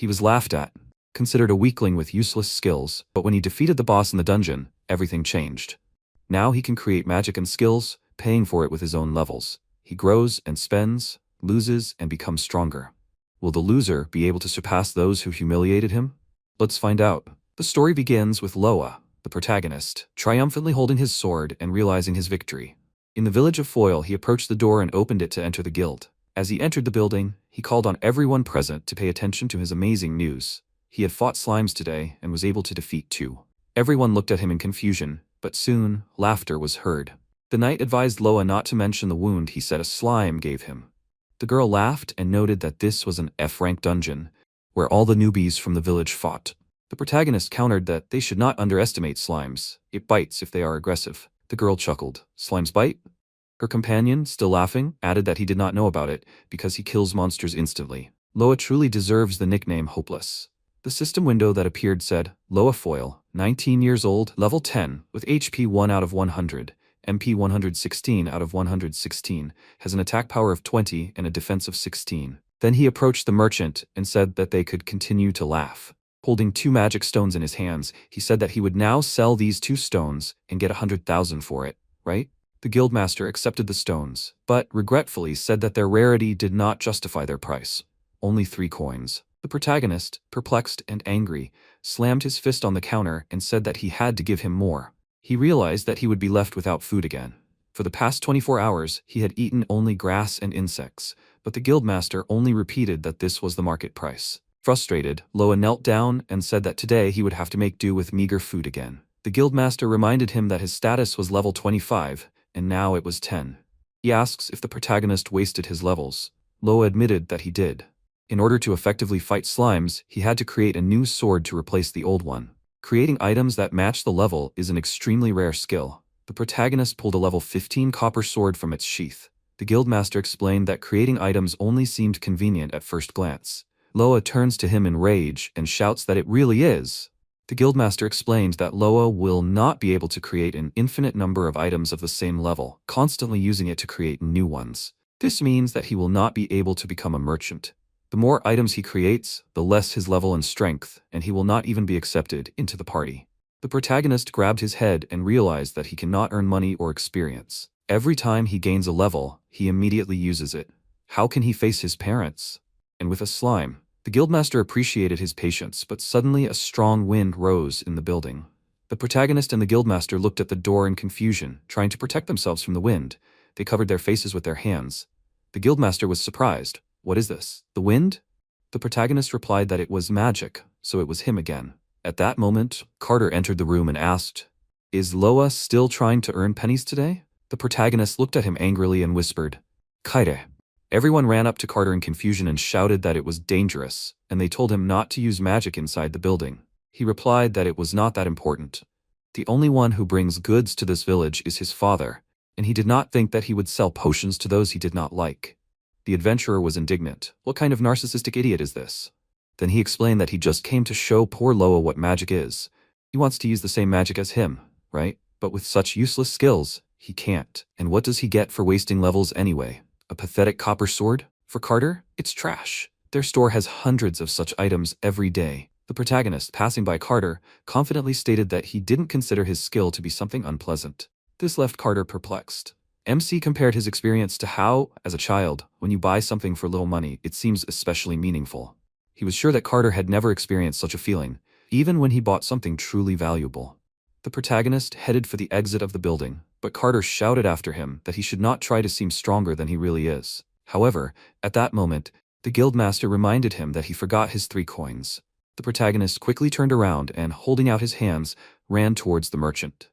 He was laughed at, considered a weakling with useless skills, but when he defeated the boss in the dungeon, everything changed. Now he can create magic and skills, paying for it with his own levels. He grows and spends, loses and becomes stronger. Will the loser be able to surpass those who humiliated him? Let's find out. The story begins with Loa, the protagonist, triumphantly holding his sword and realizing his victory. In the village of Foil, he approached the door and opened it to enter the guild. As he entered the building, he called on everyone present to pay attention to his amazing news. He had fought slimes today and was able to defeat 2. Everyone looked at him in confusion, but soon, laughter was heard. The knight advised Loa not to mention the wound he said a slime gave him. The girl laughed and noted that this was an F-rank dungeon, where all the newbies from the village fought. The protagonist countered that they should not underestimate slimes. It bites if they are aggressive. The girl chuckled. Slimes bite? Her companion, still laughing, added that he did not know about it because he kills monsters instantly. Loa truly deserves the nickname Hopeless. The system window that appeared said, Loa Foil, 19 years old, level 10, with HP 1 out of 100, MP 116 out of 116, has an attack power of 20 and a defense of 16. Then he approached the merchant and said that they could continue to laugh. Holding 2 magic stones in his hands, he said that he would now sell these 2 stones and get 100,000 for it, right? The guildmaster accepted the stones, but regretfully said that their rarity did not justify their price. Only 3 coins. The protagonist, perplexed and angry, slammed his fist on the counter and said that he had to give him more. He realized that he would be left without food again. For the past 24 hours, he had eaten only grass and insects, but the guildmaster only repeated that this was the market price. Frustrated, Loa knelt down and said that today he would have to make do with meager food again. The guildmaster reminded him that his status was level 25, and now it was 10. He asks if the protagonist wasted his levels. Loa admitted that he did. In order to effectively fight slimes, he had to create a new sword to replace the old one. Creating items that match the level is an extremely rare skill. The protagonist pulled a level 15 copper sword from its sheath. The guildmaster explained that creating items only seemed convenient at first glance. Loa turns to him in rage and shouts that it really is. The guildmaster explained that Loa will not be able to create an infinite number of items of the same level, constantly using it to create new ones. This means that he will not be able to become a merchant. The more items he creates, the less his level and strength, and he will not even be accepted into the party. The protagonist grabbed his head and realized that he cannot earn money or experience. Every time he gains a level, he immediately uses it. How can he face his parents? And with a slime. The guildmaster appreciated his patience, but suddenly a strong wind rose in the building. The protagonist and the guildmaster looked at the door in confusion, trying to protect themselves from the wind. They covered their faces with their hands. The guildmaster was surprised. What is this? The wind? The protagonist replied that it was magic, so it was him again. At that moment, Carter entered the room and asked, "Is Loa still trying to earn pennies today?" The protagonist looked at him angrily and whispered, "Kaire." Everyone ran up to Carter in confusion and shouted that it was dangerous, and they told him not to use magic inside the building. He replied that it was not that important. The only one who brings goods to this village is his father, and he did not think that he would sell potions to those he did not like. The adventurer was indignant. What kind of narcissistic idiot is this? Then he explained that he just came to show poor Loa what magic is. He wants to use the same magic as him, right? But with such useless skills, he can't. And what does he get for wasting levels anyway? A pathetic copper sword? For Carter, it's trash. Their store has hundreds of such items every day. The protagonist, passing by Carter, confidently stated that he didn't consider his skill to be something unpleasant. This left Carter perplexed. MC compared his experience to how, as a child, when you buy something for little money, it seems especially meaningful. He was sure that Carter had never experienced such a feeling, even when he bought something truly valuable. The protagonist headed for the exit of the building, but Carter shouted after him that he should not try to seem stronger than he really is. However, at that moment, the guildmaster reminded him that he forgot his 3 coins. The protagonist quickly turned around and, holding out his hands, ran towards the merchant.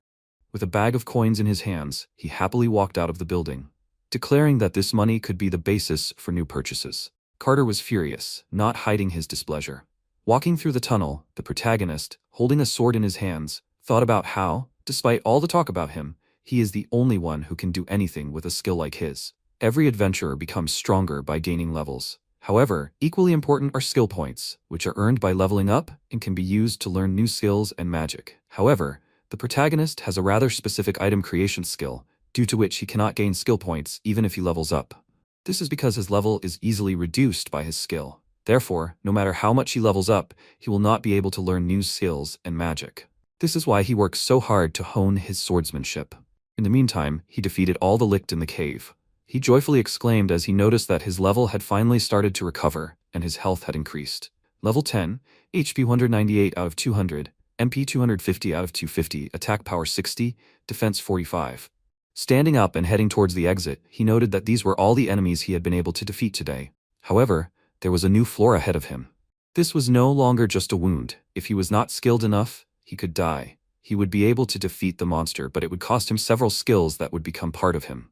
With a bag of coins in his hands, he happily walked out of the building, declaring that this money could be the basis for new purchases. Carter was furious, not hiding his displeasure. Walking through the tunnel, the protagonist, holding a sword in his hands, thought about how, despite all the talk about him, he is the only one who can do anything with a skill like his. Every adventurer becomes stronger by gaining levels. However, equally important are skill points, which are earned by leveling up and can be used to learn new skills and magic. However, the protagonist has a rather specific item creation skill, due to which he cannot gain skill points even if he levels up. This is because his level is easily reduced by his skill. Therefore, no matter how much he levels up, he will not be able to learn new skills and magic. This is why he works so hard to hone his swordsmanship. In the meantime, he defeated all the licht in the cave. He joyfully exclaimed as he noticed that his level had finally started to recover, and his health had increased. Level 10, HP 198 out of 200, MP 250 out of 250, attack power 60, defense 45. Standing up and heading towards the exit, he noted that these were all the enemies he had been able to defeat today. However, there was a new floor ahead of him. This was no longer just a wound. If he was not skilled enough, he could die. He would be able to defeat the monster, but it would cost him several skills that would become part of him.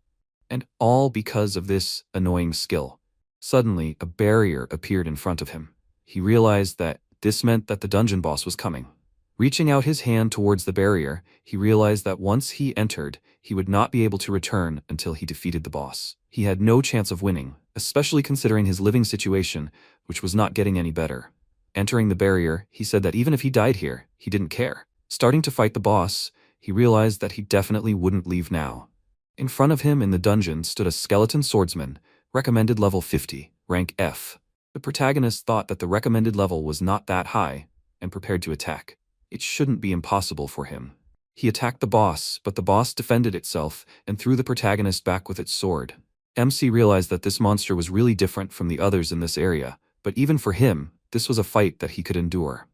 And all because of this annoying skill. Suddenly, a barrier appeared in front of him. He realized that this meant that the dungeon boss was coming. Reaching out his hand towards the barrier, he realized that once he entered, he would not be able to return until he defeated the boss. He had no chance of winning, especially considering his living situation, which was not getting any better. Entering the barrier, he said that even if he died here, he didn't care. Starting to fight the boss, he realized that he definitely wouldn't leave now. In front of him in the dungeon stood a skeleton swordsman, recommended level 50, rank F. The protagonist thought that the recommended level was not that high, and prepared to attack. It shouldn't be impossible for him. He attacked the boss, but the boss defended itself and threw the protagonist back with its sword. MC realized that this monster was really different from the others in this area, but even for him, this was a fight that he could endure.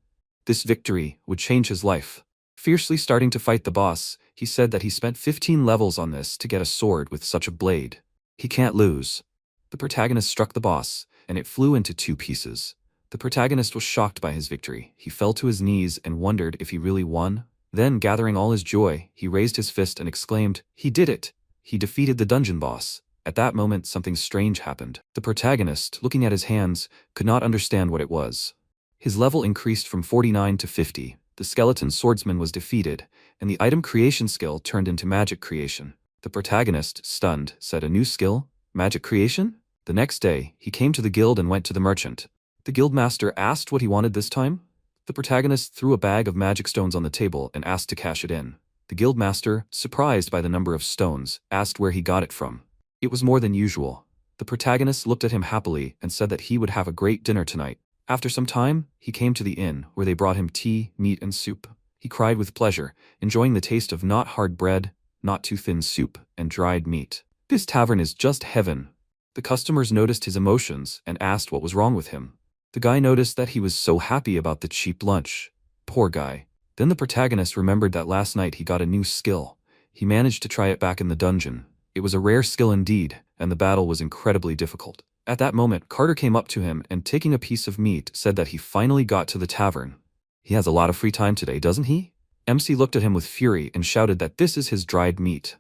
This victory would change his life. Fiercely starting to fight the boss, he said that he spent 15 levels on this to get a sword with such a blade. He can't lose. The protagonist struck the boss, and it flew into 2 pieces. The protagonist was shocked by his victory. He fell to his knees and wondered if he really won. Then, gathering all his joy, he raised his fist and exclaimed, "He did it! He defeated the dungeon boss." At that moment, something strange happened. The protagonist, looking at his hands, could not understand what it was. His level increased from 49 to 50. The skeleton swordsman was defeated, and the item creation skill turned into magic creation. The protagonist, stunned, said, "A new skill? Magic creation?" The next day, he came to the guild and went to the merchant. The guildmaster asked what he wanted this time. The protagonist threw a bag of magic stones on the table and asked to cash it in. The guildmaster, surprised by the number of stones, asked where he got it from. It was more than usual. The protagonist looked at him happily and said that he would have a great dinner tonight. After some time, he came to the inn, where they brought him tea, meat, and soup. He cried with pleasure, enjoying the taste of not hard bread, not too thin soup, and dried meat. This tavern is just heaven. The customers noticed his emotions and asked what was wrong with him. The guy noticed that he was so happy about the cheap lunch. Poor guy. Then the protagonist remembered that last night he got a new skill. He managed to try it back in the dungeon. It was a rare skill indeed, and the battle was incredibly difficult. At that moment, Carter came up to him and, taking a piece of meat, said that he finally got to the tavern. He has a lot of free time today, doesn't he? MC looked at him with fury and shouted that this is his dried meat.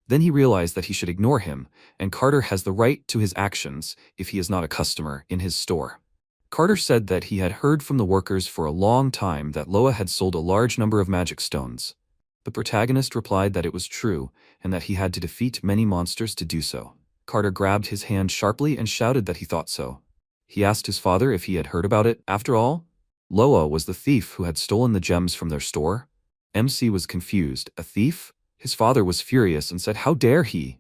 Then he realized that he should ignore him, and Carter has the right to his actions if he is not a customer in his store. Carter said that he had heard from the workers for a long time that Loa had sold a large number of magic stones. The protagonist replied that it was true, and that he had to defeat many monsters to do so. Carter grabbed his hand sharply and shouted that he thought so. He asked his father if he had heard about it. After all, Loa was the thief who had stolen the gems from their store. MC was confused. A thief? His father was furious and said, "How dare he?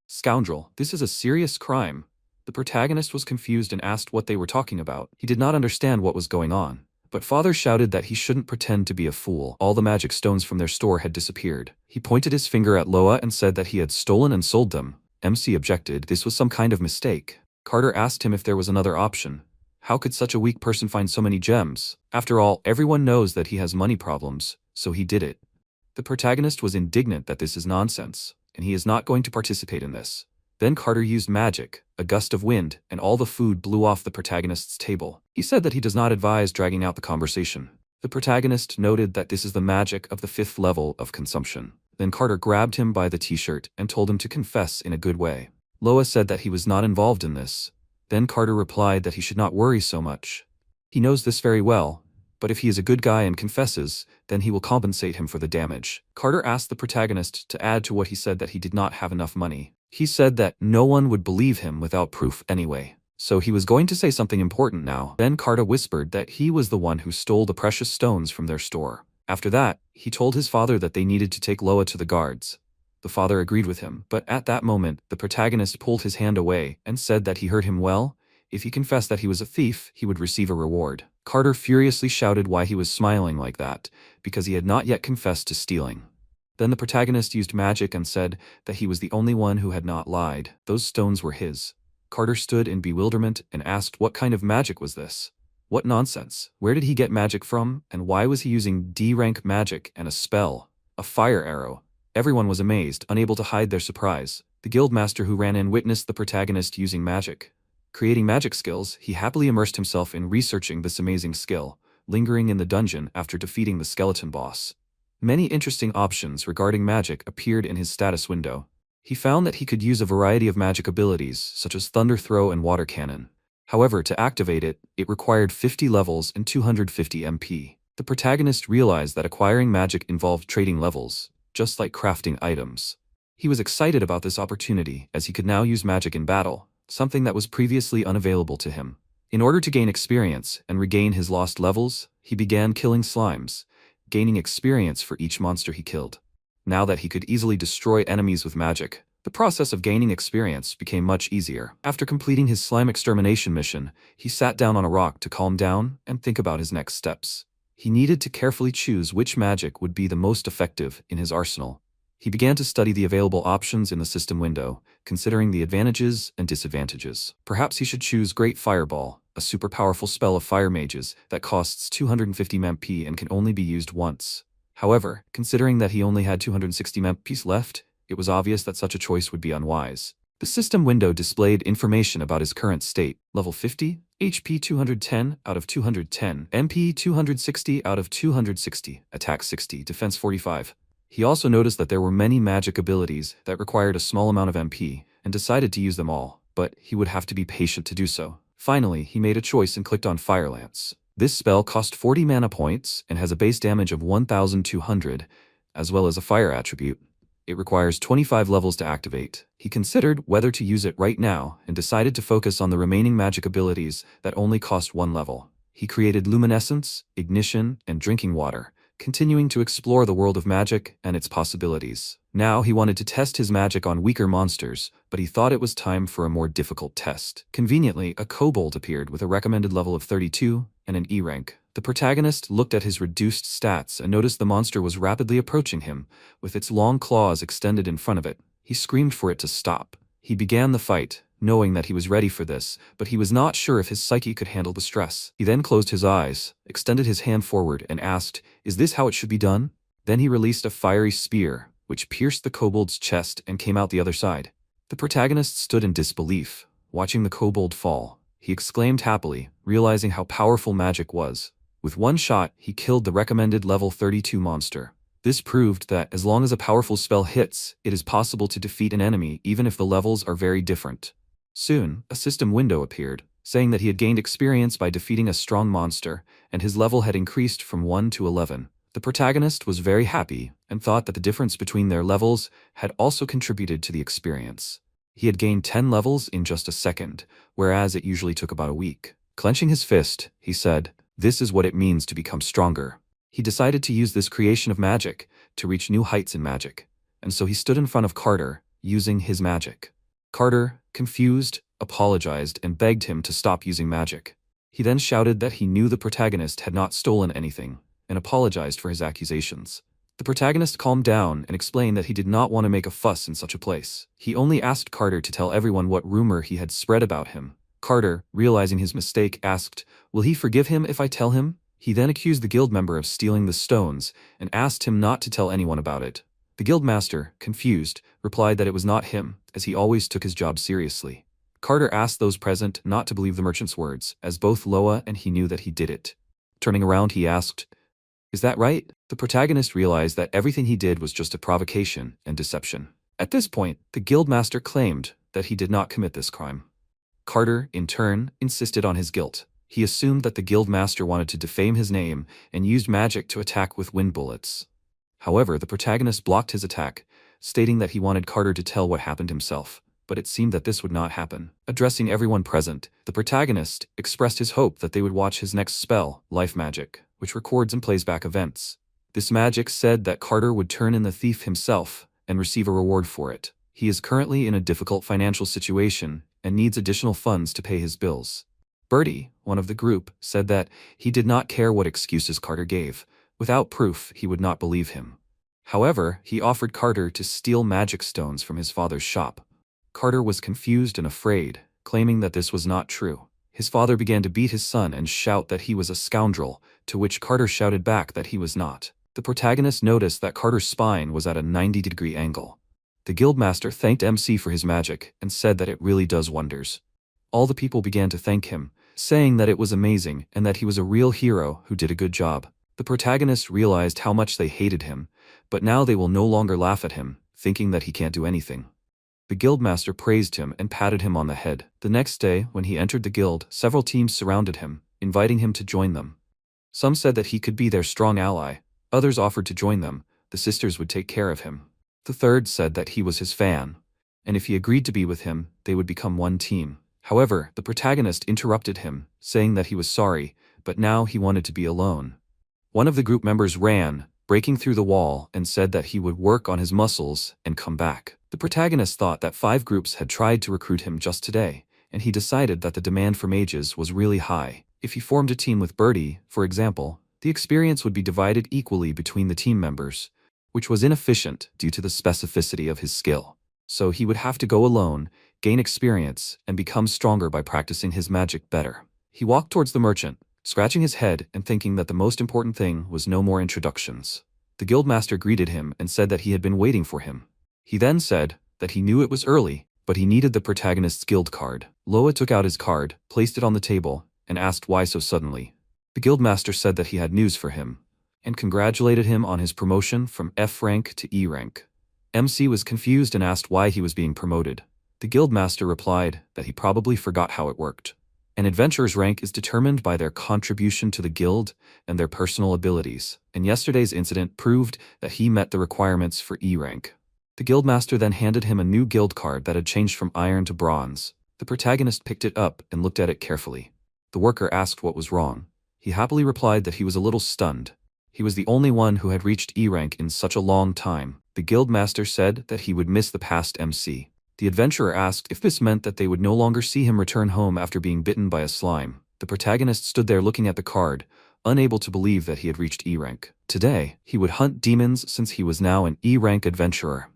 Scoundrel, this is a serious crime." The protagonist was confused and asked what they were talking about. He did not understand what was going on. But father shouted that he shouldn't pretend to be a fool. All the magic stones from their store had disappeared. He pointed his finger at Loa and said that he had stolen and sold them. MC objected. This was some kind of mistake. Carter asked him if there was another option. How could such a weak person find so many gems? After all, everyone knows that he has money problems, so he did it. The protagonist was indignant that this is nonsense, and he is not going to participate in this. Then Carter used magic, a gust of wind, and all the food blew off the protagonist's table. He said that he does not advise dragging out the conversation. The protagonist noted that this is the magic of the 5th level of consumption. Then Carter grabbed him by the t-shirt and told him to confess in a good way. Loa said that he was not involved in this. Then Carter replied that he should not worry so much. He knows this very well, but if he is a good guy and confesses, then he will compensate him for the damage. Carter asked the protagonist to add to what he said that he did not have enough money. He said that no one would believe him without proof anyway. So he was going to say something important now. Then Carter whispered that he was the one who stole the precious stones from their store. After that, he told his father that they needed to take Loa to the guards. The father agreed with him, but at that moment, the protagonist pulled his hand away and said that he heard him well. If he confessed that he was a thief, he would receive a reward. Carter furiously shouted why he was smiling like that, because he had not yet confessed to stealing. Then the protagonist used magic and said that he was the only one who had not lied. Those stones were his. Carter stood in bewilderment and asked what kind of magic was this? What nonsense? Where did he get magic from, and why was he using D-rank magic and a spell? A fire arrow. Everyone was amazed, unable to hide their surprise. The guildmaster who ran in witnessed the protagonist using magic. Creating magic skills, he happily immersed himself in researching this amazing skill, lingering in the dungeon after defeating the skeleton boss. Many interesting options regarding magic appeared in his status window. He found that he could use a variety of magic abilities, such as Thunder Throw and Water Cannon. However, to activate it, it required 50 levels and 250 MP. The protagonist realized that acquiring magic involved trading levels, just like crafting items. He was excited about this opportunity, as he could now use magic in battle, something that was previously unavailable to him. In order to gain experience and regain his lost levels, he began killing slimes, gaining experience for each monster he killed. Now that he could easily destroy enemies with magic, the process of gaining experience became much easier. After completing his slime extermination mission, he sat down on a rock to calm down and think about his next steps. He needed to carefully choose which magic would be the most effective in his arsenal. He began to study the available options in the system window, considering the advantages and disadvantages. Perhaps he should choose Great Fireball, a super powerful spell of fire mages that costs 250 MP and can only be used once. However, considering that he only had 260 MP left, it was obvious that such a choice would be unwise. The system window displayed information about his current state: level 50, HP 210 out of 210, MP 260 out of 260, attack 60, defense 45. He also noticed that there were many magic abilities that required a small amount of MP, and decided to use them all, but he would have to be patient to do so. Finally, he made a choice and clicked on Fire Lance. This spell cost 40 mana points and has a base damage of 1200, as well as a fire attribute. It requires 25 levels to activate. He considered whether to use it right now and decided to focus on the remaining magic abilities that only cost 1 level. He created Luminescence, Ignition, and Drinking Water, continuing to explore the world of magic and its possibilities. Now he wanted to test his magic on weaker monsters, but he thought it was time for a more difficult test. Conveniently, a kobold appeared with a recommended level of 32 and an E rank. The protagonist looked at his reduced stats and noticed the monster was rapidly approaching him, with its long claws extended in front of it. He screamed for it to stop. He began the fight, knowing that he was ready for this, but he was not sure if his psyche could handle the stress. He then closed his eyes, extended his hand forward, and asked, "Is this how it should be done?" Then he released a fiery spear, which pierced the kobold's chest and came out the other side. The protagonist stood in disbelief, watching the kobold fall. He exclaimed happily, realizing how powerful magic was. With one shot, he killed the recommended level 32 monster. This proved that as long as a powerful spell hits, it is possible to defeat an enemy even if the levels are very different. Soon, a system window appeared, saying that he had gained experience by defeating a strong monster, and his level had increased from 1 to 11. The protagonist was very happy and thought that the difference between their levels had also contributed to the experience. He had gained 10 levels in just a second, whereas it usually took about a week. Clenching his fist, he said, "This is what it means to become stronger." He decided to use this creation of magic to reach new heights in magic, and so he stood in front of Carter, using his magic. Carter, confused, apologized and begged him to stop using magic. He then shouted that he knew the protagonist had not stolen anything, and apologized for his accusations. The protagonist calmed down and explained that he did not want to make a fuss in such a place. He only asked Carter to tell everyone what rumor he had spread about him. Carter, realizing his mistake, asked, "Will he forgive him if I tell him?" He then accused the guild member of stealing the stones and asked him not to tell anyone about it. The guildmaster, confused, replied that it was not him, as he always took his job seriously. Carter asked those present not to believe the merchant's words, as both Loa and he knew that he did it. Turning around, he asked, "Is that right?" The protagonist realized that everything he did was just a provocation and deception. At this point, the guildmaster claimed that he did not commit this crime. Carter, in turn, insisted on his guilt. He assumed that the guildmaster wanted to defame his name and used magic to attack with wind bullets. However, the protagonist blocked his attack, stating that he wanted Carter to tell what happened himself, but it seemed that this would not happen. Addressing everyone present, the protagonist expressed his hope that they would watch his next spell, Life Magic, which records and plays back events. This magic said that Carter would turn in the thief himself and receive a reward for it. He is currently in a difficult financial situation, and needs additional funds to pay his bills. Bertie, one of the group, said that he did not care what excuses Carter gave. Without proof, he would not believe him. However, he offered Carter to steal magic stones from his father's shop. Carter was confused and afraid, claiming that this was not true. His father began to beat his son and shout that he was a scoundrel, to which Carter shouted back that he was not. The protagonist noticed that Carter's spine was at a 90-degree angle. The guildmaster thanked MC for his magic and said that it really does wonders. All the people began to thank him, saying that it was amazing and that he was a real hero who did a good job. The protagonists realized how much they hated him, but now they will no longer laugh at him, thinking that he can't do anything. The guildmaster praised him and patted him on the head. The next day, when he entered the guild, several teams surrounded him, inviting him to join them. Some said that he could be their strong ally. Others offered to join them. The sisters would take care of him. The third said that he was his fan, and if he agreed to be with him, they would become one team. However, the protagonist interrupted him, saying that he was sorry, but now he wanted to be alone. One of the group members ran, breaking through the wall, and said that he would work on his muscles and come back. The protagonist thought that 5 groups had tried to recruit him just today, and he decided that the demand for mages was really high. If he formed a team with Bertie, for example, the experience would be divided equally between the team members, which was inefficient due to the specificity of his skill. So he would have to go alone, gain experience, and become stronger by practicing his magic better. He walked towards the merchant, scratching his head and thinking that the most important thing was no more introductions. The guildmaster greeted him and said that he had been waiting for him. He then said that he knew it was early, but he needed the protagonist's guild card. Loa took out his card, placed it on the table, and asked why so suddenly. The guildmaster said that he had news for him, and congratulated him on his promotion from F rank to E rank. MC was confused and asked why he was being promoted. The guildmaster replied that he probably forgot how it worked. An adventurer's rank is determined by their contribution to the guild and their personal abilities, and yesterday's incident proved that he met the requirements for E rank. The guildmaster then handed him a new guild card that had changed from iron to bronze. The protagonist picked it up and looked at it carefully. The worker asked what was wrong. He happily replied that he was a little stunned. He was the only one who had reached E rank in such a long time. The guildmaster said that he would miss the past MC. The adventurer asked if this meant that they would no longer see him return home after being bitten by a slime. The protagonist stood there looking at the card, unable to believe that he had reached E rank. Today, he would hunt demons since he was now an E rank adventurer.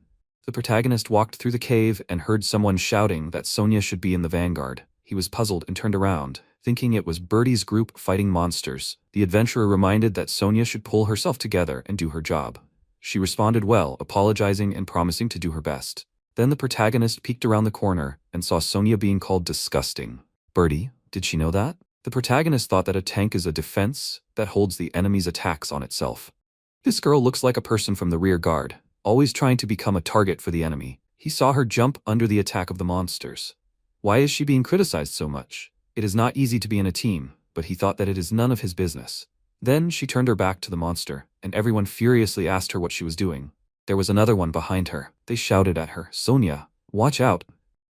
The protagonist walked through the cave and heard someone shouting that Sonia should be in the vanguard. He was puzzled and turned around, thinking it was Bertie's group fighting monsters. The adventurer reminded that Sonia should pull herself together and do her job. She responded well, apologizing and promising to do her best. Then the protagonist peeked around the corner and saw Sonia being called disgusting. Bertie, did she know that? The protagonist thought that a tank is a defense that holds the enemy's attacks on itself. This girl looks like a person from the rear guard, always trying to become a target for the enemy. He saw her jump under the attack of the monsters. Why is she being criticized so much? It is not easy to be in a team, but he thought that it is none of his business. Then she turned her back to the monster, and everyone furiously asked her what she was doing. There was another one behind her. They shouted at her, "Sonia, watch out!"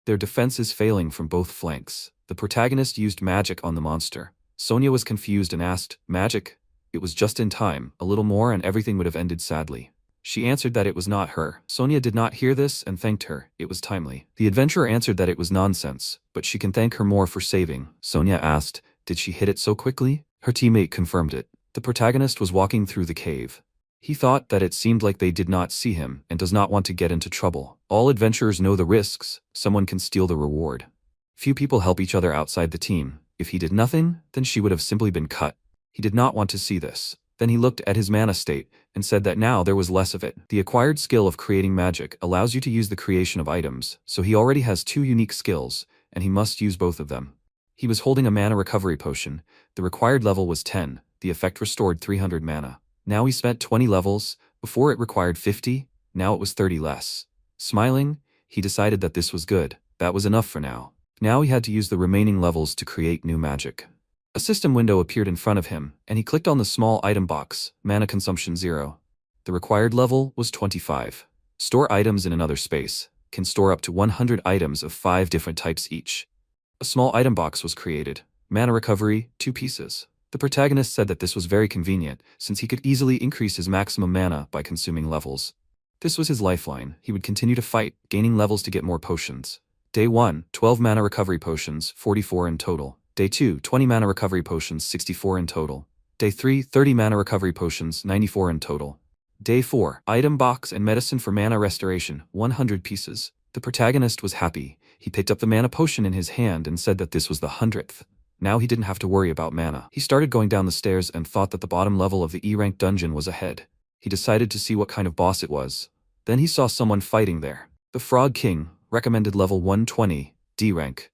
Their defense is failing from both flanks. The protagonist used magic on the monster. Sonia was confused and asked, "Magic?" It was just in time. A little more and everything would have ended sadly. She answered that it was not her. Sonia did not hear this and thanked her. It was timely. The adventurer answered that it was nonsense, but she can thank her more for saving. Sonia asked, "Did she hit it so quickly?" Her teammate confirmed it. The protagonist was walking through the cave. He thought that it seemed like they did not see him and does not want to get into trouble. All adventurers know the risks. Someone can steal the reward. Few people help each other outside the team. If he did nothing, then she would have simply been cut. He did not want to see this. Then he looked at his mana state and said that now there was less of it. The acquired skill of creating magic allows you to use the creation of items, so he already has 2 unique skills, and he must use both of them. He was holding a mana recovery potion. The required level was 10. The effect restored 300 mana. Now he spent 20 levels. Before it required 50, now it was 30 less. Smiling, he decided that this was good. That was enough for now. Now he had to use the remaining levels to create new magic. A system window appeared in front of him, and he clicked on the small item box, mana consumption 0. The required level was 25. Store items in another space. Can store up to 100 items of 5 different types each. A small item box was created. Mana recovery, 2 pieces. The protagonist said that this was very convenient, since he could easily increase his maximum mana by consuming levels. This was his lifeline. He would continue to fight, gaining levels to get more potions. Day 1, 12 mana recovery potions, 44 in total. Day 2, 20 mana recovery potions, 64 in total. Day 3, 30 mana recovery potions, 94 in total. Day 4, item box and medicine for mana restoration, 100 pieces. The protagonist was happy. He picked up the mana potion in his hand and said that this was the 100th. Now he didn't have to worry about mana. He started going down the stairs and thought that the bottom level of the E-rank dungeon was ahead. He decided to see what kind of boss it was. Then he saw someone fighting there. The Frog King, recommended level 120, D rank.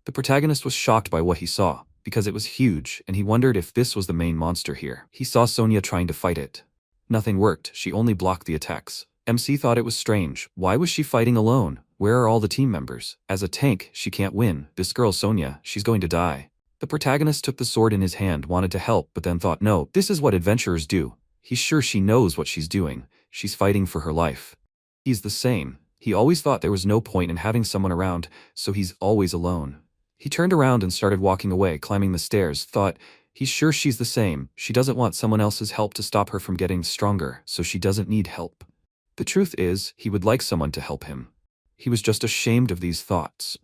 The protagonist was shocked by what he saw, because it was huge, and he wondered if this was the main monster here. He saw Sonia trying to fight it. Nothing worked, she only blocked the attacks. MC thought it was strange. Why was she fighting alone? Where are all the team members? As a tank, she can't win. This girl Sonia, she's going to die. The protagonist took the sword in his hand, wanted to help, but then thought, no, this is what adventurers do. He's sure she knows what she's doing. She's fighting for her life. He's the same. He always thought there was no point in having someone around, so he's always alone. He turned around and started walking away, climbing the stairs, thought, he's sure she's the same. She doesn't want someone else's help to stop her from getting stronger, so she doesn't need help. The truth is, he would like someone to help him. He was just ashamed of these thoughts.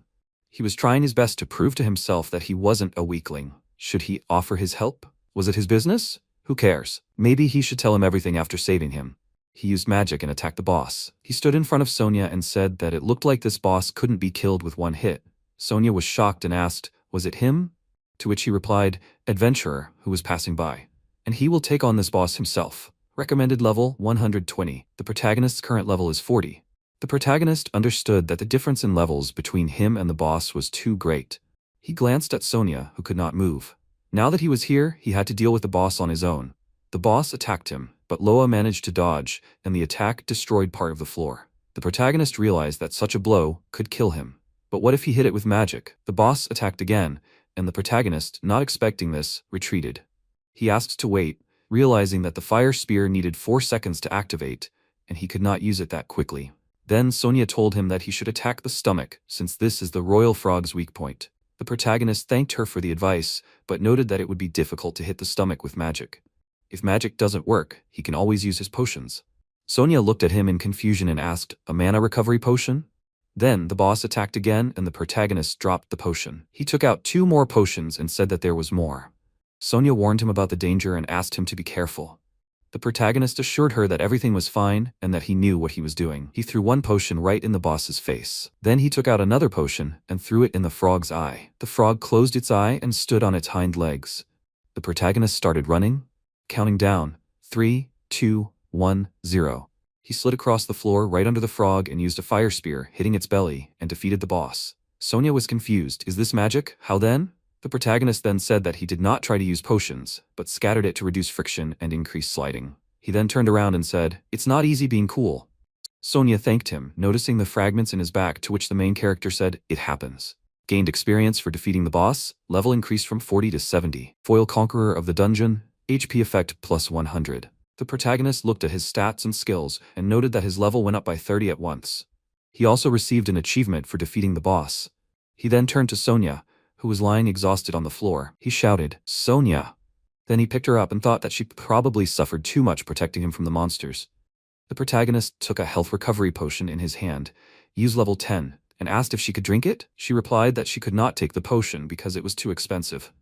He was trying his best to prove to himself that he wasn't a weakling. Should he offer his help? Was it his business? Who cares? Maybe he should tell him everything after saving him. He used magic and attacked the boss. He stood in front of Sonia and said that it looked like this boss couldn't be killed with one hit. Sonia was shocked and asked, was it him? To which he replied, adventurer who was passing by. And he will take on this boss himself. Recommended level 120. The protagonist's current level is 40. The protagonist understood that the difference in levels between him and the boss was too great. He glanced at Sonia, who could not move. Now that he was here, he had to deal with the boss on his own. The boss attacked him, but Loa managed to dodge, and the attack destroyed part of the floor. The protagonist realized that such a blow could kill him. But what if he hit it with magic? The boss attacked again, and the protagonist, not expecting this, retreated. He asked to wait, realizing that the fire spear needed 4 seconds to activate, and he could not use it that quickly. Then Sonia told him that he should attack the stomach, since this is the royal frog's weak point. The protagonist thanked her for the advice, but noted that it would be difficult to hit the stomach with magic. If magic doesn't work, he can always use his potions. Sonia looked at him in confusion and asked, a mana recovery potion? Then the boss attacked again and the protagonist dropped the potion. He took out 2 more potions and said that there was more. Sonia warned him about the danger and asked him to be careful. The protagonist assured her that everything was fine and that he knew what he was doing. He threw 1 potion right in the boss's face. Then he took out another potion and threw it in the frog's eye. The frog closed its eye and stood on its hind legs. The protagonist started running, counting down, 3, 2, 1, 0. He slid across the floor right under the frog and used a fire spear, hitting its belly, and defeated the boss. Sonia was confused. Is this magic? How then? The protagonist then said that he did not try to use potions, but scattered it to reduce friction and increase sliding. He then turned around and said, it's not easy being cool. Sonia thanked him, noticing the fragments in his back, to which the main character said, it happens. Gained experience for defeating the boss, level increased from 40 to 70. Foil Conqueror of the Dungeon, HP effect plus 100. The protagonist looked at his stats and skills and noted that his level went up by 30 at once. He also received an achievement for defeating the boss. He then turned to Sonia, who was lying exhausted on the floor. He shouted, Sonia! Then he picked her up and thought that she probably suffered too much protecting him from the monsters. The protagonist took a health recovery potion in his hand, used level 10, and asked if she could drink it. She replied that she could not take the potion because it was too expensive.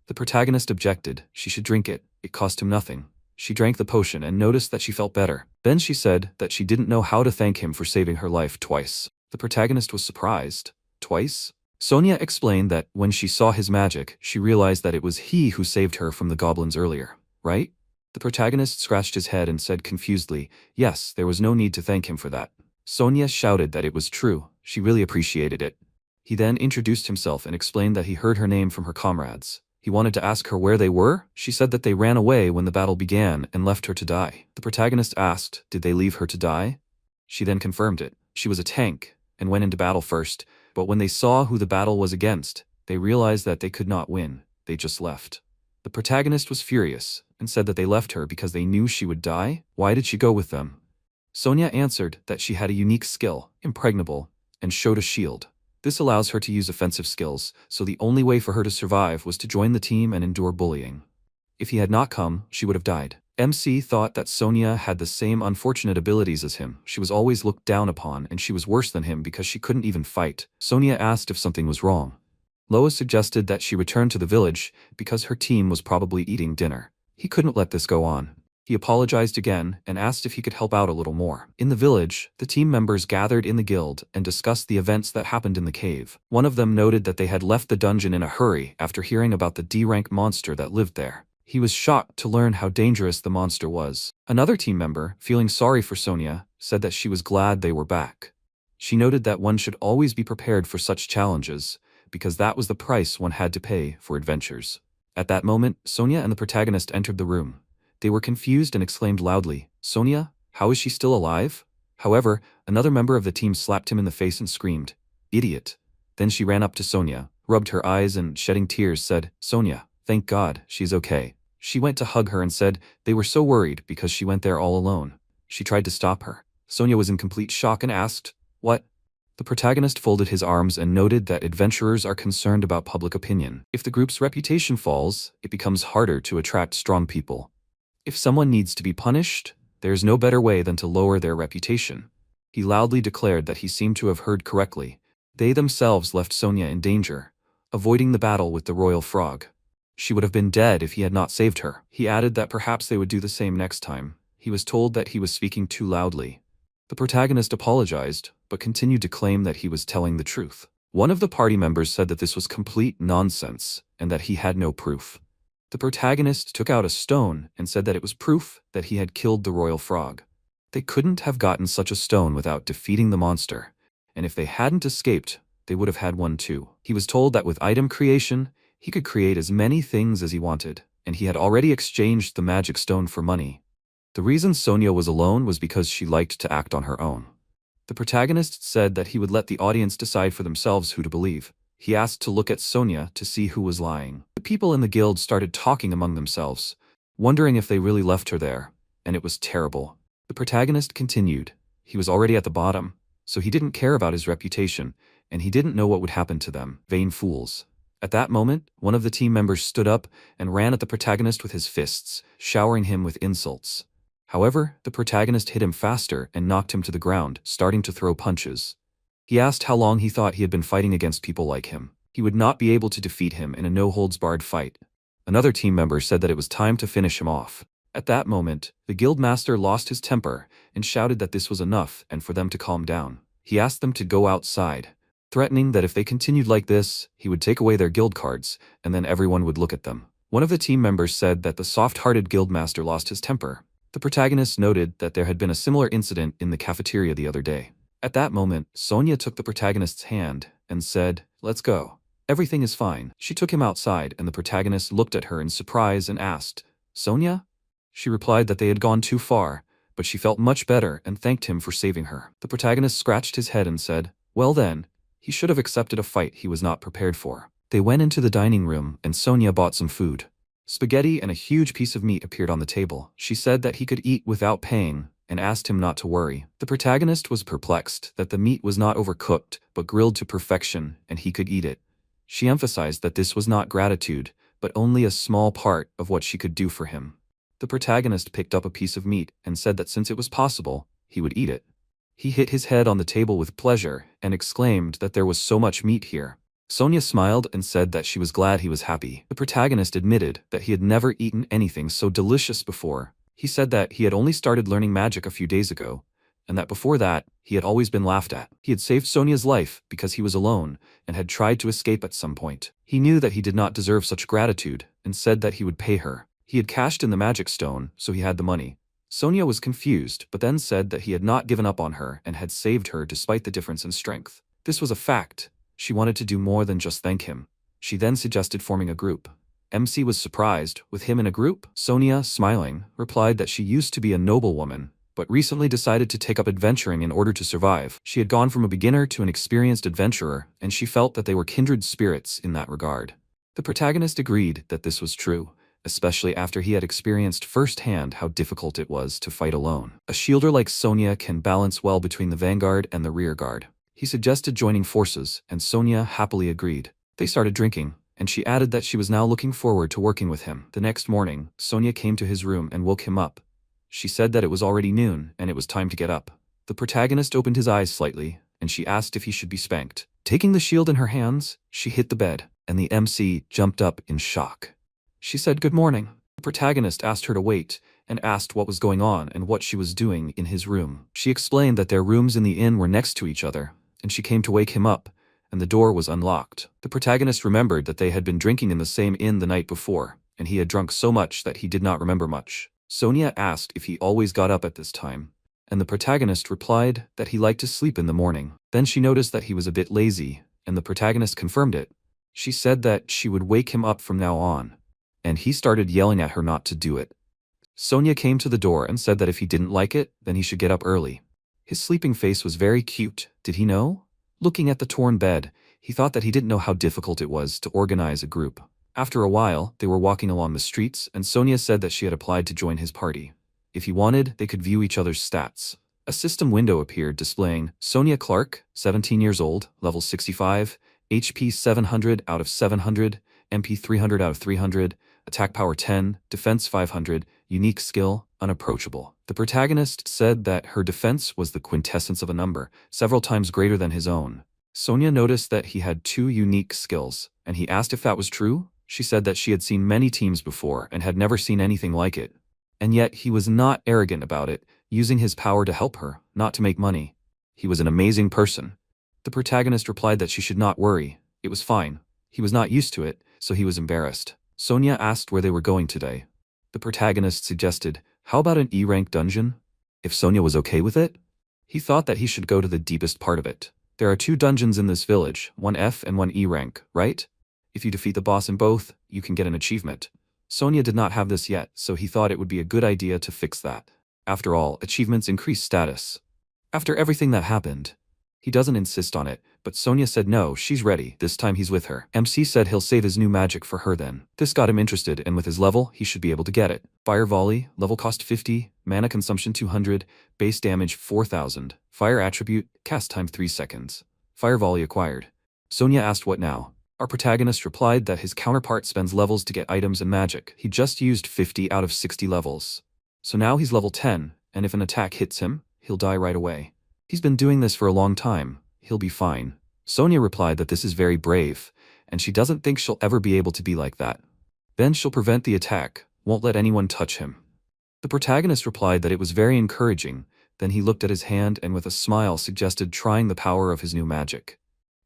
The protagonist objected. She should drink it. It cost him nothing. She drank the potion and noticed that she felt better. Then she said that she didn't know how to thank him for saving her life twice. The protagonist was surprised. Twice? Sonia explained that when she saw his magic, she realized that it was he who saved her from the goblins earlier, right? The protagonist scratched his head and said confusedly, yes, there was no need to thank him for that. Sonia shouted that it was true. She really appreciated it. He then introduced himself and explained that he heard her name from her comrades. He wanted to ask her where they were. She said that they ran away when the battle began and left her to die. The protagonist asked, did they leave her to die? She then confirmed it. She was a tank and went into battle first, but when they saw who the battle was against, they realized that they could not win. They just left. The protagonist was furious and said that they left her because they knew she would die. Why did she go with them? Sonia answered that she had a unique skill, impregnable, and showed a shield. This allows her to use offensive skills, so the only way for her to survive was to join the team and endure bullying. If he had not come, she would have died. MC thought that Sonia had the same unfortunate abilities as him. She was always looked down upon and she was worse than him because she couldn't even fight. Sonia asked if something was wrong. Lois suggested that she return to the village because her team was probably eating dinner. He couldn't let this go on. He apologized again and asked if he could help out a little more. In the village, the team members gathered in the guild and discussed the events that happened in the cave. One of them noted that they had left the dungeon in a hurry after hearing about the D-rank monster that lived there. He was shocked to learn how dangerous the monster was. Another team member, feeling sorry for Sonia, said that she was glad they were back. She noted that one should always be prepared for such challenges, because that was the price one had to pay for adventures. At that moment, Sonia and the protagonist entered the room. They were confused and exclaimed loudly, "Sonia, how is she still alive?" However, another member of the team slapped him in the face and screamed, "Idiot." Then she ran up to Sonia, rubbed her eyes and shedding tears said, "Sonia, thank God, she's okay." She went to hug her and said they were so worried because she went there all alone. She tried to stop her. Sonia was in complete shock and asked, "What?" The protagonist folded his arms and noted that adventurers are concerned about public opinion. If the group's reputation falls, it becomes harder to attract strong people. If someone needs to be punished, there's no better way than to lower their reputation. He loudly declared that he seemed to have heard correctly. They themselves left Sonia in danger, avoiding the battle with the royal frog. She would have been dead if he had not saved her. He added that perhaps they would do the same next time. He was told that he was speaking too loudly. The protagonist apologized, but continued to claim that he was telling the truth. One of the party members said that this was complete nonsense and that he had no proof. The protagonist took out a stone and said that it was proof that he had killed the royal frog. They couldn't have gotten such a stone without defeating the monster, and if they hadn't escaped, they would have had one too. He was told that with item creation, he could create as many things as he wanted, and he had already exchanged the magic stone for money. The reason Sonia was alone was because she liked to act on her own. The protagonist said that he would let the audience decide for themselves who to believe. He asked to look at Sonia to see who was lying. The people in the guild started talking among themselves, wondering if they really left her there, and it was terrible. The protagonist continued. He was already at the bottom, so he didn't care about his reputation, and he didn't know what would happen to them. Vain fools. At that moment, one of the team members stood up and ran at the protagonist with his fists, showering him with insults. However, the protagonist hit him faster and knocked him to the ground, starting to throw punches. He asked how long he thought he had been fighting against people like him. He would not be able to defeat him in a no-holds-barred fight. Another team member said that it was time to finish him off. At that moment, the guildmaster lost his temper and shouted that this was enough and for them to calm down. He asked them to go outside, threatening that if they continued like this, he would take away their guild cards and then everyone would look at them. One of the team members said that the soft-hearted guildmaster lost his temper. The protagonist noted that there had been a similar incident in the cafeteria the other day. At that moment, Sonia took the protagonist's hand and said, "Let's go. Everything is fine." She took him outside and the protagonist looked at her in surprise and asked, "Sonia?" She replied that they had gone too far, but she felt much better and thanked him for saving her. The protagonist scratched his head and said, "Well then, he should have accepted a fight he was not prepared for." They went into the dining room and Sonia bought some food. Spaghetti and a huge piece of meat appeared on the table. She said that he could eat without paying and asked him not to worry. The protagonist was perplexed that the meat was not overcooked but grilled to perfection and he could eat it. She emphasized that this was not gratitude, but only a small part of what she could do for him. The protagonist picked up a piece of meat and said that since it was possible, he would eat it. He hit his head on the table with pleasure and exclaimed that there was so much meat here. Sonia smiled and said that she was glad he was happy. The protagonist admitted that he had never eaten anything so delicious before. He said that he had only started learning magic a few days ago, and that before that, he had always been laughed at. He had saved Sonia's life because he was alone and had tried to escape at some point. He knew that he did not deserve such gratitude and said that he would pay her. He had cashed in the magic stone, so he had the money. Sonia was confused, but then said that he had not given up on her and had saved her despite the difference in strength. This was a fact. She wanted to do more than just thank him. She then suggested forming a group. MC was surprised. With him in a group? Sonia, smiling, replied that she used to be a noblewoman, but recently decided to take up adventuring in order to survive. She had gone from a beginner to an experienced adventurer, and she felt that they were kindred spirits in that regard. The protagonist agreed that this was true, especially after he had experienced firsthand how difficult it was to fight alone. A shielder like Sonia can balance well between the vanguard and the rearguard. He suggested joining forces, and Sonia happily agreed. They started drinking, and she added that she was now looking forward to working with him. The next morning, Sonia came to his room and woke him up. She said that it was already noon and it was time to get up. The protagonist opened his eyes slightly, and she asked if he should be spanked. Taking the shield in her hands, she hit the bed, and the MC jumped up in shock. She said good morning. The protagonist asked her to wait, and asked what was going on and what she was doing in his room. She explained that their rooms in the inn were next to each other, and she came to wake him up, and the door was unlocked. The protagonist remembered that they had been drinking in the same inn the night before, and he had drunk so much that he did not remember much. Sonia asked if he always got up at this time, and the protagonist replied that he liked to sleep in the morning. Then she noticed that he was a bit lazy, and the protagonist confirmed it. She said that she would wake him up from now on, and he started yelling at her not to do it. Sonia came to the door and said that if he didn't like it, then he should get up early. His sleeping face was very cute, did he know? Looking at the torn bed, he thought that he didn't know how difficult it was to organize a group. After a while, they were walking along the streets, and Sonia said that she had applied to join his party. If he wanted, they could view each other's stats. A system window appeared displaying Sonia Clark, 17 years old, level 65, HP 700 out of 700, MP 300 out of 300, attack power 10, defense 500, unique skill, unapproachable. The protagonist said that her defense was the quintessence of a number, several times greater than his own. Sonia noticed that he had 2 unique skills, and he asked if that was true. She said that she had seen many teams before and had never seen anything like it. And yet he was not arrogant about it, using his power to help her, not to make money. He was an amazing person. The protagonist replied that she should not worry. It was fine. He was not used to it, so he was embarrassed. Sonia asked where they were going today. The protagonist suggested, how about an E-rank dungeon? If Sonia was okay with it? He thought that he should go to the deepest part of it. There are 2 dungeons in this village, one F and one E rank, right? If you defeat the boss in both, you can get an achievement. Sonia did not have this yet, so he thought it would be a good idea to fix that. After all, achievements increase status. After everything that happened, he doesn't insist on it, but Sonia said no, she's ready, this time he's with her. MC said he'll save his new magic for her then. This got him interested, and with his level, he should be able to get it. Fire Volley, level cost 50, mana consumption 200, base damage 4000, fire attribute, cast time 3 seconds. Fire Volley acquired. Sonia asked what now. Our protagonist replied that his counterpart spends levels to get items and magic. He just used 50 out of 60 levels. So now he's level 10, and if an attack hits him, he'll die right away. He's been doing this for a long time. He'll be fine. Sonia replied that this is very brave, and she doesn't think she'll ever be able to be like that. Then she'll prevent the attack, won't let anyone touch him. The protagonist replied that it was very encouraging. Then he looked at his hand and with a smile suggested trying the power of his new magic.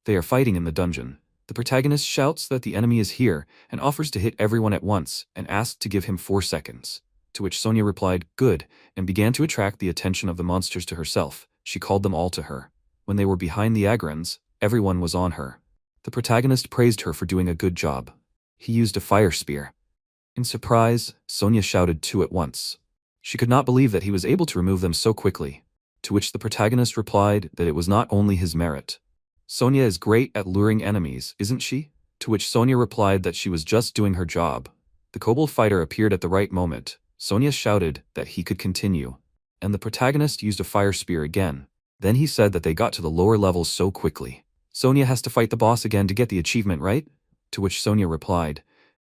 They are fighting in the dungeon. The protagonist shouts that the enemy is here and offers to hit everyone at once and asked to give him 4 seconds. To which Sonia replied, good, and began to attract the attention of the monsters to herself. She called them all to her. When they were behind the Agrons, everyone was on her. The protagonist praised her for doing a good job. He used a fire spear. In surprise, Sonia shouted 2 at once. She could not believe that he was able to remove them so quickly. To which the protagonist replied that it was not only his merit. Sonia is great at luring enemies, isn't she? To which Sonia replied that she was just doing her job. The kobold fighter appeared at the right moment. Sonia shouted that he could continue, and the protagonist used a fire spear again. Then he said that they got to the lower levels so quickly. Sonia has to fight the boss again to get the achievement, right? To which Sonia replied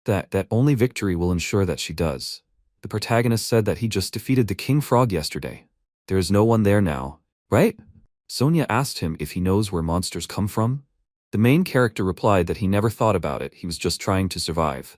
that only victory will ensure that she does. The protagonist said that he just defeated the King Frog yesterday. There is no one there now, right? Sonia asked him if he knows where monsters come from. The main character replied that he never thought about it, he was just trying to survive.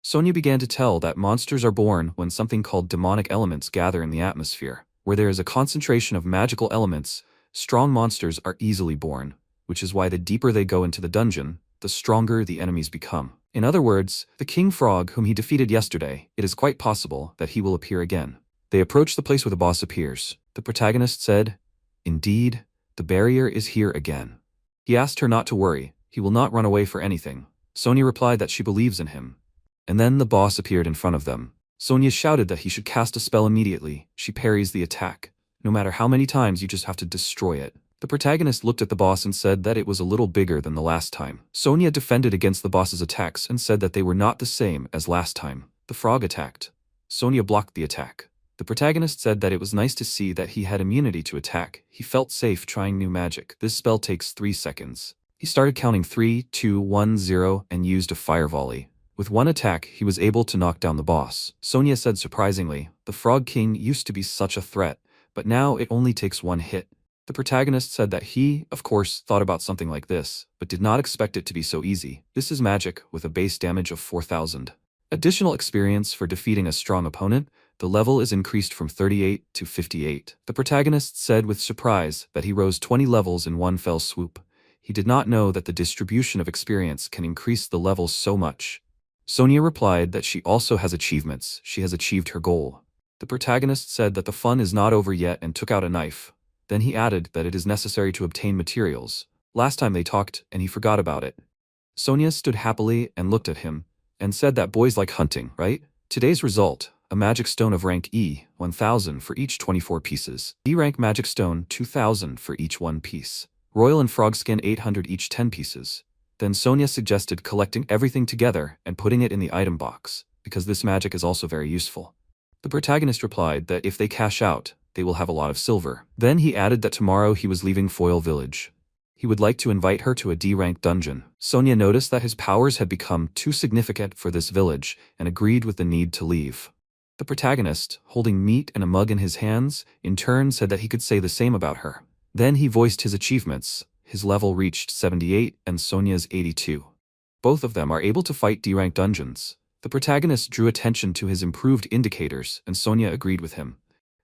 Sonia began to tell that monsters are born when something called demonic elements gather in the atmosphere. Where there is a concentration of magical elements, strong monsters are easily born, which is why the deeper they go into the dungeon, the stronger the enemies become. In other words, the King Frog whom he defeated yesterday, it is quite possible that he will appear again. They approach the place where the boss appears. The protagonist said, indeed, the barrier is here again. He asked her not to worry, he will not run away for anything. Sonia replied that she believes in him. And then the boss appeared in front of them. Sonia shouted that he should cast a spell immediately. She parries the attack. No matter how many times, you just have to destroy it. The protagonist looked at the boss and said that it was a little bigger than the last time. Sonia defended against the boss's attacks and said that they were not the same as last time. The frog attacked. Sonia blocked the attack. The protagonist said that it was nice to see that he had immunity to attack. He felt safe trying new magic. This spell takes 3 seconds. He started counting 3, 2, 1, 0 and used a fire volley. With one attack, he was able to knock down the boss. Sonia said surprisingly, the Frog King used to be such a threat, but now it only takes one hit. The protagonist said that he, of course, thought about something like this, but did not expect it to be so easy. This is magic with a base damage of 4,000. Additional experience for defeating a strong opponent, the level is increased from 38 to 58. The protagonist said with surprise that he rose 20 levels in one fell swoop. He did not know that the distribution of experience can increase the levels so much. Sonia replied that she also has achievements, she has achieved her goal. The protagonist said that the fun is not over yet and took out a knife. Then he added that it is necessary to obtain materials. Last time they talked and he forgot about it. Sonia stood happily and looked at him, and said that boys like hunting, right? Today's result, a magic stone of rank E, 1000 for each 24 pieces. D rank magic stone, 2000 for each 1 piece. Royal and frog skin 800 each 10 pieces. Then Sonia suggested collecting everything together and putting it in the item box, because this magic is also very useful. The protagonist replied that if they cash out, they will have a lot of silver. Then he added that tomorrow he was leaving Foil Village. He would like to invite her to a D-rank dungeon. Sonia noticed that his powers had become too significant for this village and agreed with the need to leave. The protagonist, holding meat and a mug in his hands, in turn said that he could say the same about her. Then he voiced his achievements. His level reached 78 and Sonia's 82. Both of them are able to fight D-rank dungeons. The protagonist drew attention to his improved indicators and Sonia agreed with him.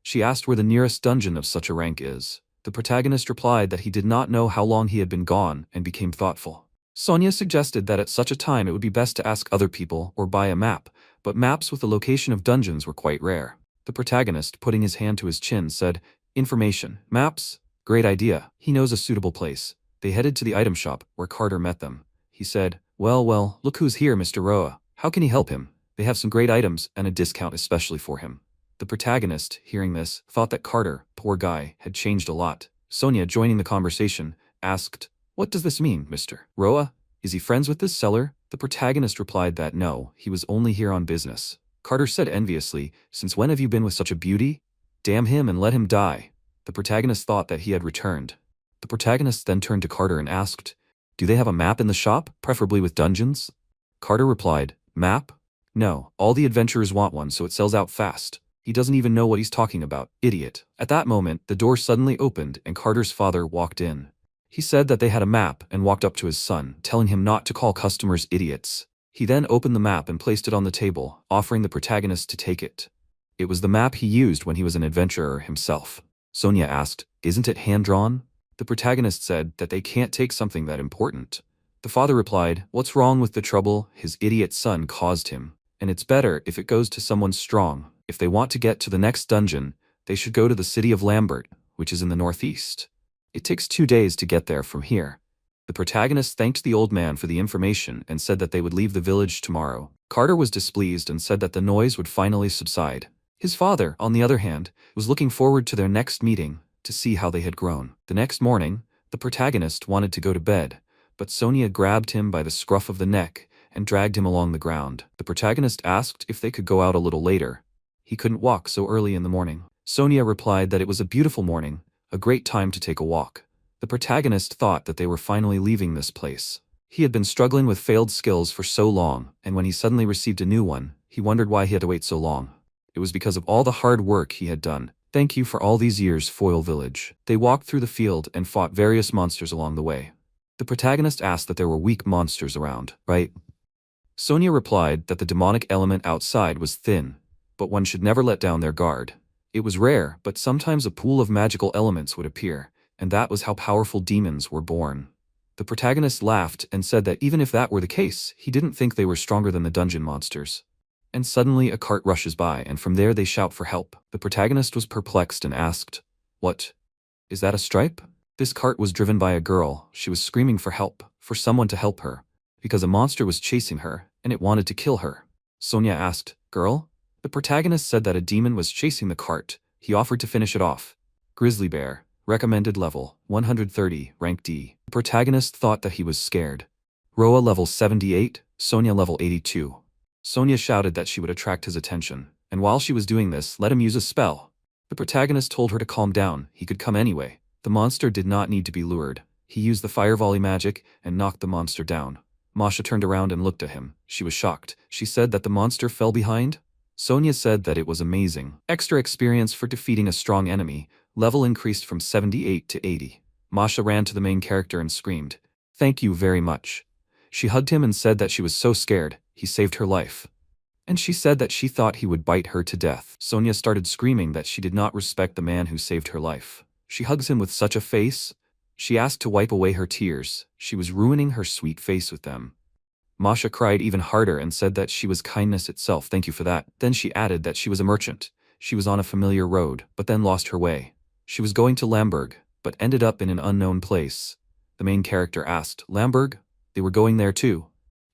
She asked where the nearest dungeon of such a rank is. The protagonist replied that he did not know how long he had been gone and became thoughtful. Sonia suggested that at such a time it would be best to ask other people or buy a map, but maps with the location of dungeons were quite rare. The protagonist, putting his hand to his chin, said, "Information, maps? Great idea. He knows a suitable place." They headed to the item shop, where Carter met them. He said, Well, look who's here, Mr. Roa. How can he help him? They have some great items and a discount especially for him." The protagonist, hearing this, thought that Carter, poor guy, had changed a lot. Sonia, joining the conversation, asked, "What does this mean, Mr. Roa? Is he friends with this seller?" The protagonist replied that no, he was only here on business. Carter said enviously, "Since when have you been with such a beauty? Damn him and let him die." The protagonist thought that he had returned. The protagonist then turned to Carter and asked, "Do they have a map in the shop, preferably with dungeons?" Carter replied, "Map? No, all the adventurers want one so it sells out fast. He doesn't even know what he's talking about, idiot." At that moment, the door suddenly opened and Carter's father walked in. He said that they had a map and walked up to his son, telling him not to call customers idiots. He then opened the map and placed it on the table, offering the protagonist to take it. It was the map he used when he was an adventurer himself. Sonia asked, "Isn't it hand-drawn?" The protagonist said that they can't take something that important. The father replied, "What's wrong with the trouble his idiot son caused him? And it's better if it goes to someone strong. If they want to get to the next dungeon, they should go to the city of Lambert, which is in the northeast. It takes 2 days to get there from here." The protagonist thanked the old man for the information and said that they would leave the village tomorrow. Carter was displeased and said that the noise would finally subside. His father, on the other hand, was looking forward to their next meeting to see how they had grown. The next morning, the protagonist wanted to go to bed, but Sonia grabbed him by the scruff of the neck and dragged him along the ground. The protagonist asked if they could go out a little later. He couldn't walk so early in the morning. Sonia replied that it was a beautiful morning, a great time to take a walk. The protagonist thought that they were finally leaving this place. He had been struggling with failed skills for so long, and when he suddenly received a new one, he wondered why he had to wait so long. It was because of all the hard work he had done. "Thank you for all these years, Foil Village." They walked through the field and fought various monsters along the way. The protagonist asked that there were weak monsters around, right? Sonia replied that the demonic element outside was thin, but one should never let down their guard. It was rare, but sometimes a pool of magical elements would appear, and that was how powerful demons were born. The protagonist laughed and said that even if that were the case, he didn't think they were stronger than the dungeon monsters. And suddenly a cart rushes by and from there they shout for help. The protagonist was perplexed and asked, "What? Is that a stripe?" This cart was driven by a girl. She was screaming for help, for someone to help her, because a monster was chasing her, and it wanted to kill her. Sonia asked, "Girl?" The protagonist said that a demon was chasing the cart. He offered to finish it off. Grizzly Bear, recommended level, 130, rank D. The protagonist thought that he was scared. Roa level 78, Sonia level 82. Sonia shouted that she would attract his attention, and while she was doing this, let him use a spell. The protagonist told her to calm down, he could come anyway. The monster did not need to be lured. He used the fire volley magic and knocked the monster down. Masha turned around and looked at him. She was shocked. She said that the monster fell behind. Sonia said that it was amazing. Extra experience for defeating a strong enemy. Level increased from 78 to 80. Masha ran to the main character and screamed, "Thank you very much." She hugged him and said that she was so scared. He saved her life. And she said that she thought he would bite her to death. Sonia started screaming that she did not respect the man who saved her life. She hugs him with such a face. She asked to wipe away her tears. She was ruining her sweet face with them. Masha cried even harder and said that she was kindness itself. "Thank you for that." Then she added that she was a merchant. She was on a familiar road, but then lost her way. She was going to Lamberg, but ended up in an unknown place. The main character asked, "Lamberg?" They were going there too.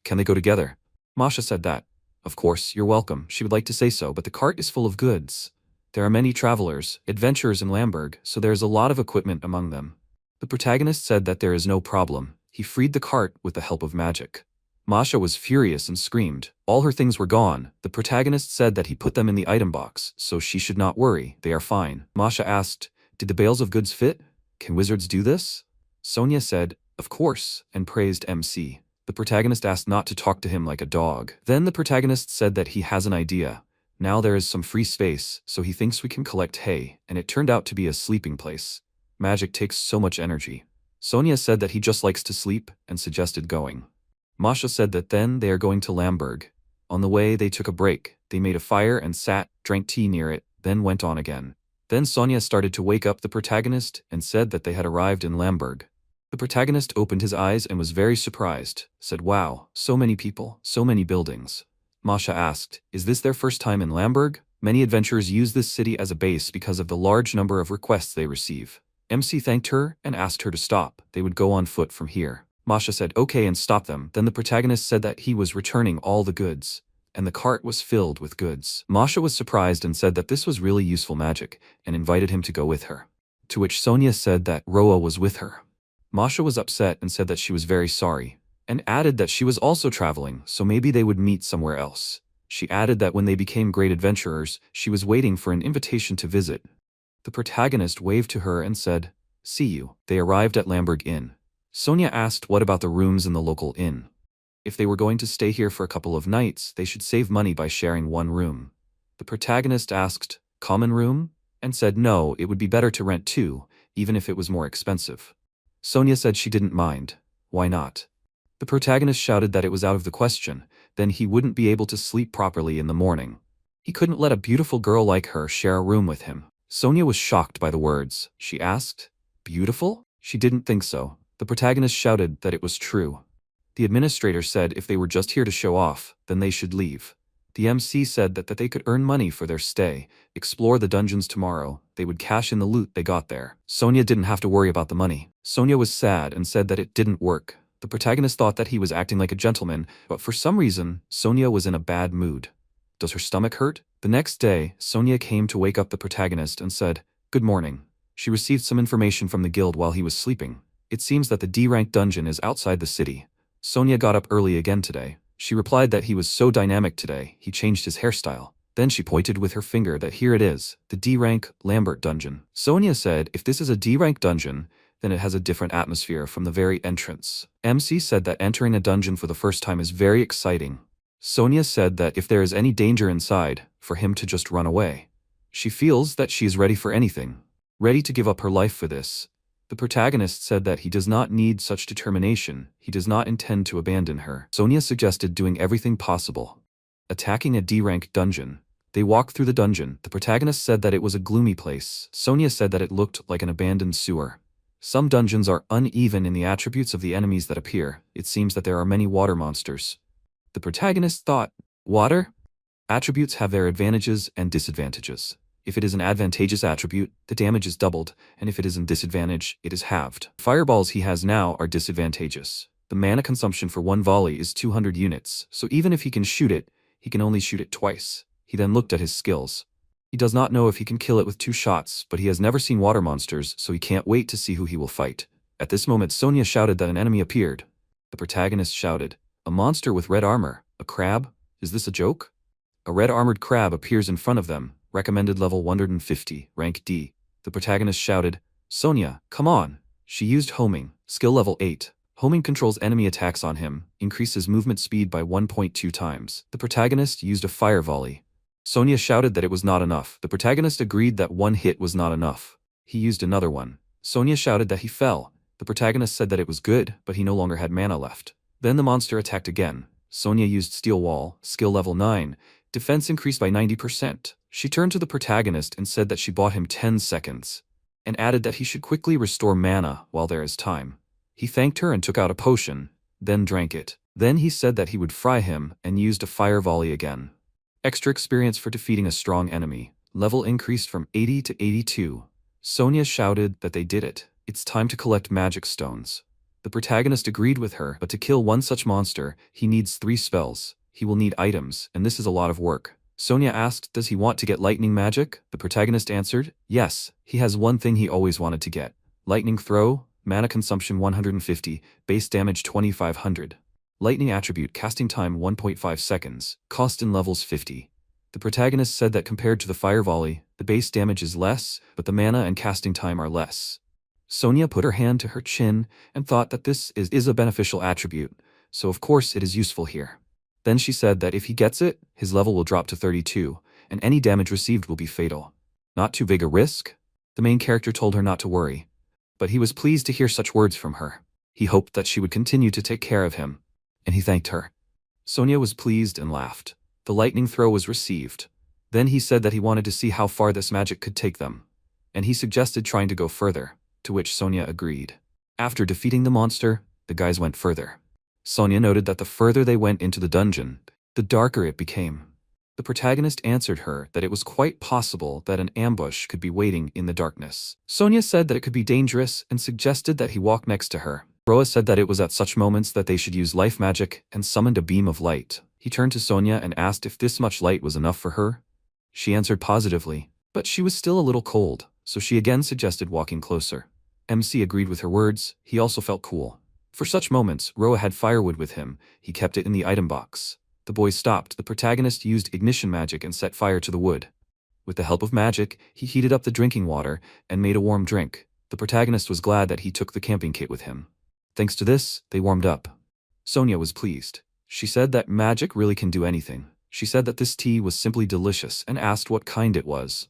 "Can they go together?" Masha said that, "Of course, you're welcome." She would like to say so, but the cart is full of goods. There are many travelers, adventurers in Lamberg, so there is a lot of equipment among them. The protagonist said that there is no problem. He freed the cart with the help of magic. Masha was furious and screamed. All her things were gone. The protagonist said that he put them in the item box, so she should not worry, they are fine. Masha asked, "Did the bales of goods fit? Can wizards do this?" Sonia said, "Of course," and praised MC. The protagonist asked not to talk to him like a dog. Then the protagonist said that he has an idea. Now there is some free space, so he thinks we can collect hay, and it turned out to be a sleeping place. Magic takes so much energy. Sonia said that he just likes to sleep, and suggested going. Masha said that then they are going to Lamberg. On the way they took a break. They made a fire and sat, drank tea near it, then went on again. Then Sonia started to wake up the protagonist and said that they had arrived in Lamberg. The protagonist opened his eyes and was very surprised, said, "Wow, so many people, so many buildings." Masha asked, "Is this their first time in Lamberg?" Many adventurers use this city as a base because of the large number of requests they receive. MC thanked her and asked her to stop. They would go on foot from here. Masha said okay and stopped them. Then the protagonist said that he was returning all the goods, and the cart was filled with goods. Masha was surprised and said that this was really useful magic, and invited him to go with her. To which Sonia said that Roa was with her. Masha was upset and said that she was very sorry, and added that she was also traveling, so maybe they would meet somewhere else. She added that when they became great adventurers, she was waiting for an invitation to visit. The protagonist waved to her and said, "See you." They arrived at Lamberg Inn. Sonia asked what about the rooms in the local inn. If they were going to stay here for a couple of nights, they should save money by sharing one room. The protagonist asked, "Common room?" and said no, it would be better to rent two, even if it was more expensive. Sonia said she didn't mind. Why not? The protagonist shouted that it was out of the question, then he wouldn't be able to sleep properly in the morning. He couldn't let a beautiful girl like her share a room with him. Sonia was shocked by the words. She asked, "Beautiful?" She didn't think so. The protagonist shouted that it was true. The administrator said if they were just here to show off, then they should leave. The MC said that they could earn money for their stay, explore the dungeons tomorrow, they would cash in the loot they got there. Sonia didn't have to worry about the money. Sonia was sad and said that it didn't work. The protagonist thought that he was acting like a gentleman, but for some reason, Sonia was in a bad mood. Does her stomach hurt? The next day, Sonia came to wake up the protagonist and said, "Good morning." She received some information from the guild while he was sleeping. It seems that the D-rank dungeon is outside the city. Sonia got up early again today. She replied that he was so dynamic today, he changed his hairstyle. Then she pointed with her finger that here it is, the D-rank Lambert dungeon. Sonia said if this is a D-rank dungeon, then it has a different atmosphere from the very entrance. MC said that entering a dungeon for the first time is very exciting. Sonia said that if there is any danger inside, for him to just run away. She feels that she is ready for anything, ready to give up her life for this. The protagonist said that he does not need such determination, he does not intend to abandon her. Sonia suggested doing everything possible. Attacking a D-rank dungeon. They walked through the dungeon. The protagonist said that it was a gloomy place. Sonia said that it looked like an abandoned sewer. Some dungeons are uneven in the attributes of the enemies that appear. It seems that there are many water monsters. The protagonist thought, water? Attributes have their advantages and disadvantages. If it is an advantageous attribute, the damage is doubled, and if it is a disadvantage, it is halved. Fireballs he has now are disadvantageous. The mana consumption for one volley is 200 units, so even if he can shoot it, he can only shoot it twice. He then looked at his skills. He does not know if he can kill it with 2 shots, but he has never seen water monsters, so he can't wait to see who he will fight. At this moment Sonia shouted that an enemy appeared. The protagonist shouted, "A monster with red armor, a crab? Is this a joke?" A red armored crab appears in front of them. Recommended level 150, rank D. The protagonist shouted, "Sonia, come on. She used homing, skill level 8. Homing controls enemy attacks on him, increases movement speed by 1.2 times. The protagonist used a fire volley. Sonia shouted that it was not enough. The protagonist agreed that one hit was not enough. He used another one. Sonia shouted that he fell. The protagonist said that it was good, but he no longer had mana left. Then the monster attacked again. Sonia used Steel Wall, skill level 9. Defense increased by 90%. She turned to the protagonist and said that she bought him 10 seconds, and added that he should quickly restore mana while there is time. He thanked her and took out a potion, then drank it. Then he said that he would fry him and used a fire volley again. Extra experience for defeating a strong enemy. Level increased from 80 to 82. Sonia shouted that they did it. It's time to collect magic stones. The protagonist agreed with her, but to kill one such monster, he needs 3 spells. He will need items, and this is a lot of work. Sonia asked, does he want to get lightning magic? The protagonist answered, yes, he has one thing he always wanted to get. Lightning throw, mana consumption 150, base damage 2500. Lightning attribute casting time 1.5 seconds, cost in levels 50. The protagonist said that compared to the fire volley, the base damage is less, but the mana and casting time are less. Sonia put her hand to her chin and thought that this is a beneficial attribute, so of course it is useful here. Then she said that if he gets it, his level will drop to 32, and any damage received will be fatal. Not too big a risk? The main character told her not to worry, but he was pleased to hear such words from her. He hoped that she would continue to take care of him, and he thanked her. Sonia was pleased and laughed. The lightning throw was received. Then he said that he wanted to see how far this magic could take them, and he suggested trying to go further, to which Sonia agreed. After defeating the monster, the guys went further. Sonia noted that the further they went into the dungeon, the darker it became. The protagonist answered her that it was quite possible that an ambush could be waiting in the darkness. Sonia said that it could be dangerous and suggested that he walk next to her. Roa said that it was at such moments that they should use life magic and summoned a beam of light. He turned to Sonia and asked if this much light was enough for her. She answered positively, but she was still a little cold, so she again suggested walking closer. MC agreed with her words. He also felt cool. For such moments, Roa had firewood with him. He kept it in the item box. The boys stopped. The protagonist used ignition magic and set fire to the wood. With the help of magic, he heated up the drinking water and made a warm drink. The protagonist was glad that he took the camping kit with him. Thanks to this, they warmed up. Sonia was pleased. She said that magic really can do anything. She said that this tea was simply delicious and asked what kind it was.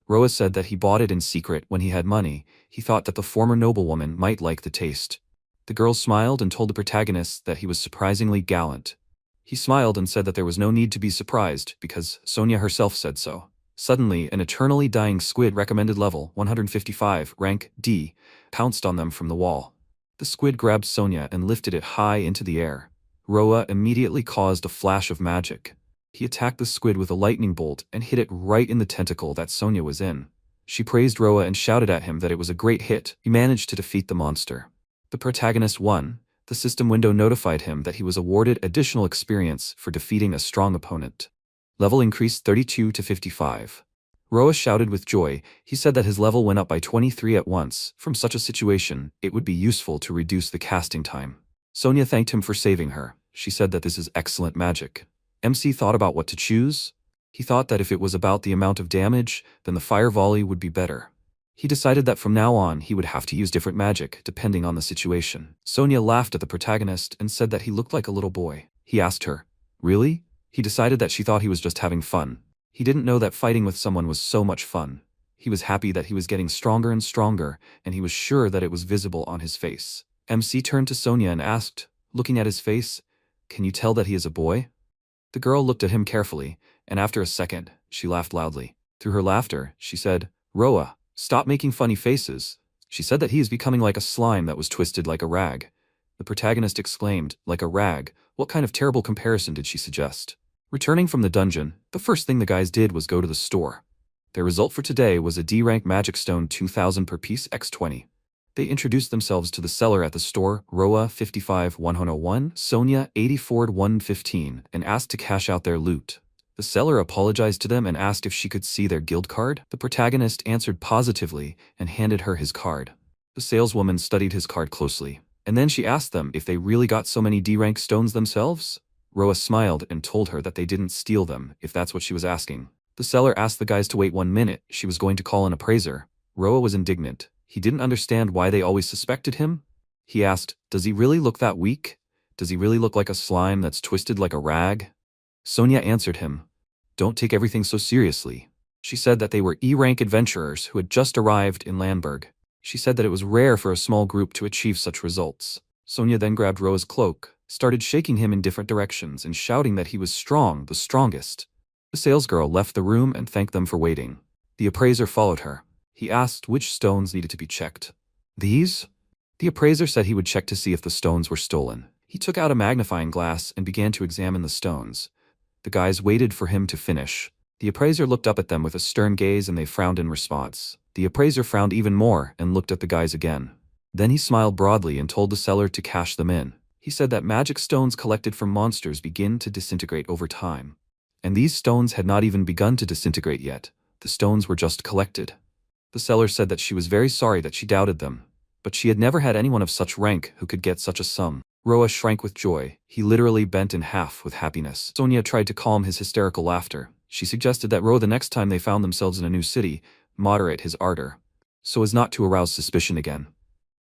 Roa said that he bought it in secret when he had money. He thought that the former noblewoman might like the taste. The girls smiled and told the protagonist that he was surprisingly gallant. He smiled and said that there was no need to be surprised because Sonia herself said so. Suddenly, an eternally dying squid recommended level 155, rank D, pounced on them from the wall. The squid grabbed Sonia and lifted it high into the air. Roa immediately caused a flash of magic. He attacked the squid with a lightning bolt and hit it right in the tentacle that Sonia was in. She praised Roa and shouted at him that it was a great hit. He managed to defeat the monster. The protagonist won. The system window notified him that he was awarded additional experience for defeating a strong opponent. Level increased 32 to 55. Roa shouted with joy. He said that his level went up by 23 at once. From such a situation, it would be useful to reduce the casting time. Sonia thanked him for saving her. She said that this is excellent magic. MC thought about what to choose. He thought that if it was about the amount of damage, then the fire volley would be better. He decided that from now on he would have to use different magic depending on the situation. Sonia laughed at the protagonist and said that he looked like a little boy. He asked her, "Really?" He decided that she thought he was just having fun. He didn't know that fighting with someone was so much fun. He was happy that he was getting stronger and stronger, and he was sure that it was visible on his face. MC turned to Sonia and asked, looking at his face, "Can you tell that he is a boy?" The girl looked at him carefully, and after a second, she laughed loudly. Through her laughter, she said, "Roa, stop making funny faces." She said that he is becoming like a slime that was twisted like a rag. The protagonist exclaimed, "Like a rag? What kind of terrible comparison did she suggest?" Returning from the dungeon, the first thing the guys did was go to the store. Their result for today was a D-rank magic stone 2000 per piece x 20. They introduced themselves to the seller at the store, Roa 55-101, Sonia 84-115, and asked to cash out their loot. The seller apologized to them and asked if she could see their guild card. The protagonist answered positively and handed her his card. The saleswoman studied his card closely, and then she asked them if they really got so many D-rank stones themselves. Roa smiled and told her that they didn't steal them, if that's what she was asking. The seller asked the guys to wait 1 minute. She was going to call an appraiser. Roa was indignant. He didn't understand why they always suspected him. He asked, "Does he really look that weak? Does he really look like a slime that's twisted like a rag?" Sonia answered him, "Don't take everything so seriously." She said that they were E-rank adventurers who had just arrived in Landberg. She said that it was rare for a small group to achieve such results. Sonia then grabbed Roa's cloak, started shaking him in different directions and shouting that he was strong, the strongest. The salesgirl left the room and thanked them for waiting. The appraiser followed her. He asked which stones needed to be checked. "These?" The appraiser said he would check to see if the stones were stolen. He took out a magnifying glass and began to examine the stones. The guys waited for him to finish. The appraiser looked up at them with a stern gaze and they frowned in response. The appraiser frowned even more and looked at the guys again. Then he smiled broadly and told the seller to cash them in. He said that magic stones collected from monsters begin to disintegrate over time. And these stones had not even begun to disintegrate yet. The stones were just collected. The seller said that she was very sorry that she doubted them, but she had never had anyone of such rank who could get such a sum. Roa shrank with joy. He literally bent in half with happiness. Sonia tried to calm his hysterical laughter. She suggested that Roa, the next time they found themselves in a new city, moderate his ardor, so as not to arouse suspicion again.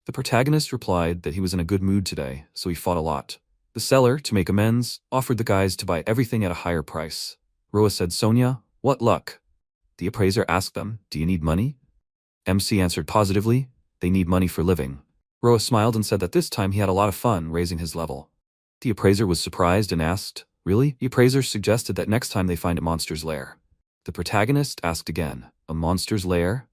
The protagonist replied that he was in a good mood today, so he fought a lot. The seller, to make amends, offered the guys to buy everything at a higher price. Roa said, "Sonia, what luck?" The appraiser asked them, "Do you need money?" MC answered positively, "They need money for living." Roa smiled and said that this time he had a lot of fun raising his level. The appraiser was surprised and asked, "Really?" The appraiser suggested that next time they find a monster's lair. The protagonist asked again, "A monster's lair?"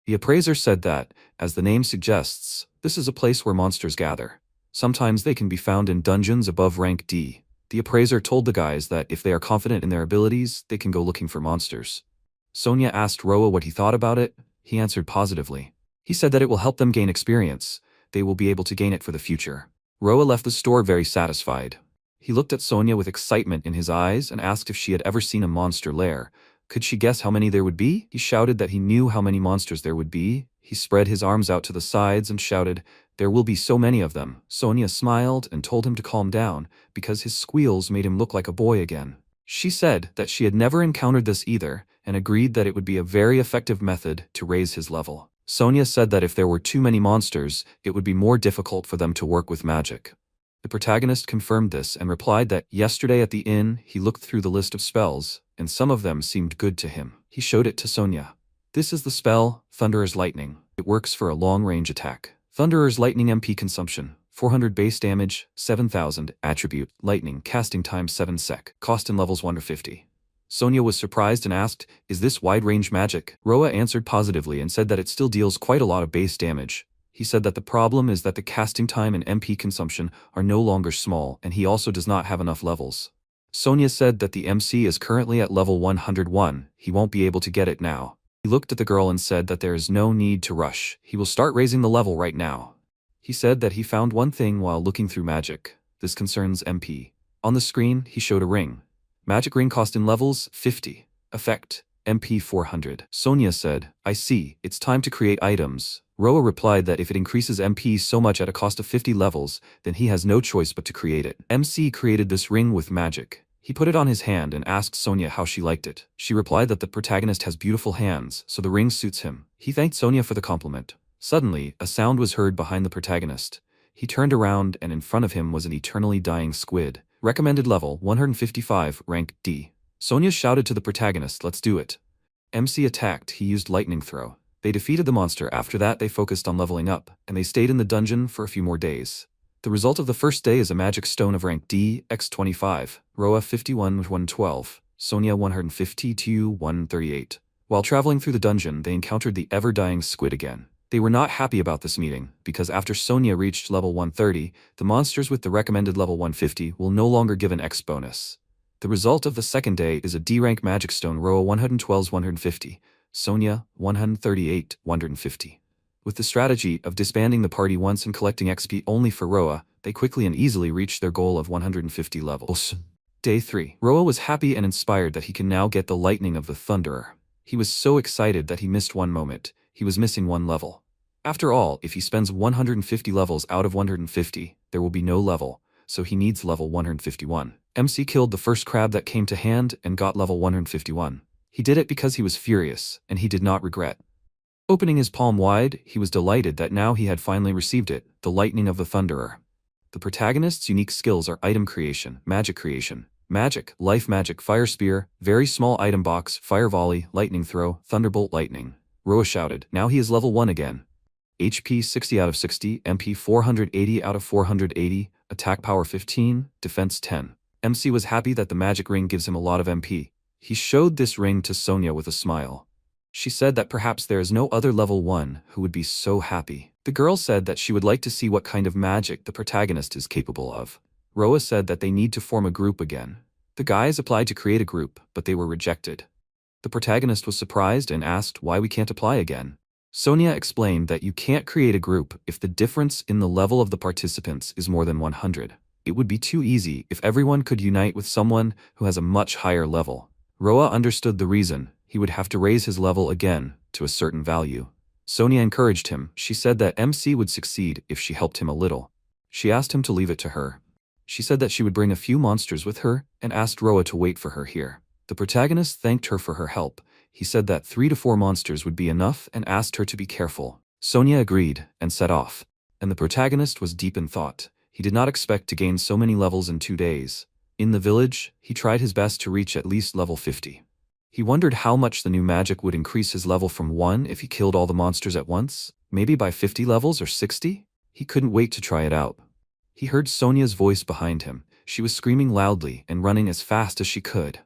The appraiser said that, as the name suggests, this is a place where monsters gather. Sometimes they can be found in dungeons above rank D. The appraiser told the guys that if they are confident in their abilities, they can go looking for monsters. Sonia asked Roa what he thought about it. He answered positively. He said that it will help them gain experience. They will be able to gain it for the future. Roa left the store very satisfied. He looked at Sonia with excitement in his eyes and asked if she had ever seen a monster lair. Could she guess how many there would be? He shouted that he knew how many monsters there would be. He spread his arms out to the sides and shouted, "There will be so many of them." Sonia smiled and told him to calm down, because his squeals made him look like a boy again. She said that she had never encountered this either, and agreed that it would be a very effective method to raise his level. Sonia said that if there were too many monsters, it would be more difficult for them to work with magic. The protagonist confirmed this and replied that yesterday at the inn he looked through the list of spells, and some of them seemed good to him. He showed it to Sonia. This is the spell, Thunderer's Lightning. It works for a long-range attack. Thunderer's Lightning MP consumption, 400 base damage, 7000, attribute, lightning, casting time 7 sec, cost in levels 1 to 50. Sonia was surprised and asked, "Is this wide-range magic?" Roa answered positively and said that it still deals quite a lot of base damage. He said that the problem is that the casting time and MP consumption are no longer small, and he also does not have enough levels. Sonia said that the MC is currently at level 101, he won't be able to get it now. He looked at the girl and said that there is no need to rush, he will start raising the level right now. He said that he found one thing while looking through magic. This concerns MP. On the screen, he showed a ring. Magic ring cost in levels, 50. Effect, MP 400. Sonia said, "I see, it's time to create items." Roa replied that if it increases MP so much at a cost of 50 levels, then he has no choice but to create it. MC created this ring with magic. He put it on his hand and asked Sonia how she liked it. She replied that the protagonist has beautiful hands, so the ring suits him. He thanked Sonia for the compliment. Suddenly, a sound was heard behind the protagonist. He turned around and in front of him was an eternally dying squid. Recommended level, 155, rank D. Sonia shouted to the protagonist, "Let's do it." MC attacked, he used lightning throw. They defeated the monster. After that they focused on leveling up, and they stayed in the dungeon for a few more days. The result of the first day is a magic stone of rank D, x25, Roa 51-112, Sonia 152-138. While traveling through the dungeon they encountered the ever-dying squid again. They were not happy about this meeting, because after Sonia reached level 130, the monsters with the recommended level 150 will no longer give an X bonus. The result of the second day is a D-rank magic stone Roa 112-150, Sonia 138-150. With the strategy of disbanding the party once and collecting XP only for Roa, they quickly and easily reached their goal of 150 levels. Day 3. Roa was happy and inspired that he can now get the lightning of the Thunderer. He was so excited that he missed one moment. He was missing one level. After all, if he spends 150 levels out of 150, there will be no level, so he needs level 151. MC killed the first crab that came to hand and got level 151. He did it because he was furious, and he did not regret. Opening his palm wide, he was delighted that now he had finally received it, the lightning of the Thunderer. The protagonist's unique skills are item creation, magic, life magic, fire spear, very small item box, fire volley, lightning throw, thunderbolt lightning. Roa shouted. Now he is level 1 again. HP 60 out of 60, MP 480 out of 480, attack power 15, defense 10. MC was happy that the magic ring gives him a lot of MP. He showed this ring to Sonia with a smile. She said that perhaps there is no other level 1 who would be so happy. The girl said that she would like to see what kind of magic the protagonist is capable of. Roa said that they need to form a group again. The guys applied to create a group, but they were rejected. The protagonist was surprised and asked why we can't apply again. Sonia explained that you can't create a group if the difference in the level of the participants is more than 100. It would be too easy if everyone could unite with someone who has a much higher level. Roa understood the reason. He would have to raise his level again to a certain value. Sonia encouraged him. She said that MC would succeed if she helped him a little. She asked him to leave it to her. She said that she would bring a few monsters with her and asked Roa to wait for her here. The protagonist thanked her for her help. He said that 3 to 4 monsters would be enough and asked her to be careful. Sonia agreed and set off. And the protagonist was deep in thought. He did not expect to gain so many levels in 2 days. In the village, he tried his best to reach at least level 50. He wondered how much the new magic would increase his level from 1 if he killed all the monsters at once, maybe by 50 levels or 60? He couldn't wait to try it out. He heard Sonia's voice behind him. She was screaming loudly and running as fast as she could.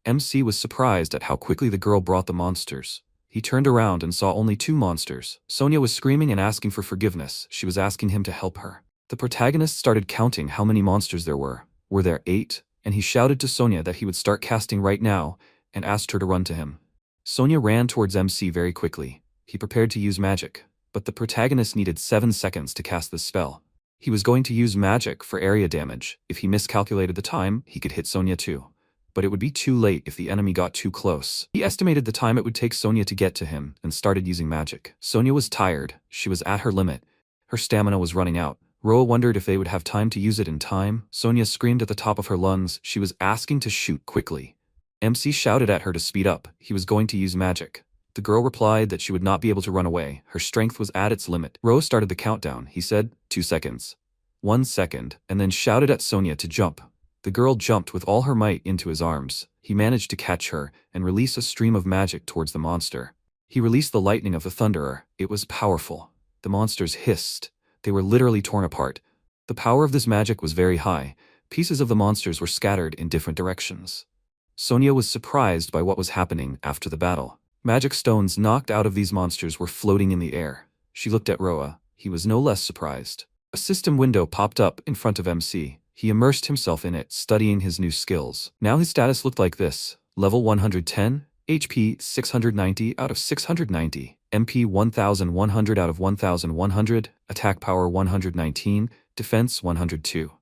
MC was surprised at how quickly the girl brought the monsters. He turned around and saw only 2 monsters. Sonia was screaming and asking for forgiveness. She was asking him to help her. The protagonist started counting how many monsters there were. Were there 8? And he shouted to Sonia that he would start casting right now and asked her to run to him. Sonia ran towards MC very quickly. He prepared to use magic, but the protagonist needed 7 seconds to cast this spell. He was going to use magic for area damage. If he miscalculated the time, he could hit Sonia too. But it would be too late if the enemy got too close. He estimated the time it would take Sonia to get to him and started using magic. Sonia was tired. She was at her limit. Her stamina was running out. Roa wondered if they would have time to use it in time. Sonia screamed at the top of her lungs. She was asking to shoot quickly. MC shouted at her to speed up. He was going to use magic. The girl replied that she would not be able to run away. Her strength was at its limit. Roa started the countdown. He said, 2 seconds. 1 second, and then shouted at Sonia to jump. The girl jumped with all her might into his arms. He managed to catch her and release a stream of magic towards the monster. He released the lightning of the Thunderer. It was powerful. The monsters hissed. They were literally torn apart. The power of this magic was very high. Pieces of the monsters were scattered in different directions. Sonia was surprised by what was happening after the battle. Magic stones knocked out of these monsters were floating in the air. She looked at Roa. He was no less surprised. A system window popped up in front of MC. He immersed himself in it, studying his new skills. Now his status looked like this. Level 110, HP 690 out of 690, MP 1100 out of 1100, attack power 119, defense 102.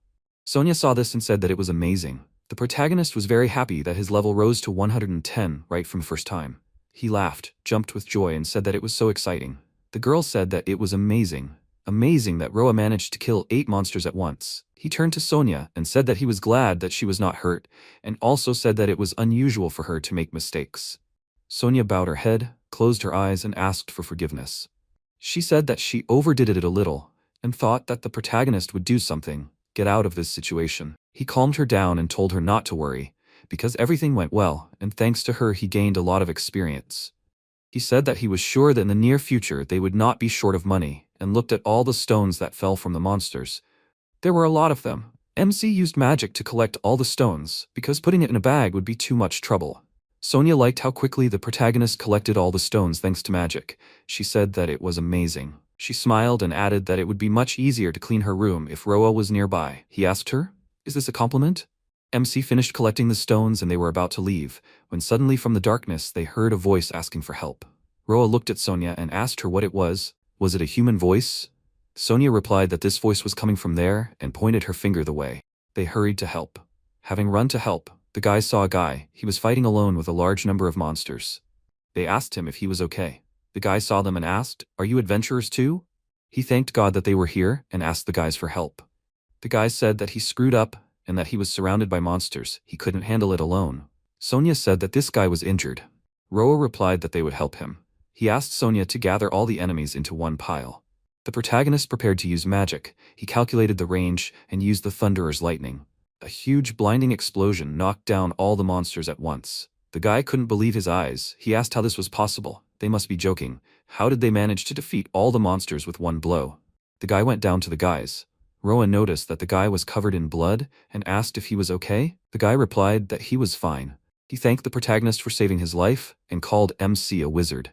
Sonia saw this and said that it was amazing. The protagonist was very happy that his level rose to 110 right from the first time. He laughed, jumped with joy and said that it was so exciting. The girl said that it was amazing. Amazing that Roa managed to kill 8 monsters at once. He turned to Sonia and said that he was glad that she was not hurt, and also said that it was unusual for her to make mistakes. Sonia bowed her head, closed her eyes and asked for forgiveness. She said that she overdid it a little, and thought that the protagonist would do something, get out of this situation. He calmed her down and told her not to worry, because everything went well, and thanks to her he gained a lot of experience. He said that he was sure that in the near future they would not be short of money, and looked at all the stones that fell from the monsters. There were a lot of them. MC used magic to collect all the stones, because putting it in a bag would be too much trouble. Sonia liked how quickly the protagonist collected all the stones thanks to magic. She said that it was amazing. She smiled and added that it would be much easier to clean her room if Roa was nearby. He asked her, "Is this a compliment?" MC finished collecting the stones and they were about to leave, when suddenly from the darkness they heard a voice asking for help. Roa looked at Sonia and asked her what it was. Was it a human voice? Sonia replied that this voice was coming from there and pointed her finger the way. They hurried to help. Having run to help, the guys saw a guy. He was fighting alone with a large number of monsters. They asked him if he was okay. The guy saw them and asked, "Are you adventurers too?" He thanked God that they were here and asked the guys for help. The guy said that he screwed up and that he was surrounded by monsters. He couldn't handle it alone. Sonia said that this guy was injured. Roa replied that they would help him. He asked Sonia to gather all the enemies into one pile. The protagonist prepared to use magic. He calculated the range and used the Thunderer's lightning. A huge blinding explosion knocked down all the monsters at once. The guy couldn't believe his eyes. He asked how this was possible. They must be joking. How did they manage to defeat all the monsters with one blow? The guy went down to the guys. Roa noticed that the guy was covered in blood and asked if he was okay. The guy replied that he was fine. He thanked the protagonist for saving his life and called MC a wizard.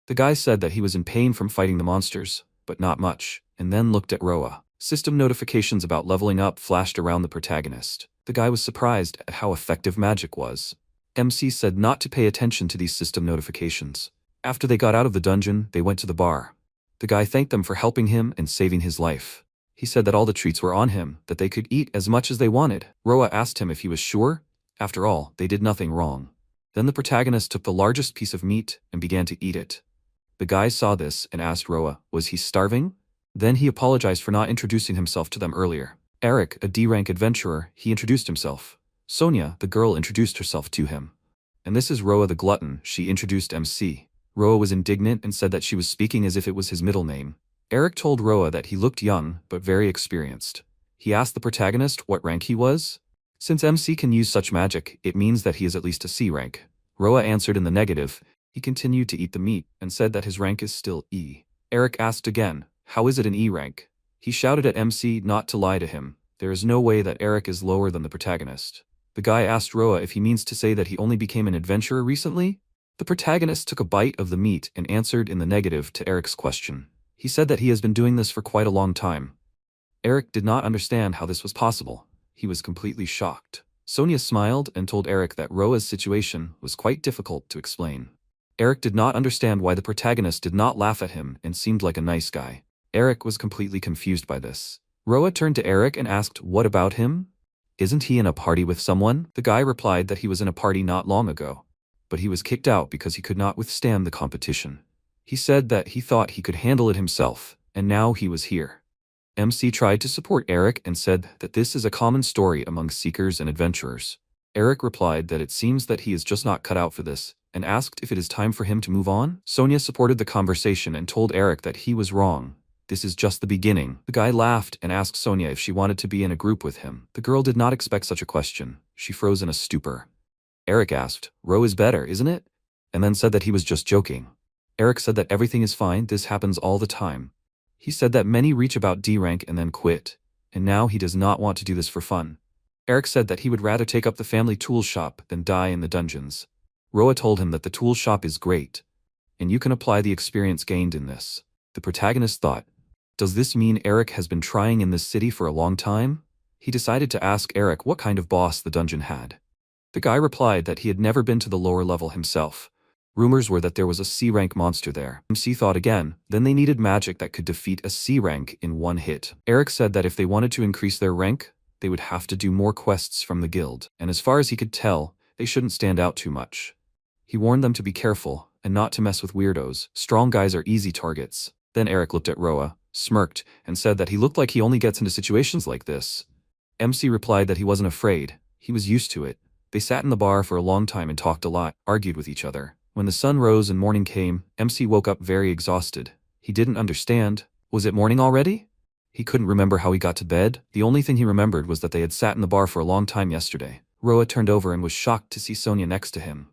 The guy said that he was in pain from fighting the monsters, but not much, and then looked at Roa. System notifications about leveling up flashed around the protagonist. The guy was surprised at how effective magic was. MC said not to pay attention to these system notifications. After they got out of the dungeon, they went to the bar. The guy thanked them for helping him and saving his life. He said that all the treats were on him, that they could eat as much as they wanted. Roa asked him if he was sure. After all, they did nothing wrong. Then the protagonist took the largest piece of meat and began to eat it. The guy saw this and asked Roa, was he starving? Then he apologized for not introducing himself to them earlier. Eric, a D-rank adventurer, he introduced himself. Sonia, the girl, introduced herself to him. And this is Roa the glutton, she introduced MC. Roa was indignant and said that she was speaking as if it was his middle name. Eric told Roa that he looked young, but very experienced. He asked the protagonist what rank he was. Since MC can use such magic, it means that he is at least a C rank. Roa answered in the negative. He continued to eat the meat and said that his rank is still E. Eric asked again, how is it an E rank? He shouted at MC not to lie to him. There is no way that Eric is lower than the protagonist. The guy asked Roa if he means to say that he only became an adventurer recently. The protagonist took a bite of the meat and answered in the negative to Eric's question. He said that he has been doing this for quite a long time. Eric did not understand how this was possible. He was completely shocked. Sonia smiled and told Eric that Roa's situation was quite difficult to explain. Eric did not understand why the protagonist did not laugh at him and seemed like a nice guy. Eric was completely confused by this. Roa turned to Eric and asked, what about him? Isn't he in a party with someone? The guy replied that he was in a party not long ago, but he was kicked out because he could not withstand the competition. He said that he thought he could handle it himself, and now he was here. MC tried to support Eric and said that this is a common story among seekers and adventurers. Eric replied that it seems that he is just not cut out for this, and asked if it is time for him to move on. Sonia supported the conversation and told Eric that he was wrong. This is just the beginning. The guy laughed and asked Sonia if she wanted to be in a group with him. The girl did not expect such a question. She froze in a stupor. Eric asked, Ro is better, isn't it? And then said that he was just joking. Eric said that everything is fine, this happens all the time. He said that many reach about D rank and then quit, and now he does not want to do this for fun. Eric said that he would rather take up the family tool shop than die in the dungeons. Roa told him that the tool shop is great, and you can apply the experience gained in this. The protagonist thought, does this mean Eric has been trying in this city for a long time? He decided to ask Eric what kind of boss the dungeon had. The guy replied that he had never been to the lower level himself. Rumors were that there was a C-rank monster there. MC thought again, then they needed magic that could defeat a C-rank in one hit. Eric said that if they wanted to increase their rank, they would have to do more quests from the guild, and as far as he could tell, they shouldn't stand out too much. He warned them to be careful, and not to mess with weirdos. Strong guys are easy targets. Then Eric looked at Roa, smirked, and said that he looked like he only gets into situations like this. MC replied that he wasn't afraid. He was used to it. They sat in the bar for a long time and talked a lot, argued with each other. When the sun rose and morning came, MC woke up very exhausted. He didn't understand. Was it morning already? He couldn't remember how he got to bed. The only thing he remembered was that they had sat in the bar for a long time yesterday. Roa turned over and was shocked to see Sonia next to him.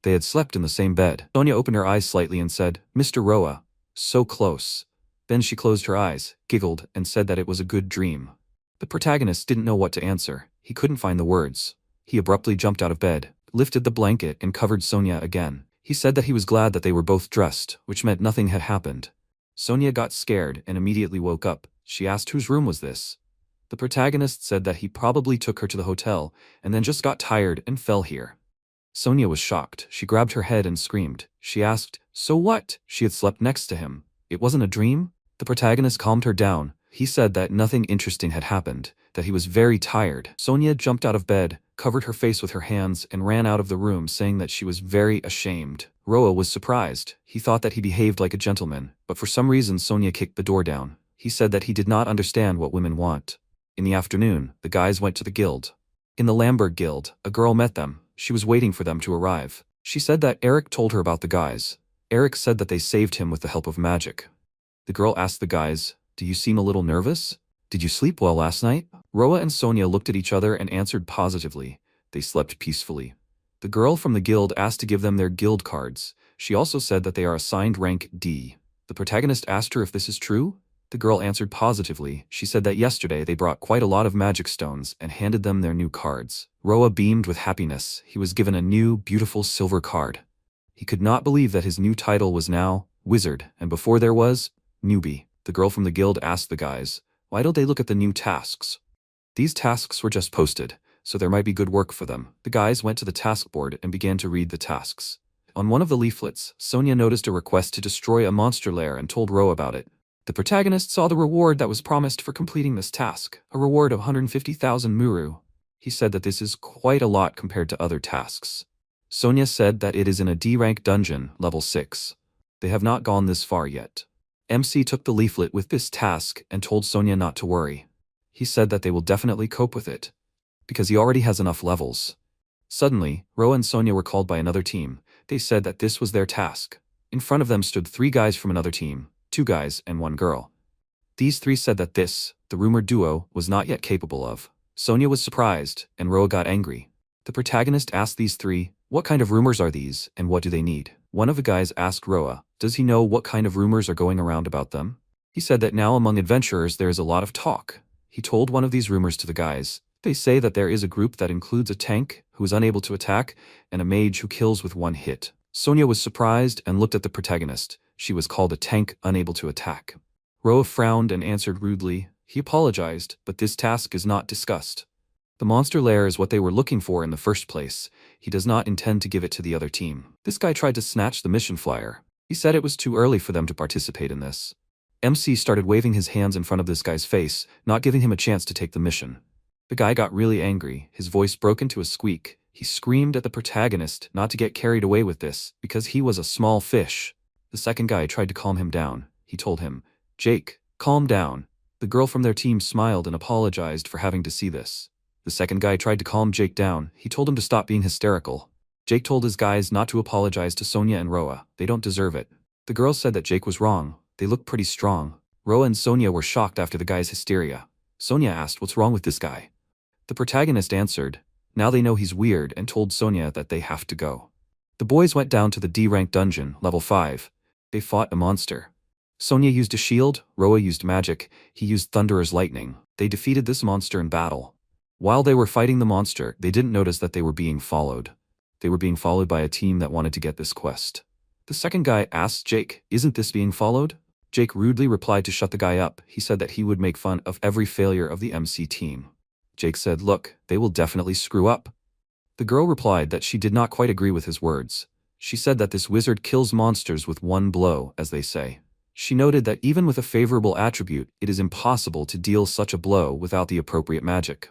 They had slept in the same bed. Sonia opened her eyes slightly and said, Mr. Roa, so close. Then she closed her eyes, giggled, and said that it was a good dream. The protagonist didn't know what to answer. He couldn't find the words. He abruptly jumped out of bed, lifted the blanket, and covered Sonia again. He said that he was glad that they were both dressed, which meant nothing had happened. Sonia got scared and immediately woke up. She asked whose room was this. The protagonist said that he probably took her to the hotel and then just got tired and fell here. Sonia was shocked. She grabbed her head and screamed. She asked, so what? She had slept next to him. It wasn't a dream? The protagonist calmed her down. He said that nothing interesting had happened, that he was very tired. Sonia jumped out of bed, covered her face with her hands, and ran out of the room saying that she was very ashamed. Roa was surprised. He thought that he behaved like a gentleman, but for some reason Sonia kicked the door down. He said that he did not understand what women want. In the afternoon, the guys went to the guild. In the Lamberg guild, a girl met them. She was waiting for them to arrive. She said that Eric told her about the guys. Eric said that they saved him with the help of magic. The girl asked the guys, "Do you seem a little nervous? Did you sleep well last night?" Roa and Sonia looked at each other and answered positively. They slept peacefully. The girl from the guild asked to give them their guild cards. She also said that they are assigned rank D. The protagonist asked her if this is true. The girl answered positively. She said that yesterday they brought quite a lot of magic stones and handed them their new cards. Roa beamed with happiness. He was given a new, beautiful silver card. He could not believe that his new title was now Wizard, and before there was Newbie. The girl from the guild asked the guys, why don't they look at the new tasks? These tasks were just posted, so there might be good work for them. The guys went to the task board and began to read the tasks. On one of the leaflets, Sonia noticed a request to destroy a monster lair and told Ro about it. The protagonist saw the reward that was promised for completing this task, a reward of 150,000 muru. He said that this is quite a lot compared to other tasks. Sonia said that it is in a D-rank dungeon, level 6. They have not gone this far yet. MC took the leaflet with this task and told Sonia not to worry. He said that they will definitely cope with it, because he already has enough levels. Suddenly, Ro and Sonia were called by another team. They said that this was their task. In front of them stood 3 guys from another team, 2 guys and 1 girl. These 3 said that this, the rumored duo, was not yet capable of. Sonia was surprised, and Ro got angry. The protagonist asked these 3, what kind of rumors are these, and what do they need? One of the guys asked Roa, does he know what kind of rumors are going around about them? He said that now among adventurers there is a lot of talk. He told one of these rumors to the guys. They say that there is a group that includes a tank who is unable to attack and a mage who kills with 1 hit. Sonia was surprised and looked at the protagonist. She was called a tank unable to attack. Roa frowned and answered rudely. He apologized, but this task is not discussed. The monster lair is what they were looking for in the first place. He does not intend to give it to the other team. This guy tried to snatch the mission flyer. He said it was too early for them to participate in this. MC started waving his hands in front of this guy's face, not giving him a chance to take the mission. The guy got really angry. His voice broke into a squeak. He screamed at the protagonist not to get carried away with this, because he was a small fish. The second guy tried to calm him down. He told him, Jake, calm down. The girl from their team smiled and apologized for having to see this. The second guy tried to calm Jake down. He told him to stop being hysterical. Jake told his guys not to apologize to Sonia and Roa. They don't deserve it. The girl said that Jake was wrong. They look pretty strong. Roa and Sonia were shocked after the guy's hysteria. Sonia asked what's wrong with this guy. The protagonist answered. Now they know he's weird and told Sonia that they have to go. The boys went down to the D-rank dungeon, level 5. They fought a monster. Sonia used a shield, Roa used magic, he used Thunderer's lightning. They defeated this monster in battle. While they were fighting the monster, they didn't notice that they were being followed. They were being followed by a team that wanted to get this quest. The second guy asked Jake, isn't this being followed? Jake rudely replied to shut the guy up. He said that he would make fun of every failure of the MC team. Jake said, look, they will definitely screw up. The girl replied that she did not quite agree with his words. She said that this wizard kills monsters with 1 blow, as they say. She noted that even with a favorable attribute, it is impossible to deal such a blow without the appropriate magic.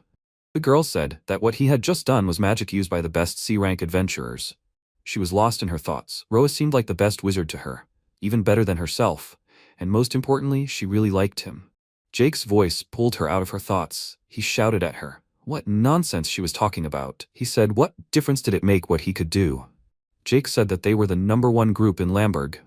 The girl said that what he had just done was magic used by the best C-rank adventurers. She was lost in her thoughts. Roa seemed like the best wizard to her, even better than herself, and most importantly, she really liked him. Jake's voice pulled her out of her thoughts. He shouted at her. What nonsense she was talking about. He said what difference did it make what he could do? Jake said that they were the #1 group in Lamberg.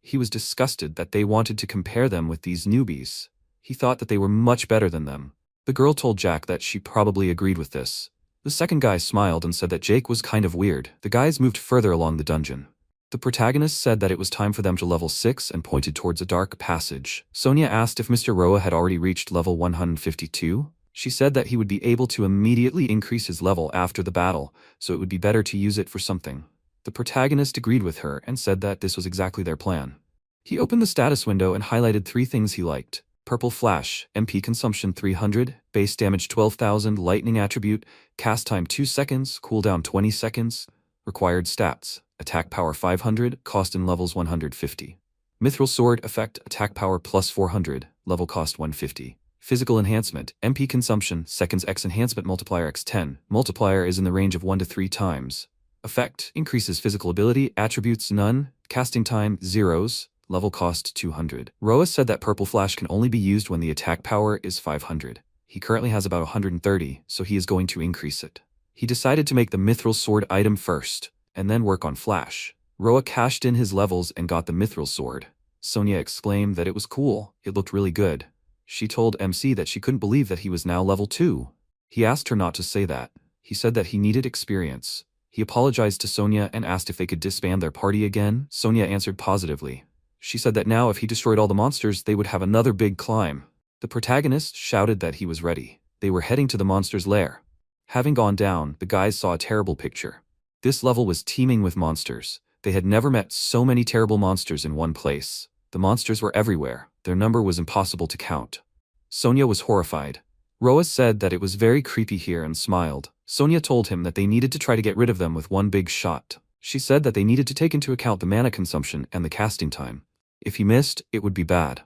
He was disgusted that they wanted to compare them with these newbies. He thought that they were much better than them. The girl told Jack that she probably agreed with this. The second guy smiled and said that Jake was kind of weird. The guys moved further along the dungeon. The protagonist said that it was time for them to level 6 and pointed towards a dark passage. Sonia asked if Mr. Roa had already reached level 152. She said that he would be able to immediately increase his level after the battle, so it would be better to use it for something. The protagonist agreed with her and said that this was exactly their plan. He opened the status window and highlighted 3 things he liked. Purple Flash, MP consumption 300, base damage 12,000, lightning attribute, cast time 2 seconds, cooldown 20 seconds, required stats, attack power 500, cost in levels 150. Mithril Sword effect, attack power plus 400, level cost 150. Physical enhancement, MP consumption, seconds X enhancement multiplier x10, multiplier is in the range of 1 to 3 times. Effect, increases physical ability, attributes none, casting time zeros, level cost 200. Roa said that Purple Flash can only be used when the attack power is 500. He currently has about 130, so he is going to increase it. He decided to make the Mithril Sword item first, and then work on Flash. Roa cashed in his levels and got the mithril sword. Sonia exclaimed that it was cool, it looked really good. She told MC that she couldn't believe that he was now level 2. He asked her not to say that. He said that he needed experience. He apologized to Sonia and asked if they could disband their party again. Sonia answered positively. She said that now if he destroyed all the monsters they would have another big climb. The protagonist shouted that he was ready. They were heading to the monster's lair. Having gone down, the guys saw a terrible picture. This level was teeming with monsters. They had never met so many terrible monsters in one place. The monsters were everywhere. Their number was impossible to count. Sonia was horrified. Roa said that it was very creepy here and smiled. Sonia told him that they needed to try to get rid of them with one big shot. She said that they needed to take into account the mana consumption and the casting time. If he missed, it would be bad.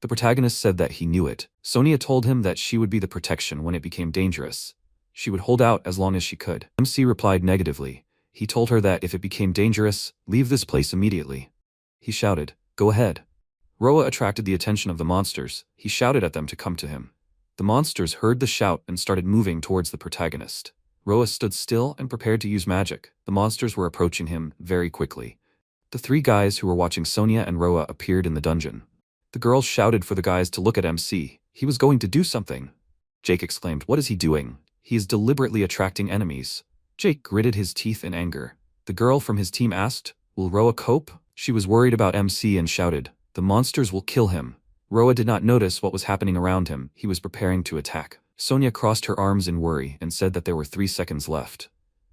The protagonist said that he knew it. Sonia told him that she would be the protection when it became dangerous. She would hold out as long as she could. MC replied negatively. He told her that if it became dangerous, leave this place immediately. He shouted, "Go ahead." Roa attracted the attention of the monsters. He shouted at them to come to him. The monsters heard the shout and started moving towards the protagonist. Roa stood still and prepared to use magic. The monsters were approaching him very quickly. The three guys who were watching Sonia and Roa appeared in the dungeon. The girls shouted for the guys to look at MC. He was going to do something. Jake exclaimed, "What is he doing? He is deliberately attracting enemies." Jake gritted his teeth in anger. The girl from his team asked, "Will Roa cope?" She was worried about MC and shouted, "The monsters will kill him." Roa did not notice what was happening around him. He was preparing to attack. Sonia crossed her arms in worry and said that there were 3 seconds left.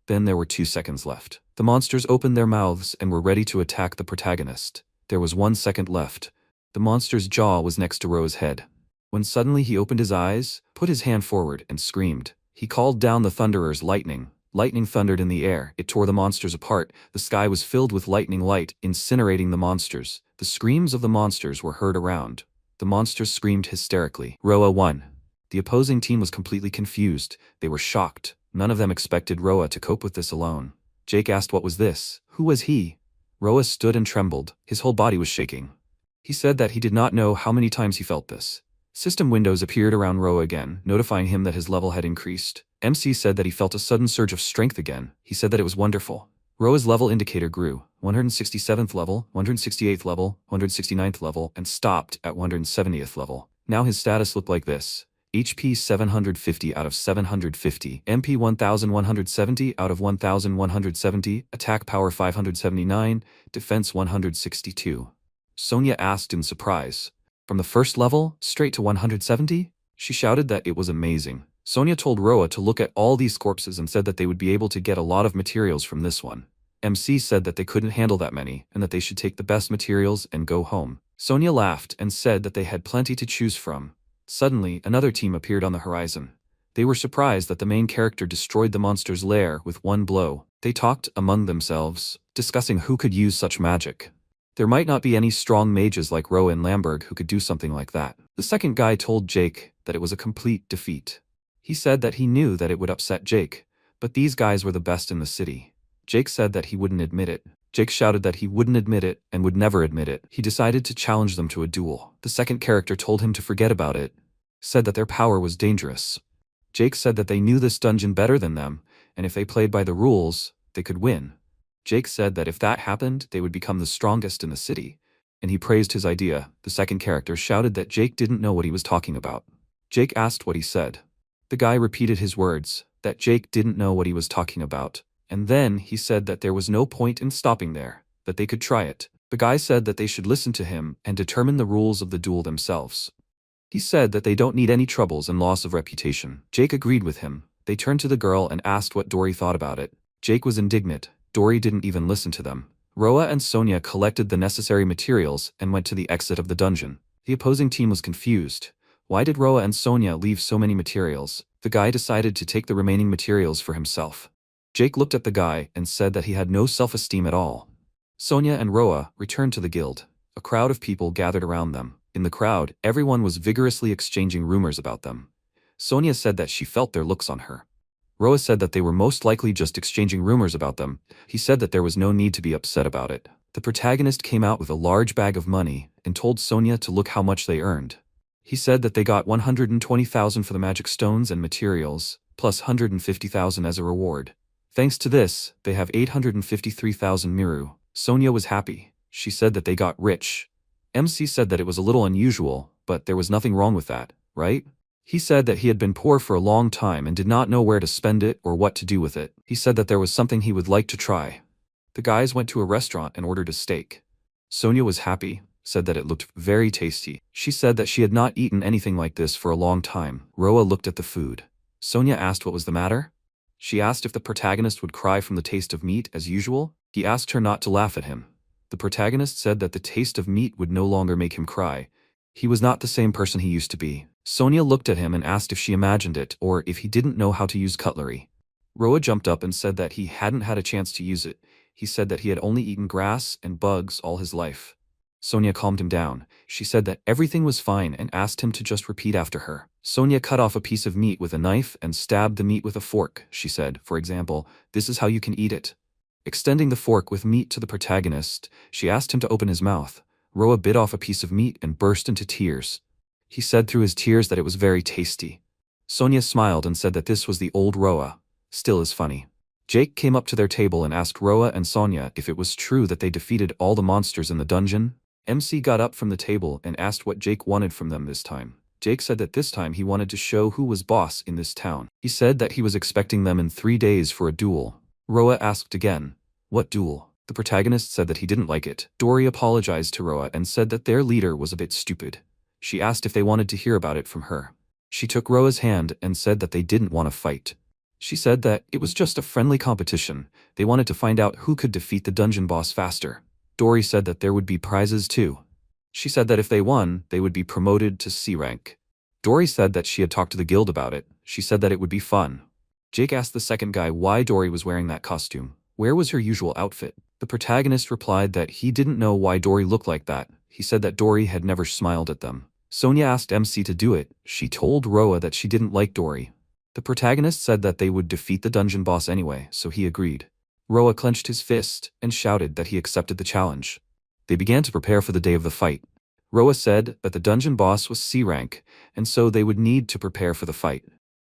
Then there were 2 seconds left. The monsters opened their mouths and were ready to attack the protagonist. There was 1 second left. The monster's jaw was next to Roa's head. When suddenly he opened his eyes, put his hand forward, and screamed. He called down the thunderer's lightning. Lightning thundered in the air. It tore the monsters apart. The sky was filled with lightning light, incinerating the monsters. The screams of the monsters were heard around. The monsters screamed hysterically. Roa won. The opposing team was completely confused. They were shocked. None of them expected Roa to cope with this alone. Jake asked what was this? Who was he? Roa stood and trembled. His whole body was shaking. He said that he did not know how many times he felt this. System windows appeared around Roa again, notifying him that his level had increased. MC said that he felt a sudden surge of strength again. He said that it was wonderful. Roa's level indicator grew, 167th level, 168th level, 169th level, and stopped at 170th level. Now his status looked like this. HP 750 out of 750, MP 1170 out of 1170, attack power 579, defense 162. Sonia asked in surprise. From the first level, straight to 170? She shouted that it was amazing. Sonia told Roa to look at all these corpses and said that they would be able to get a lot of materials from this one. MC said that they couldn't handle that many, and that they should take the best materials and go home. Sonia laughed and said that they had plenty to choose from. Suddenly, another team appeared on the horizon. They were surprised that the main character destroyed the monster's lair with one blow. They talked among themselves, discussing who could use such magic. There might not be any strong mages like Roa and Lamberg who could do something like that. The second guy told Jake that it was a complete defeat. He said that he knew that it would upset Jake, but these guys were the best in the city. Jake said that he wouldn't admit it. Jake shouted that he wouldn't admit it and would never admit it. He decided to challenge them to a duel. The second character told him to forget about it, said that their power was dangerous. Jake said that they knew this dungeon better than them, and if they played by the rules, they could win. Jake said that if that happened, they would become the strongest in the city, and he praised his idea. The second character shouted that Jake didn't know what he was talking about. Jake asked what he said. The guy repeated his words, that Jake didn't know what he was talking about, and then he said that there was no point in stopping there, that they could try it. The guy said that they should listen to him and determine the rules of the duel themselves. He said that they don't need any troubles and loss of reputation. Jake agreed with him. They turned to the girl and asked what Dory thought about it. Jake was indignant. Dory didn't even listen to them. Roa and Sonia collected the necessary materials and went to the exit of the dungeon. The opposing team was confused. Why did Roa and Sonia leave so many materials? The guy decided to take the remaining materials for himself. Jake looked at the guy and said that he had no self-esteem at all. Sonia and Roa returned to the guild. A crowd of people gathered around them. In the crowd, everyone was vigorously exchanging rumors about them. Sonia said that she felt their looks on her. Roa said that they were most likely just exchanging rumors about them. He said that there was no need to be upset about it. The protagonist came out with a large bag of money and told Sonia to look how much they earned. He said that they got 120,000 for the magic stones and materials, plus 150,000 as a reward. Thanks to this, they have 853,000 miru. Sonia was happy. She said that they got rich. MC said that it was a little unusual, but there was nothing wrong with that, right? He said that he had been poor for a long time and did not know where to spend it or what to do with it. He said that there was something he would like to try. The guys went to a restaurant and ordered a steak. Sonia was happy, said that it looked very tasty. She said that she had not eaten anything like this for a long time. Roa looked at the food. Sonia asked what was the matter. She asked if the protagonist would cry from the taste of meat as usual. He asked her not to laugh at him. The protagonist said that the taste of meat would no longer make him cry. He was not the same person he used to be. Sonia looked at him and asked if she imagined it or if he didn't know how to use cutlery. Roa jumped up and said that he hadn't had a chance to use it. He said that he had only eaten grass and bugs all his life. Sonia calmed him down. She said that everything was fine and asked him to just repeat after her. Sonia cut off a piece of meat with a knife and stabbed the meat with a fork. She said, for example, "This is how you can eat it." Extending the fork with meat to the protagonist, she asked him to open his mouth. Roa bit off a piece of meat and burst into tears. He said through his tears that it was very tasty. Sonia smiled and said that this was the old Roa. Still is funny. Jake came up to their table and asked Roa and Sonia if it was true that they defeated all the monsters in the dungeon. MC got up from the table and asked what Jake wanted from them this time. Jake said that this time he wanted to show who was boss in this town. He said that he was expecting them in 3 days for a duel. Roa asked again, "What duel?" The protagonist said that he didn't like it. Dory apologized to Roa and said that their leader was a bit stupid. She asked if they wanted to hear about it from her. She took Roa's hand and said that they didn't want to fight. She said that it was just a friendly competition. They wanted to find out who could defeat the dungeon boss faster. Dory said that there would be prizes too. She said that if they won, they would be promoted to C rank. Dory said that she had talked to the guild about it. She said that it would be fun. Jake asked the second guy why Dory was wearing that costume. Where was her usual outfit? The protagonist replied that he didn't know why Dory looked like that. He said that Dory had never smiled at them. Sonia asked MC to do it. She told Roa that she didn't like Dory. The protagonist said that they would defeat the dungeon boss anyway, so he agreed. Roa clenched his fist and shouted that he accepted the challenge. They began to prepare for the day of the fight. Roa said that the dungeon boss was C rank, and so they would need to prepare for the fight.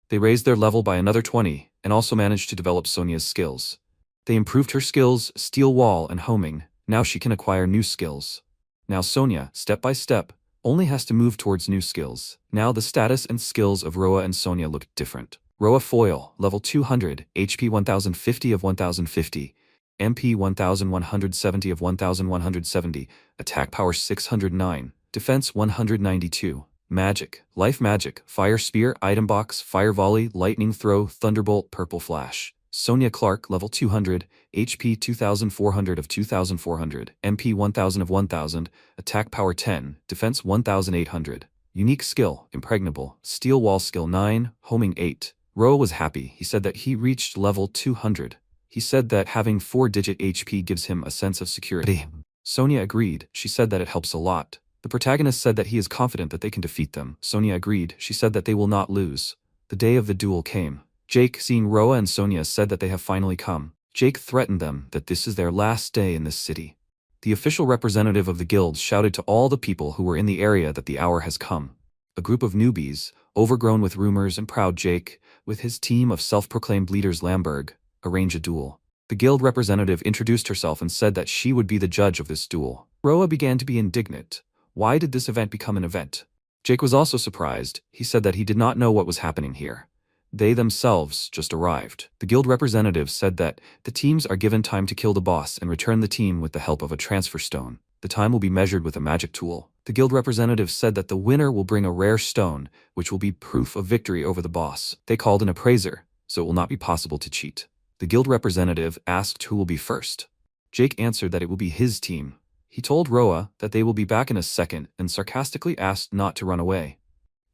They raised their level by another 20, and also managed to develop Sonia's skills. They improved her skills, steel wall and homing. Now she can acquire new skills. Now Sonia, step by step, only has to move towards new skills. Now the status and skills of Roa and Sonia looked different. Roa Foil, level 200, HP 1050 of 1050, MP 1170 of 1170, attack power 609, defense 192, magic, life magic, fire spear, item box, fire volley, lightning throw, thunderbolt, purple flash. Sonia Clark, level 200, HP 2400 of 2400, MP 1000 of 1000, attack power 10, defense 1800. Unique skill, impregnable, steel wall skill 9, homing 8. Roa was happy. He said that he reached level 200. He said that having 4-digit HP gives him a sense of security. Sonia agreed. She said that it helps a lot. The protagonist said that he is confident that they can defeat them. Sonia agreed. She said that they will not lose. The day of the duel came. Jake, seeing Roa and Sonia, said that they have finally come. Jake threatened them that this is their last day in this city. The official representative of the guild shouted to all the people who were in the area that the hour has come. A group of newbies, overgrown with rumors and proud Jake, with his team of self-proclaimed leaders Lamberg, arrange a duel. The guild representative introduced herself and said that she would be the judge of this duel. Roa began to be indignant. Why did this event become an event? Jake was also surprised. He said that he did not know what was happening here. They themselves just arrived. The guild representative said that the teams are given time to kill the boss and return the team with the help of a transfer stone. The time will be measured with a magic tool. The guild representative said that the winner will bring a rare stone, which will be proof of victory over the boss. They called an appraiser, so it will not be possible to cheat. The guild representative asked who will be first. Jake answered that it will be his team. He told Roa that they will be back in a second and sarcastically asked not to run away.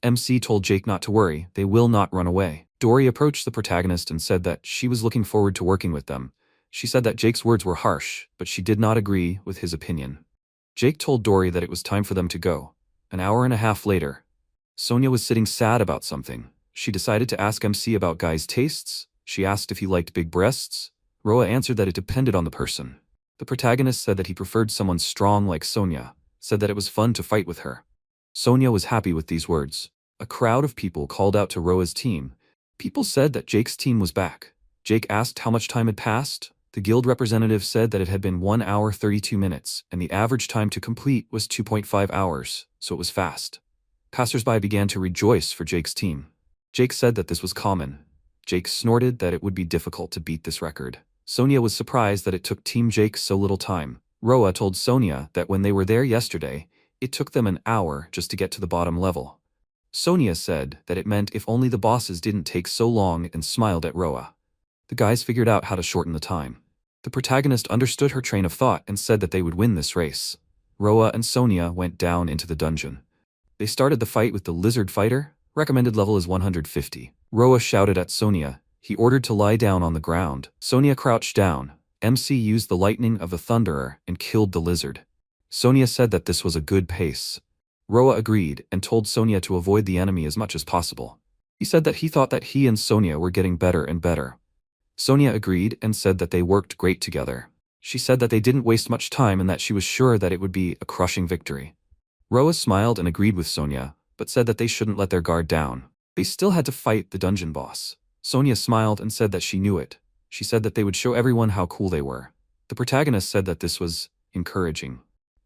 MC told Jake not to worry, they will not run away. Dory approached the protagonist and said that she was looking forward to working with them. She said that Jake's words were harsh, but she did not agree with his opinion. Jake told Dory that it was time for them to go. An hour and a half later, Sonia was sitting sad about something. She decided to ask MC about guys' tastes. She asked if he liked big breasts. Roa answered that it depended on the person. The protagonist said that he preferred someone strong like Sonia, said that it was fun to fight with her. Sonia was happy with these words. A crowd of people called out to Roa's team. People said that Jake's team was back. Jake asked how much time had passed. The guild representative said that it had been 1 hour 32 minutes, and the average time to complete was 2.5 hours, so it was fast. Passersby began to rejoice for Jake's team. Jake said that this was common. Jake snorted that it would be difficult to beat this record. Sonia was surprised that it took Team Jake so little time. Roa told Sonia that when they were there yesterday, it took them an hour just to get to the bottom level. Sonia said that it meant if only the bosses didn't take so long and smiled at Roa. The guys figured out how to shorten the time. The protagonist understood her train of thought and said that they would win this race. Roa and Sonia went down into the dungeon. They started the fight with the lizard fighter. Recommended level is 150. Roa shouted at Sonia. He ordered to lie down on the ground. Sonia crouched down. MC used the lightning of the thunderer and killed the lizard. Sonia said that this was a good pace. Roa agreed and told Sonia to avoid the enemy as much as possible. He said that he thought that he and Sonia were getting better and better. Sonia agreed and said that they worked great together. She said that they didn't waste much time and that she was sure that it would be a crushing victory. Roa smiled and agreed with Sonia, but said that they shouldn't let their guard down. They still had to fight the dungeon boss. Sonia smiled and said that she knew it. She said that they would show everyone how cool they were. The protagonist said that this was encouraging.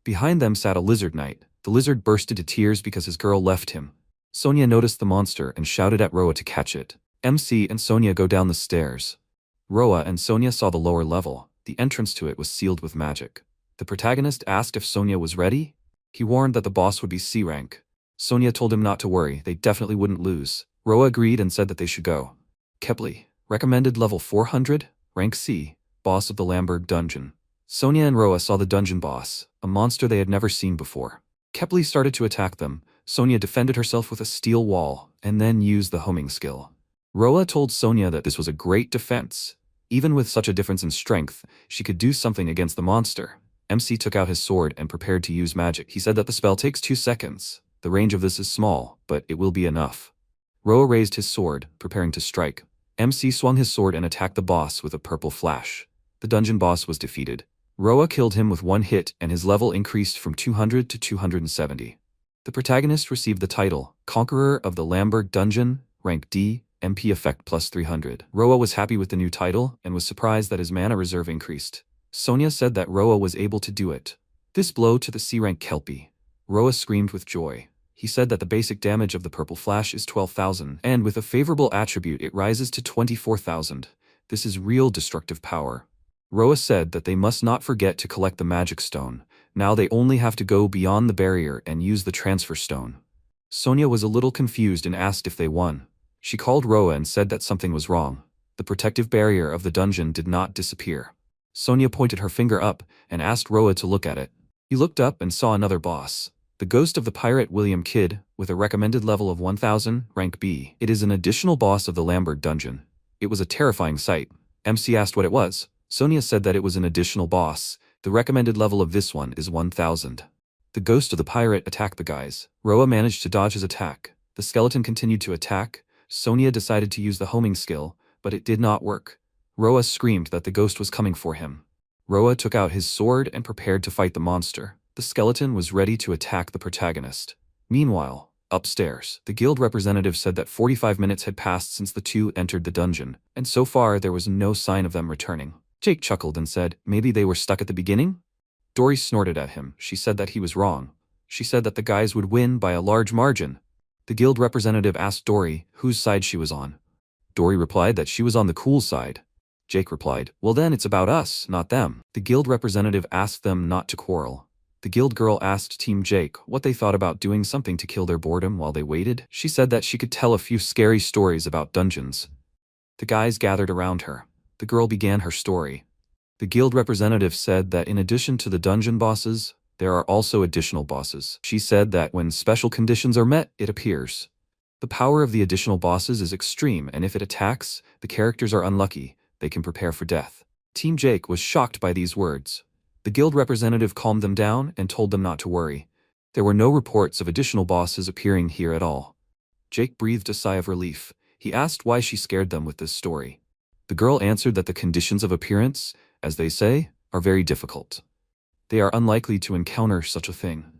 Behind them sat a lizard knight. The lizard burst into tears because his girl left him. Sonia noticed the monster and shouted at Roa to catch it. MC and Sonia go down the stairs. Roa and Sonia saw the lower level. The entrance to it was sealed with magic. The protagonist asked if Sonia was ready. He warned that the boss would be C rank. Sonia told him not to worry, they definitely wouldn't lose. Roa agreed and said that they should go. Kepley, recommended level 400, rank C, boss of the Lamberg dungeon. Sonia and Roa saw the dungeon boss, a monster they had never seen before. Kepley started to attack them. Sonia defended herself with a steel wall, and then used the homing skill. Roa told Sonia that this was a great defense. Even with such a difference in strength, she could do something against the monster. MC took out his sword and prepared to use magic. He said that the spell takes 2 seconds. The range of this is small, but it will be enough. Roa raised his sword, preparing to strike. MC swung his sword and attacked the boss with a purple flash. The dungeon boss was defeated. Roa killed him with 1 hit and his level increased from 200 to 270. The protagonist received the title, Conqueror of the Lamberg Dungeon, rank D, MP effect plus 300. Roa was happy with the new title and was surprised that his mana reserve increased. Sonia said that Roa was able to do it. This blow to the C-rank Kelpie. Roa screamed with joy. He said that the basic damage of the purple flash is 12,000, and with a favorable attribute it rises to 24,000. This is real destructive power. Roa said that they must not forget to collect the magic stone. Now they only have to go beyond the barrier and use the transfer stone. Sonia was a little confused and asked if they won. She called Roa and said that something was wrong. The protective barrier of the dungeon did not disappear. Sonia pointed her finger up and asked Roa to look at it. He looked up and saw another boss. The ghost of the pirate William Kidd, with a recommended level of 1000, rank B. It is an additional boss of the Lamberg dungeon. It was a terrifying sight. MC asked what it was. Sonia said that it was an additional boss. The recommended level of this one is 1000. The ghost of the pirate attacked the guys. Roa managed to dodge his attack. The skeleton continued to attack. Sonia decided to use the homing skill, but it did not work. Roa screamed that the ghost was coming for him. Roa took out his sword and prepared to fight the monster. The skeleton was ready to attack the protagonist. Meanwhile, upstairs, the guild representative said that 45 minutes had passed since the two entered the dungeon, and so far there was no sign of them returning. Jake chuckled and said, maybe they were stuck at the beginning? Dory snorted at him. She said that he was wrong. She said that the guys would win by a large margin. The guild representative asked Dory whose side she was on. Dory replied that she was on the cool side. Jake replied, well then it's about us, not them. The guild representative asked them not to quarrel. The guild girl asked Team Jake what they thought about doing something to kill their boredom while they waited. She said that she could tell a few scary stories about dungeons. The guys gathered around her. The girl began her story. The guild representative said that in addition to the dungeon bosses, there are also additional bosses. She said that when special conditions are met, it appears. The power of the additional bosses is extreme, and if it attacks, the characters are unlucky. They can prepare for death. Team Jake was shocked by these words. The guild representative calmed them down and told them not to worry. There were no reports of additional bosses appearing here at all. Jake breathed a sigh of relief. He asked why she scared them with this story. The girl answered that the conditions of appearance, as they say, are very difficult. They are unlikely to encounter such a thing.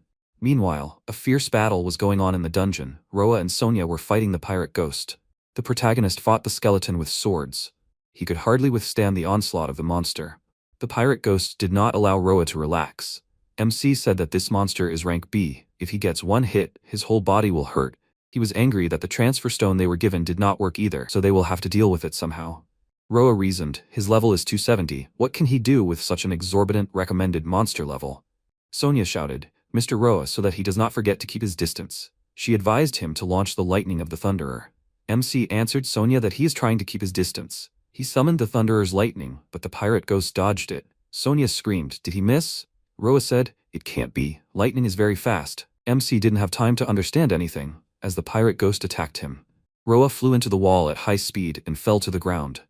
Meanwhile, a fierce battle was going on in the dungeon. Roa and Sonia were fighting the pirate ghost. The protagonist fought the skeleton with swords. He could hardly withstand the onslaught of the monster. The pirate ghost did not allow Roa to relax. MC said that this monster is rank B. If he gets one hit, his whole body will hurt. He was angry that the transfer stone they were given did not work either, so they will have to deal with it somehow. Roa reasoned, his level is 270, what can he do with such an exorbitant recommended monster level? Sonia shouted, Mr. Roa, so that he does not forget to keep his distance. She advised him to launch the lightning of the Thunderer. MC answered Sonia that he is trying to keep his distance. He summoned the Thunderer's lightning, but the pirate ghost dodged it. Sonia screamed, did he miss? Roa said, it can't be, lightning is very fast. MC didn't have time to understand anything, as the pirate ghost attacked him. Roa flew into the wall at high speed and fell to the ground.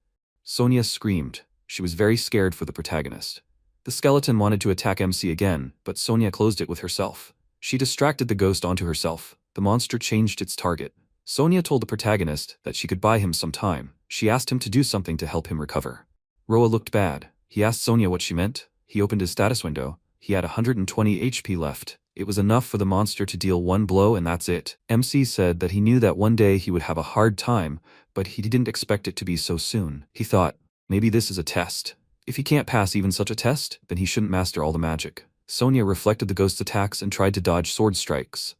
Sonia screamed. She was very scared for the protagonist. The skeleton wanted to attack MC again, but Sonia closed it with herself. She distracted the ghost onto herself. The monster changed its target. Sonia told the protagonist that she could buy him some time. She asked him to do something to help him recover. Roa looked bad. He asked Sonia what she meant. He opened his status window. He had 120 HP left. It was enough for the monster to deal one blow and that's it. MC said that he knew that one day he would have a hard time, but he didn't expect it to be so soon. He thought, maybe this is a test. If he can't pass even such a test, then he shouldn't master all the magic. Sonia reflected the ghost's attacks and tried to dodge sword strikes.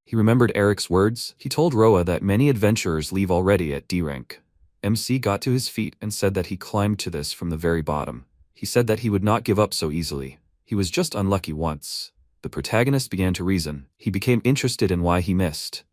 He remembered Eric's words. He told Roa that many adventurers leave already at D rank. MC got to his feet and said that he climbed to this from the very bottom. He said that he would not give up so easily. He was just unlucky once. The protagonist began to reason. He became interested in why he missed.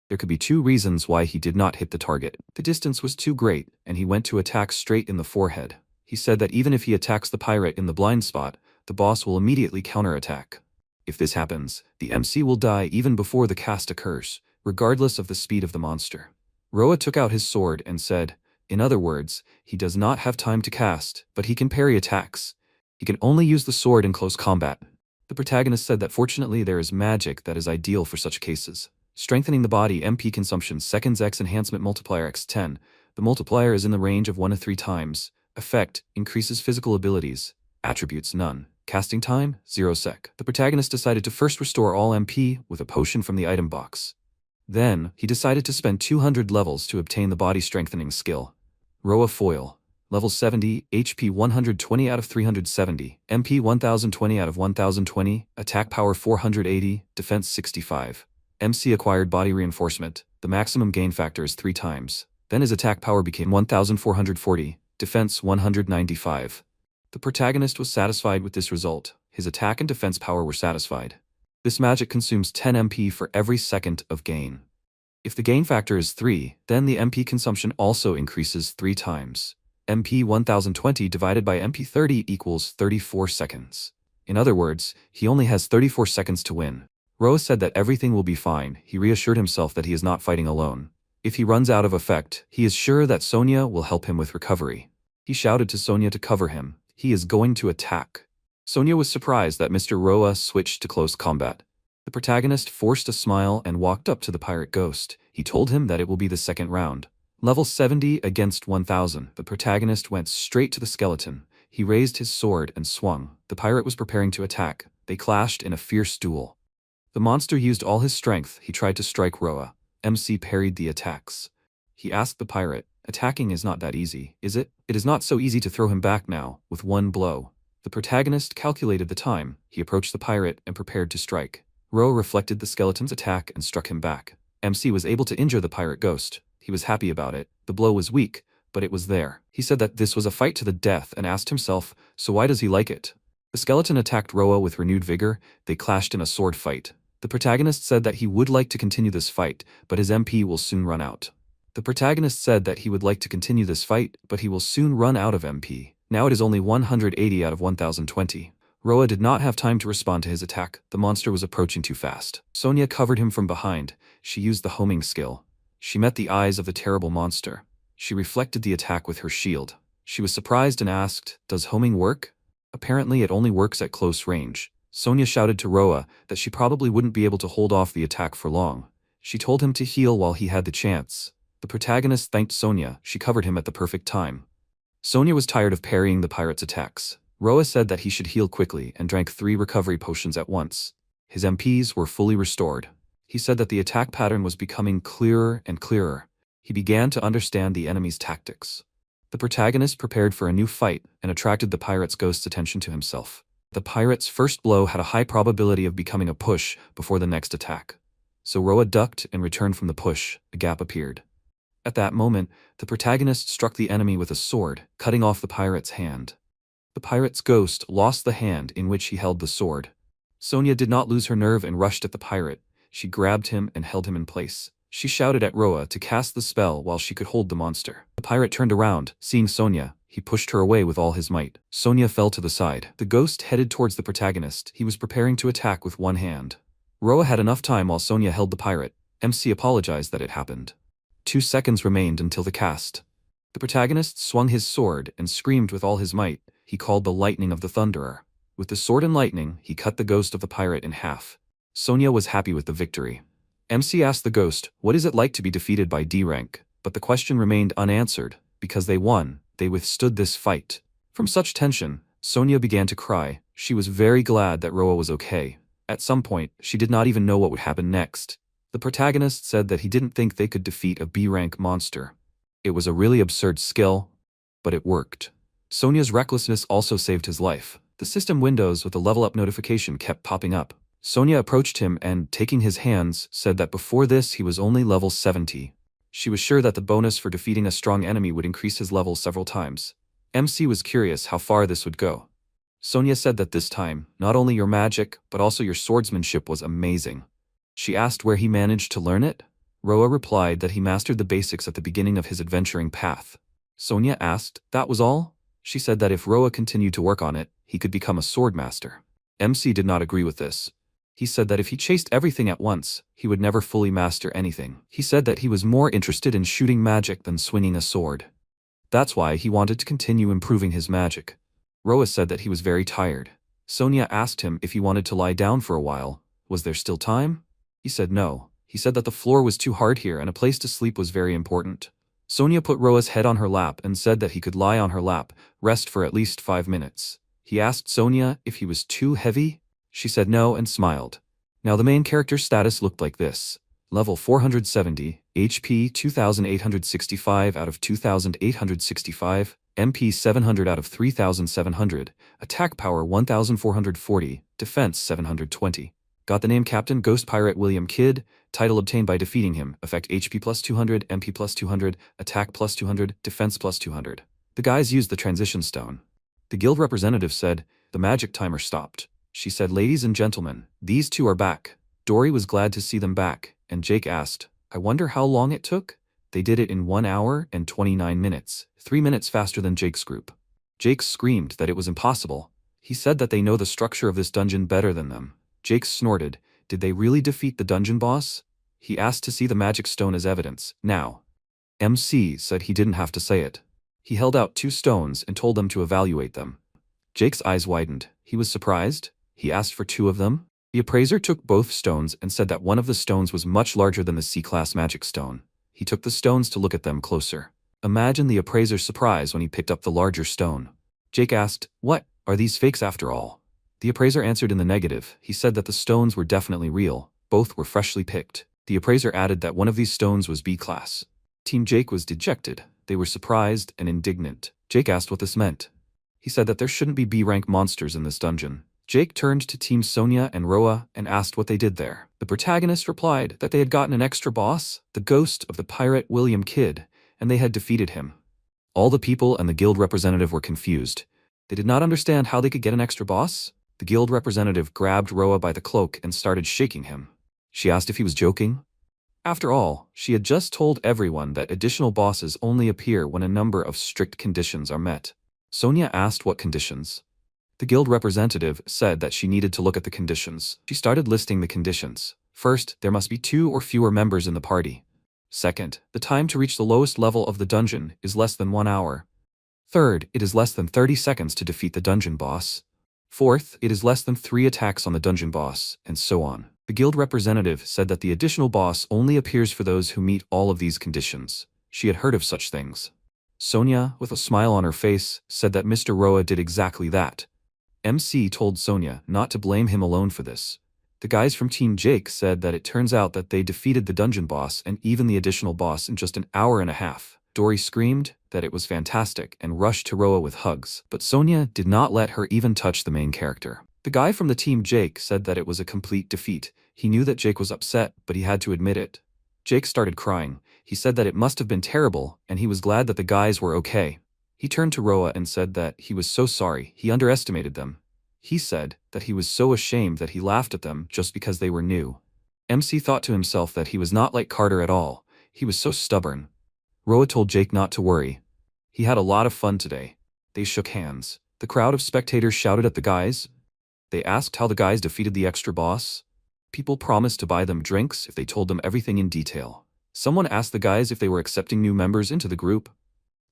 There could be two reasons why he did not hit the target. The distance was too great, and he went to attack straight in the forehead. He said that even if he attacks the pirate in the blind spot, the boss will immediately counterattack. If this happens, the MC will die even before the cast occurs, regardless of the speed of the monster. Roa took out his sword and said, in other words, he does not have time to cast, but he can parry attacks. He can only use the sword in close combat. The protagonist said that fortunately there is magic that is ideal for such cases. Strengthening the body MP consumption seconds X enhancement multiplier X10. The multiplier is in the range of 1 to 3 times. Effect, increases physical abilities. Attributes none. Casting time, 0 sec. The protagonist decided to first restore all MP with a potion from the item box. Then, he decided to spend 200 levels to obtain the body strengthening skill. Roa Foil. Level 70, HP 120 out of 370, MP 1020 out of 1020, attack power 480, defense 65. MC acquired body reinforcement. The maximum gain factor is 3 times. Then his attack power became 1440, defense 195. The protagonist was satisfied with this result. His attack and defense power were satisfied. This magic consumes 10 MP for every second of gain. If the gain factor is 3, then the MP consumption also increases 3 times. MP 1020 divided by MP 30 equals 34 seconds. In other words, he only has 34 seconds to win. Roa said that everything will be fine. He reassured himself that he is not fighting alone. If he runs out of effect, he is sure that Sonia will help him with recovery. He shouted to Sonia to cover him. He is going to attack. Sonia was surprised that Mr. Roa switched to close combat. The protagonist forced a smile and walked up to the pirate ghost. He told him that it will be the second round. Level 70 against 1000. The protagonist went straight to the skeleton. He raised his sword and swung. The pirate was preparing to attack. They clashed in a fierce duel. The monster used all his strength. He tried to strike Roa. MC parried the attacks. He asked the pirate, attacking is not that easy, is it? It is not so easy to throw him back now, with one blow. The protagonist calculated the time. He approached the pirate and prepared to strike. Roa reflected the skeleton's attack and struck him back. MC was able to injure the pirate ghost. He was happy about it. The blow was weak, but it was there. He said that this was a fight to the death and asked himself, so why does he like it? The skeleton attacked Roa with renewed vigor. They clashed in a sword fight. The protagonist said that he would like to continue this fight, but his MP will soon run out. The protagonist said that he would like to continue this fight, but he will soon run out of MP. Now it is only 180 out of 1020. Roa did not have time to respond to his attack. The monster was approaching too fast. Sonia covered him from behind. She used the homing skill. She met the eyes of the terrible monster. She reflected the attack with her shield. She was surprised and asked, does homing work? Apparently it only works at close range. Sonia shouted to Roa that she probably wouldn't be able to hold off the attack for long. She told him to heal while he had the chance. The protagonist thanked Sonia. She covered him at the perfect time. Sonia was tired of parrying the pirate's attacks. Roa said that he should heal quickly and drank 3 recovery potions at once. His MPs were fully restored. He said that the attack pattern was becoming clearer and clearer. He began to understand the enemy's tactics. The protagonist prepared for a new fight and attracted the pirate's ghost's attention to himself. The pirate's first blow had a high probability of becoming a push before the next attack. So Roa ducked and returned from the push. A gap appeared. At that moment, the protagonist struck the enemy with a sword, cutting off the pirate's hand. The pirate's ghost lost the hand in which he held the sword. Sonia did not lose her nerve and rushed at the pirate. She grabbed him and held him in place. She shouted at Roa to cast the spell while she could hold the monster. The pirate turned around, seeing Sonia. He pushed her away with all his might. Sonia fell to the side. The ghost headed towards the protagonist. He was preparing to attack with one hand. Roa had enough time while Sonia held the pirate. MC apologized that it happened. 2 seconds remained until the cast. The protagonist swung his sword and screamed with all his might. He called the lightning of the thunderer. With the sword and lightning, he cut the ghost of the pirate in half. Sonia was happy with the victory. MC asked the ghost, "What is it like to be defeated by D rank?" But the question remained unanswered. Because they won, they withstood this fight. From such tension, Sonia began to cry. She was very glad that Roa was okay. At some point, she did not even know what would happen next. The protagonist said that he didn't think they could defeat a B-rank monster. It was a really absurd skill, but it worked. Sonia's recklessness also saved his life. The system windows with a level up notification kept popping up. Sonia approached him and, taking his hands, said that before this he was only level 70. She was sure that the bonus for defeating a strong enemy would increase his level several times. MC was curious how far this would go. Sonia said that this time, not only your magic, but also your swordsmanship was amazing. She asked where he managed to learn it. Roa replied that he mastered the basics at the beginning of his adventuring path. Sonia asked, "That was all?" She said that if Roa continued to work on it, he could become a swordmaster. MC did not agree with this. He said that if he chased everything at once, he would never fully master anything. He said that he was more interested in shooting magic than swinging a sword. That's why he wanted to continue improving his magic. Roa said that he was very tired. Sonia asked him if he wanted to lie down for a while. Was there still time? He said no. He said that the floor was too hard here and a place to sleep was very important. Sonia put Roa's head on her lap and said that he could lie on her lap, rest for at least 5 minutes. He asked Sonia if he was too heavy. She said no and smiled. Now the main character's status looked like this. Level 470, HP 2865 out of 2865, MP 700 out of 3700, attack power 1440, defense 720. Got the name Captain Ghost Pirate William Kidd, title obtained by defeating him, effect HP plus 200, MP plus 200, attack plus 200, defense plus 200. The guys used the transition stone. The guild representative said, "The magic timer stopped." She said, "Ladies and gentlemen, these two are back." Dory was glad to see them back, and Jake asked, "I wonder how long it took?" They did it in 1 hour and 29 minutes, 3 minutes faster than Jake's group. Jake screamed that it was impossible. He said that they know the structure of this dungeon better than them. Jake snorted, "Did they really defeat the dungeon boss?" He asked to see the magic stone as evidence. Now, MC said he didn't have to say it. He held out 2 stones and told them to evaluate them. Jake's eyes widened. He was surprised. He asked for 2 of them. The appraiser took both stones and said that one of the stones was much larger than the C-class magic stone. He took the stones to look at them closer. Imagine the appraiser's surprise when he picked up the larger stone. Jake asked, "What, are these fakes after all?" The appraiser answered in the negative. He said that the stones were definitely real. Both were freshly picked. The appraiser added that one of these stones was B-class. Team Jake was dejected. They were surprised and indignant. Jake asked what this meant. He said that there shouldn't be B-rank monsters in this dungeon. Jake turned to Team Sonia and Roa and asked what they did there. The protagonist replied that they had gotten an extra boss, the ghost of the pirate William Kidd, and they had defeated him. All the people and the guild representative were confused. They did not understand how they could get an extra boss. The guild representative grabbed Roa by the cloak and started shaking him. She asked if he was joking. After all, she had just told everyone that additional bosses only appear when a number of strict conditions are met. Sonia asked what conditions. The guild representative said that she needed to look at the conditions. She started listing the conditions. First, there must be 2 or fewer members in the party. Second, the time to reach the lowest level of the dungeon is less than 1 hour. Third, it is less than 30 seconds to defeat the dungeon boss. Fourth, it is less than 3 attacks on the dungeon boss, and so on. The guild representative said that the additional boss only appears for those who meet all of these conditions. She had heard of such things. Sonia, with a smile on her face, said that Mr. Roa did exactly that. MC told Sonia not to blame him alone for this. The guys from Team Jake said that it turns out that they defeated the dungeon boss and even the additional boss in just 1.5 hours. Dory screamed that it was fantastic and rushed to Roa with hugs, but Sonia did not let her even touch the main character. The guy from the team, Jake, said that it was a complete defeat. He knew that Jake was upset, but he had to admit it. Jake started crying. He said that it must have been terrible, and he was glad that the guys were okay. He turned to Roa and said that he was so sorry, he underestimated them. He said that he was so ashamed that he laughed at them just because they were new. MC thought to himself that he was not like Carter at all. He was so stubborn. Roa told Jake not to worry. He had a lot of fun today. They shook hands. The crowd of spectators shouted at the guys. They asked how the guys defeated the extra boss. People promised to buy them drinks if they told them everything in detail. Someone asked the guys if they were accepting new members into the group.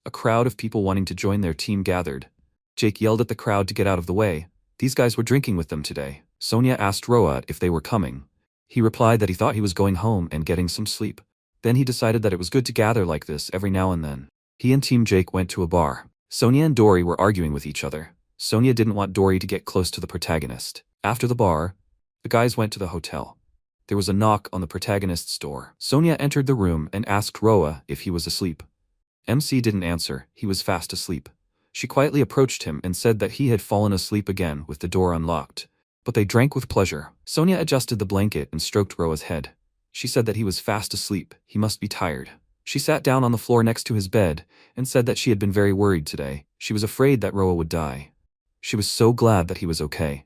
A crowd of people wanting to join their team gathered. Jake yelled at the crowd to get out of the way. These guys were drinking with them today. Sonia asked Roa if they were coming. He replied that he thought he was going home and getting some sleep. Then he decided that it was good to gather like this every now and then. He and Team Jake went to a bar. Sonia and Dory were arguing with each other. Sonia didn't want Dory to get close to the protagonist. After the bar, the guys went to the hotel. There was a knock on the protagonist's door. Sonia entered the room and asked Roa if he was asleep. MC didn't answer. He was fast asleep. She quietly approached him and said that he had fallen asleep again with the door unlocked. But they drank with pleasure. Sonia adjusted the blanket and stroked Roa's head. She said that he was fast asleep. He must be tired. She sat down on the floor next to his bed and said that she had been very worried today. She was afraid that Roa would die. She was so glad that he was okay.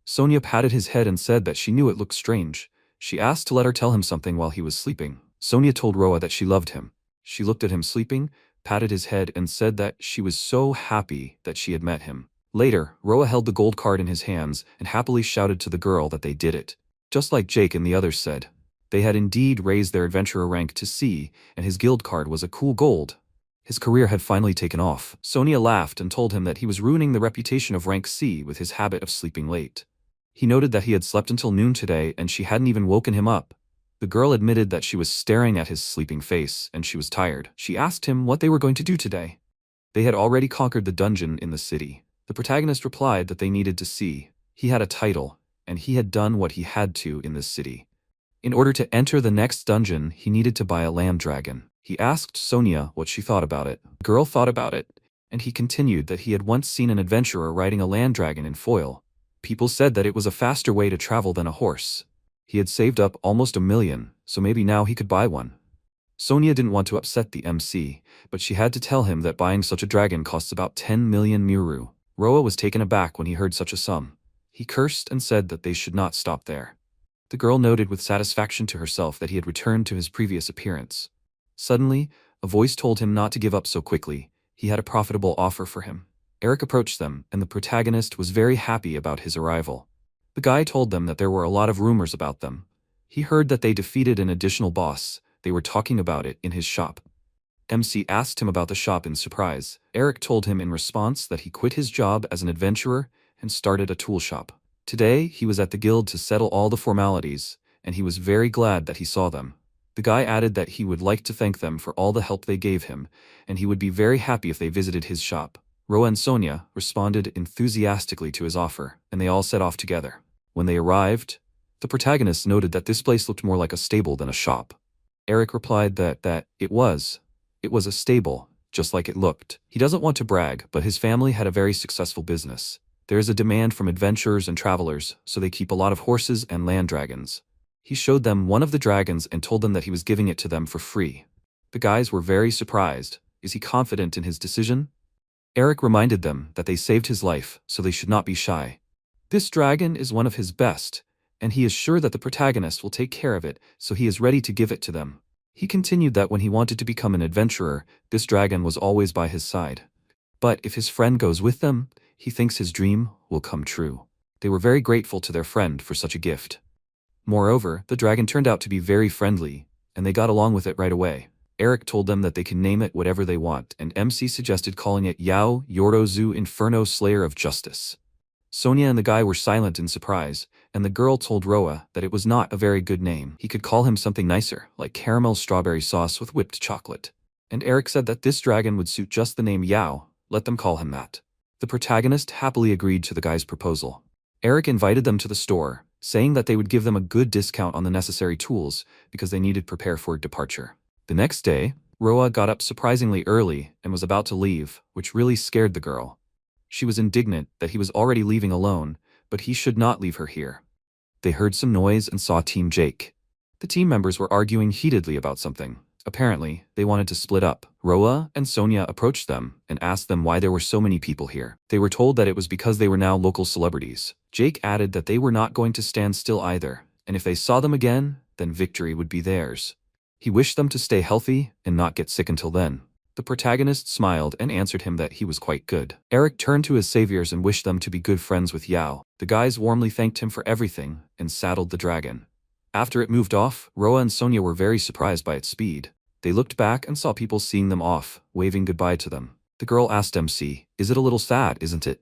Sonia patted his head and said that she knew it looked strange. She asked to let her tell him something while he was sleeping. Sonia told Roa that she loved him. She looked at him sleeping, patted his head and said that she was so happy that she had met him. Later, Roa held the gold card in his hands and happily shouted to the girl that they did it. Just like Jake and the others said. They had indeed raised their adventurer rank to C, and his guild card was a cool gold. His career had finally taken off. Sonia laughed and told him that he was ruining the reputation of rank C with his habit of sleeping late. He noted that he had slept until noon today and she hadn't even woken him up. The girl admitted that she was staring at his sleeping face and she was tired. She asked him what they were going to do today. They had already conquered the dungeon in the city. The protagonist replied that they needed to see. He had a title, and he had done what he had to in this city. In order to enter the next dungeon, he needed to buy a land dragon. He asked Sonia what she thought about it. The girl thought about it, and he continued that he had once seen an adventurer riding a land dragon in foil. People said that it was a faster way to travel than a horse. He had saved up almost $1 million, so maybe now he could buy one. Sonia didn't want to upset the MC, but she had to tell him that buying such a dragon costs about 10 million Muru. Roa was taken aback when he heard such a sum. He cursed and said that they should not stop there. The girl noted with satisfaction to herself that he had returned to his previous appearance. Suddenly, a voice told him not to give up so quickly. He had a profitable offer for him. Eric approached them, and the protagonist was very happy about his arrival. The guy told them that there were a lot of rumors about them. He heard that they defeated an additional boss. They were talking about it in his shop. MC asked him about the shop in surprise. Eric told him in response that he quit his job as an adventurer and started a tool shop. Today, he was at the guild to settle all the formalities, and he was very glad that he saw them. The guy added that he would like to thank them for all the help they gave him, and he would be very happy if they visited his shop. Roa and Sonia responded enthusiastically to his offer, and they all set off together. When they arrived, the protagonist noted that this place looked more like a stable than a shop. Eric replied that it was a stable, just like it looked. He doesn't want to brag, but his family had a very successful business. There is a demand from adventurers and travelers, so they keep a lot of horses and land dragons. He showed them one of the dragons and told them that he was giving it to them for free. The guys were very surprised. Is he confident in his decision? Eric reminded them that they saved his life, so they should not be shy. This dragon is one of his best, and he is sure that the protagonist will take care of it, so he is ready to give it to them. He continued that when he wanted to become an adventurer, this dragon was always by his side. But if his friend goes with them, he thinks his dream will come true. They were very grateful to their friend for such a gift. Moreover, the dragon turned out to be very friendly, and they got along with it right away. Eric told them that they can name it whatever they want, and MC suggested calling it Yao Yorozu Inferno Slayer of Justice. Sonia and the guy were silent in surprise, and the girl told Roa that it was not a very good name. He could call him something nicer, like caramel strawberry sauce with whipped chocolate. And Eric said that this dragon would suit just the name Yao. Let them call him that. The protagonist happily agreed to the guy's proposal. Eric invited them to the store, saying that they would give them a good discount on the necessary tools because they needed to prepare for departure. The next day, Roa got up surprisingly early and was about to leave, which really scared the girl. She was indignant that he was already leaving alone, but he should not leave her here. They heard some noise and saw Team Jake. The team members were arguing heatedly about something. Apparently, they wanted to split up. Roa and Sonia approached them and asked them why there were so many people here. They were told that it was because they were now local celebrities. Jake added that they were not going to stand still either, and if they saw them again, then victory would be theirs. He wished them to stay healthy and not get sick until then. The protagonist smiled and answered him that he was quite good. Eric turned to his saviors and wished them to be good friends with Yao. The guys warmly thanked him for everything and saddled the dragon. After it moved off, Roa and Sonia were very surprised by its speed. They looked back and saw people seeing them off, waving goodbye to them. The girl asked MC, "Is it a little sad, isn't it?"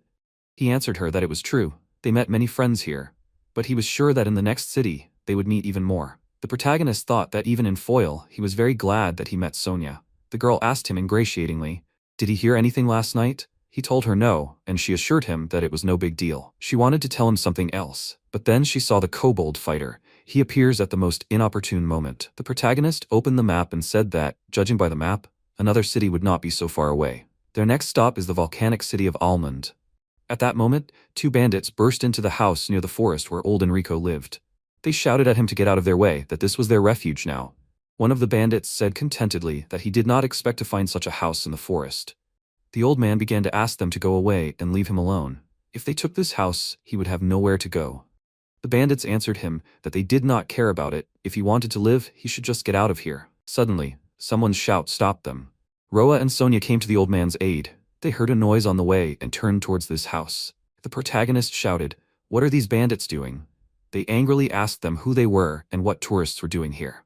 He answered her that it was true. They met many friends here, but he was sure that in the next city, they would meet even more. The protagonist thought that even in foil, he was very glad that he met Sonia. The girl asked him ingratiatingly, "Did he hear anything last night?" He told her no, and she assured him that it was no big deal. She wanted to tell him something else, but then she saw the kobold fighter. He appears at the most inopportune moment. The protagonist opened the map and said that, judging by the map, another city would not be so far away. Their next stop is the volcanic city of Almond. At that moment, two bandits burst into the house near the forest where old Enrico lived. They shouted at him to get out of their way, that this was their refuge now. One of the bandits said contentedly that he did not expect to find such a house in the forest. The old man began to ask them to go away and leave him alone. If they took this house, he would have nowhere to go. The bandits answered him that they did not care about it. If he wanted to live, he should just get out of here. Suddenly, someone's shout stopped them. Roa and Sonia came to the old man's aid. They heard a noise on the way and turned towards this house. The protagonist shouted, "What are these bandits doing?" They angrily asked them who they were and what tourists were doing here.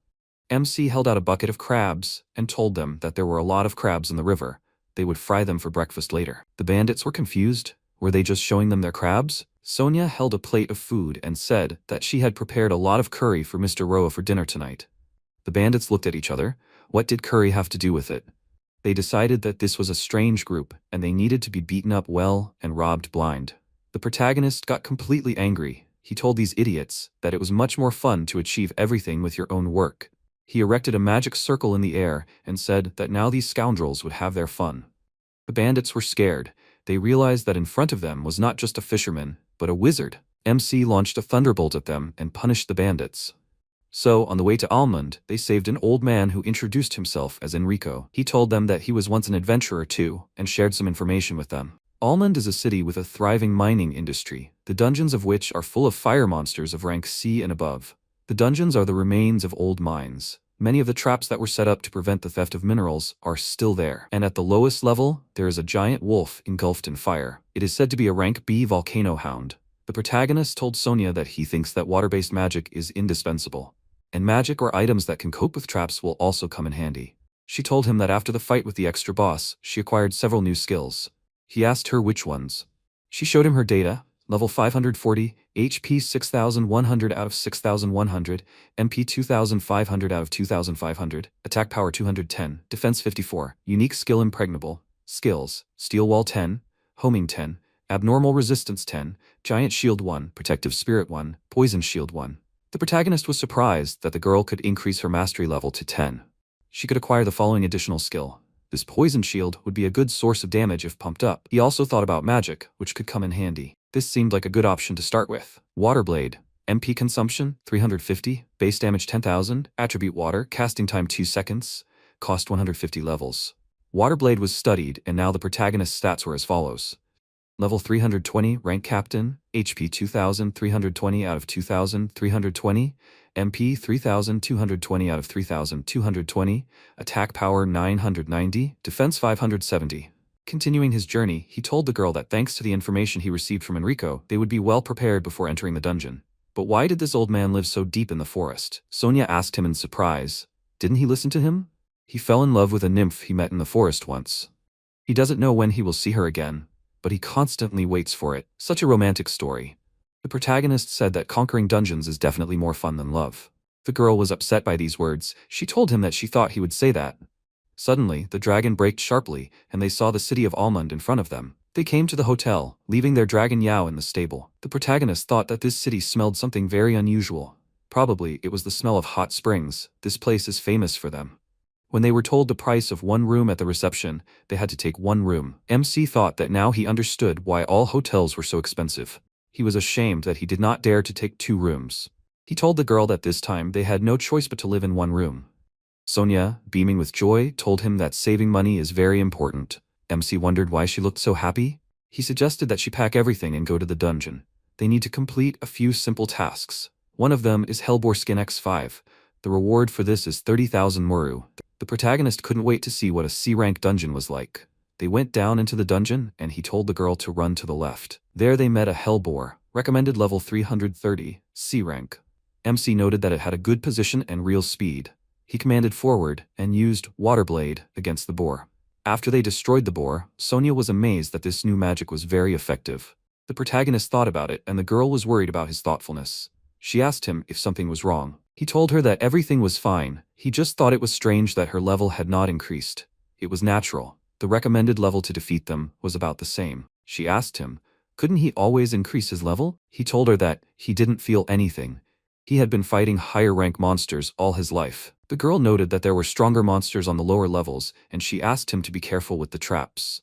MC held out a bucket of crabs and told them that there were a lot of crabs in the river. They would fry them for breakfast later. The bandits were confused. Were they just showing them their crabs? Sonia held a plate of food and said that she had prepared a lot of curry for Mr. Roa for dinner tonight. The bandits looked at each other. What did curry have to do with it? They decided that this was a strange group and they needed to be beaten up well and robbed blind. The protagonist got completely angry. He told these idiots that it was much more fun to achieve everything with your own work. He erected a magic circle in the air and said that now these scoundrels would have their fun. The bandits were scared. They realized that in front of them was not just a fisherman, but a wizard. MC launched a thunderbolt at them and punished the bandits. So, on the way to Almond, they saved an old man who introduced himself as Enrico. He told them that he was once an adventurer too, and shared some information with them. Almond is a city with a thriving mining industry, the dungeons of which are full of fire monsters of rank C and above. The dungeons are the remains of old mines. Many of the traps that were set up to prevent the theft of minerals are still there. And at the lowest level, there is a giant wolf engulfed in fire. It is said to be a rank B volcano hound. The protagonist told Sonia that he thinks that water-based magic is indispensable. And magic or items that can cope with traps will also come in handy. She told him that after the fight with the extra boss, she acquired several new skills. He asked her which ones. She showed him her data. Level 540, HP 6100 out of 6100, MP 2500 out of 2500, attack power 210, defense 54, unique skill impregnable, skills, steel wall 10, homing 10, abnormal resistance 10, giant shield 1, protective spirit 1, poison shield 1. The protagonist was surprised that the girl could increase her mastery level to 10. She could acquire the following additional skill. This poison shield would be a good source of damage if pumped up. He also thought about magic, which could come in handy. This seemed like a good option to start with. Water Blade. MP consumption, 350. Base damage 10,000. Attribute water. Casting time 2 seconds. Cost 150 levels. Water Blade was studied, and now the protagonist's stats were as follows. Level 320, rank captain. HP 2,320 out of 2,320. MP 3,220 out of 3,220. Attack power 990. Defense 570. Continuing his journey, he told the girl that thanks to the information he received from Enrico, they would be well prepared before entering the dungeon. But why did this old man live so deep in the forest? Sonia asked him in surprise. Didn't he listen to him? He fell in love with a nymph he met in the forest once. He doesn't know when he will see her again, but he constantly waits for it. Such a romantic story. The protagonist said that conquering dungeons is definitely more fun than love. The girl was upset by these words. She told him that she thought he would say that. Suddenly, the dragon braked sharply, and they saw the city of Almond in front of them. They came to the hotel, leaving their dragon Yao in the stable. The protagonist thought that this city smelled something very unusual. Probably it was the smell of hot springs. This place is famous for them. When they were told the price of one room at the reception, they had to take one room. MC thought that now he understood why all hotels were so expensive. He was ashamed that he did not dare to take 2 rooms. He told the girl that this time they had no choice but to live in one room. Sonia, beaming with joy, told him that saving money is very important. MC wondered why she looked so happy. He suggested that she pack everything and go to the dungeon. They need to complete a few simple tasks. One of them is Hellboar Skin X5. The reward for this is 30,000 Muru. The protagonist couldn't wait to see what a C-rank dungeon was like. They went down into the dungeon, and he told the girl to run to the left. There they met a Hellboar, recommended level 330, C-rank. MC noted that it had a good position and real speed. He commanded forward and used Water Blade against the boar. After they destroyed the boar, Sonia was amazed that this new magic was very effective. The protagonist thought about it, and the girl was worried about his thoughtfulness. She asked him if something was wrong. He told her that everything was fine. He just thought it was strange that her level had not increased. It was natural. The recommended level to defeat them was about the same. She asked him, couldn't he always increase his level? He told her that he didn't feel anything. He had been fighting higher rank monsters all his life. The girl noted that there were stronger monsters on the lower levels, and she asked him to be careful with the traps.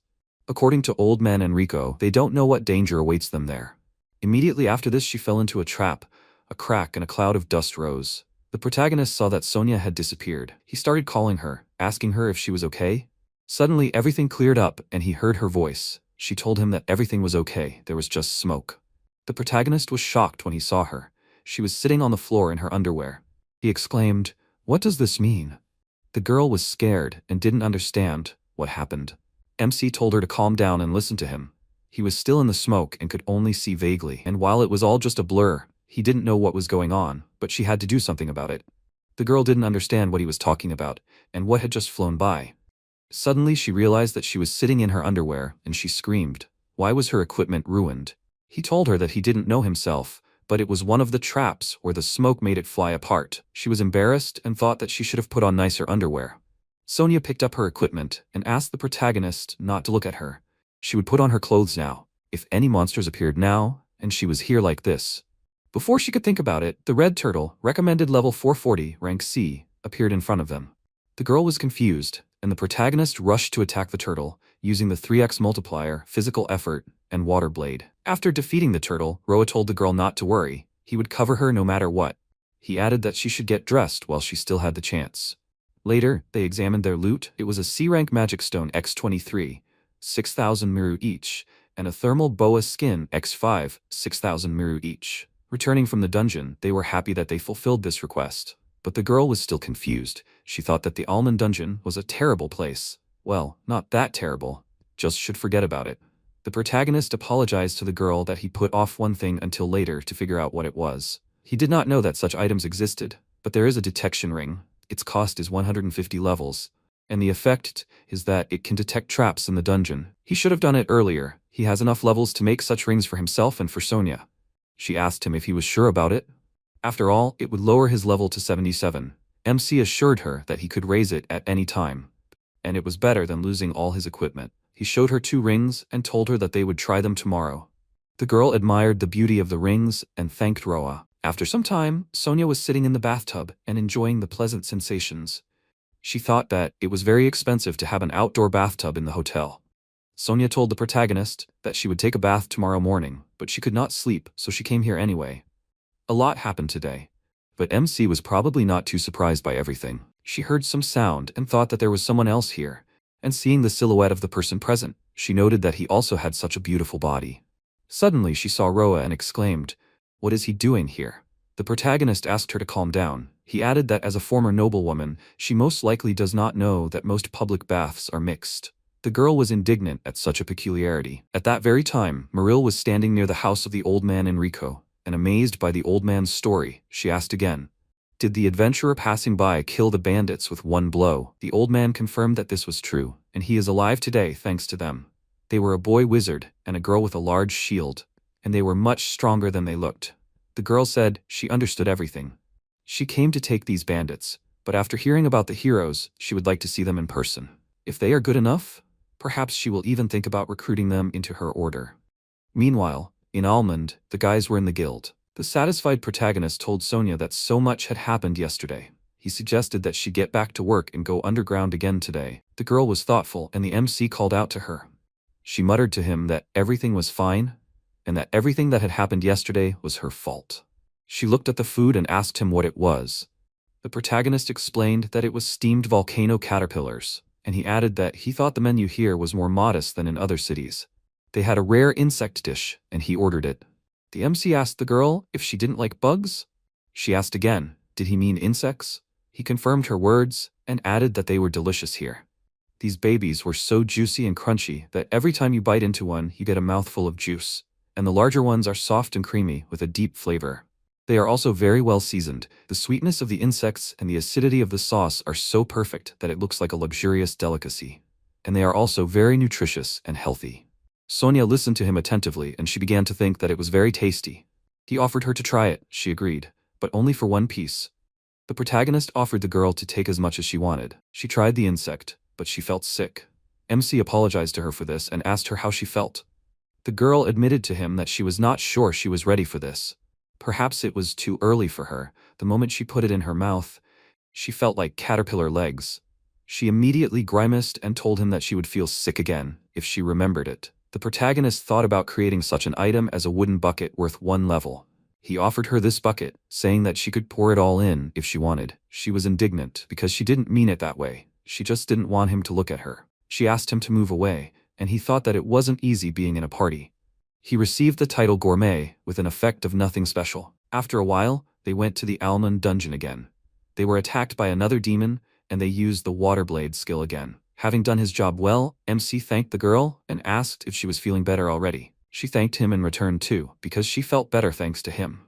According to Old Man Enrico, they don't know what danger awaits them there. Immediately after this, she fell into a trap. A crack and a cloud of dust rose. The protagonist saw that Sonia had disappeared. He started calling her, asking her if she was okay. Suddenly everything cleared up and he heard her voice. She told him that everything was okay, there was just smoke. The protagonist was shocked when he saw her. She was sitting on the floor in her underwear. He exclaimed, "What does this mean?" The girl was scared and didn't understand what happened. MC told her to calm down and listen to him. He was still in the smoke and could only see vaguely, and while it was all just a blur, he didn't know what was going on, but she had to do something about it. The girl didn't understand what he was talking about, and what had just flown by. Suddenly she realized that she was sitting in her underwear, and she screamed. Why was her equipment ruined? He told her that he didn't know himself, but it was one of the traps where the smoke made it fly apart. She was embarrassed and thought that she should have put on nicer underwear. Sonia picked up her equipment and asked the protagonist not to look at her. She would put on her clothes now. If any monsters appeared now, and she was here like this. Before she could think about it, the red turtle, recommended level 440, rank C, appeared in front of them. The girl was confused, and the protagonist rushed to attack the turtle, using the 3x multiplier, physical effort, and water blade. After defeating the turtle, Roa told the girl not to worry. He would cover her no matter what. He added that she should get dressed while she still had the chance. Later, they examined their loot. It was a C-rank magic stone X23, 6,000 Miru each, and a thermal boa skin X5, 6,000 Miru each. Returning from the dungeon, they were happy that they fulfilled this request. But the girl was still confused. She thought that the almond dungeon was a terrible place. Well, not that terrible. Just should forget about it. The protagonist apologized to the girl that he put off one thing until later to figure out what it was. He did not know that such items existed, but there is a detection ring. Its cost is 150 levels. And the effect is that it can detect traps in the dungeon. He should have done it earlier. He has enough levels to make such rings for himself and for Sonia. She asked him if he was sure about it. After all, it would lower his level to 77. MC assured her that he could raise it at any time. And it was better than losing all his equipment. He showed her 2 rings and told her that they would try them tomorrow. The girl admired the beauty of the rings and thanked Roa. After some time, Sonia was sitting in the bathtub and enjoying the pleasant sensations. She thought that it was very expensive to have an outdoor bathtub in the hotel. Sonia told the protagonist that she would take a bath tomorrow morning, but she could not sleep, so she came here anyway. A lot happened today. But MC was probably not too surprised by everything. She heard some sound and thought that there was someone else here, and seeing the silhouette of the person present, she noted that he also had such a beautiful body. Suddenly she saw Roa and exclaimed, "What is he doing here?" The protagonist asked her to calm down. He added that as a former noblewoman, she most likely does not know that most public baths are mixed. The girl was indignant at such a peculiarity. At that very time, Maril was standing near the house of the old man Enrico, and amazed by the old man's story, she asked again, "Did the adventurer passing by kill the bandits with one blow?" The old man confirmed that this was true, and he is alive today thanks to them. They were a boy wizard and a girl with a large shield, and they were much stronger than they looked. The girl said she understood everything. She came to take these bandits, but after hearing about the heroes, she would like to see them in person. If they are good enough, perhaps she will even think about recruiting them into her order. Meanwhile, in Almond, the guys were in the guild. The satisfied protagonist told Sonia that so much had happened yesterday. He suggested that she get back to work and go underground again today. The girl was thoughtful and the MC called out to her. She muttered to him that everything was fine and that everything that had happened yesterday was her fault. She looked at the food and asked him what it was. The protagonist explained that it was steamed volcano caterpillars, and he added that he thought the menu here was more modest than in other cities. They had a rare insect dish, and he ordered it. The MC asked the girl if she didn't like bugs. She asked again, did he mean insects? He confirmed her words and added that they were delicious here. These babies were so juicy and crunchy that every time you bite into one, you get a mouthful of juice, and the larger ones are soft and creamy with a deep flavor. They are also very well seasoned. The sweetness of the insects and the acidity of the sauce are so perfect that it looks like a luxurious delicacy. And they are also very nutritious and healthy. Sonia listened to him attentively and she began to think that it was very tasty. He offered her to try it, she agreed, but only for one piece. The protagonist offered the girl to take as much as she wanted. She tried the insect, but she felt sick. MC apologized to her for this and asked her how she felt. The girl admitted to him that she was not sure she was ready for this. Perhaps it was too early for her. The moment she put it in her mouth, she felt like caterpillar legs. She immediately grimaced and told him that she would feel sick again if she remembered it. The protagonist thought about creating such an item as a wooden bucket worth 1 level. He offered her this bucket, saying that she could pour it all in if she wanted. She was indignant because she didn't mean it that way. She just didn't want him to look at her. She asked him to move away, and he thought that it wasn't easy being in a party. He received the title gourmet with an effect of nothing special. After a while, they went to the almond dungeon again. They were attacked by another demon, and they used the water blade skill again. Having done his job well, MC thanked the girl and asked if she was feeling better already. She thanked him in return too, because she felt better thanks to him.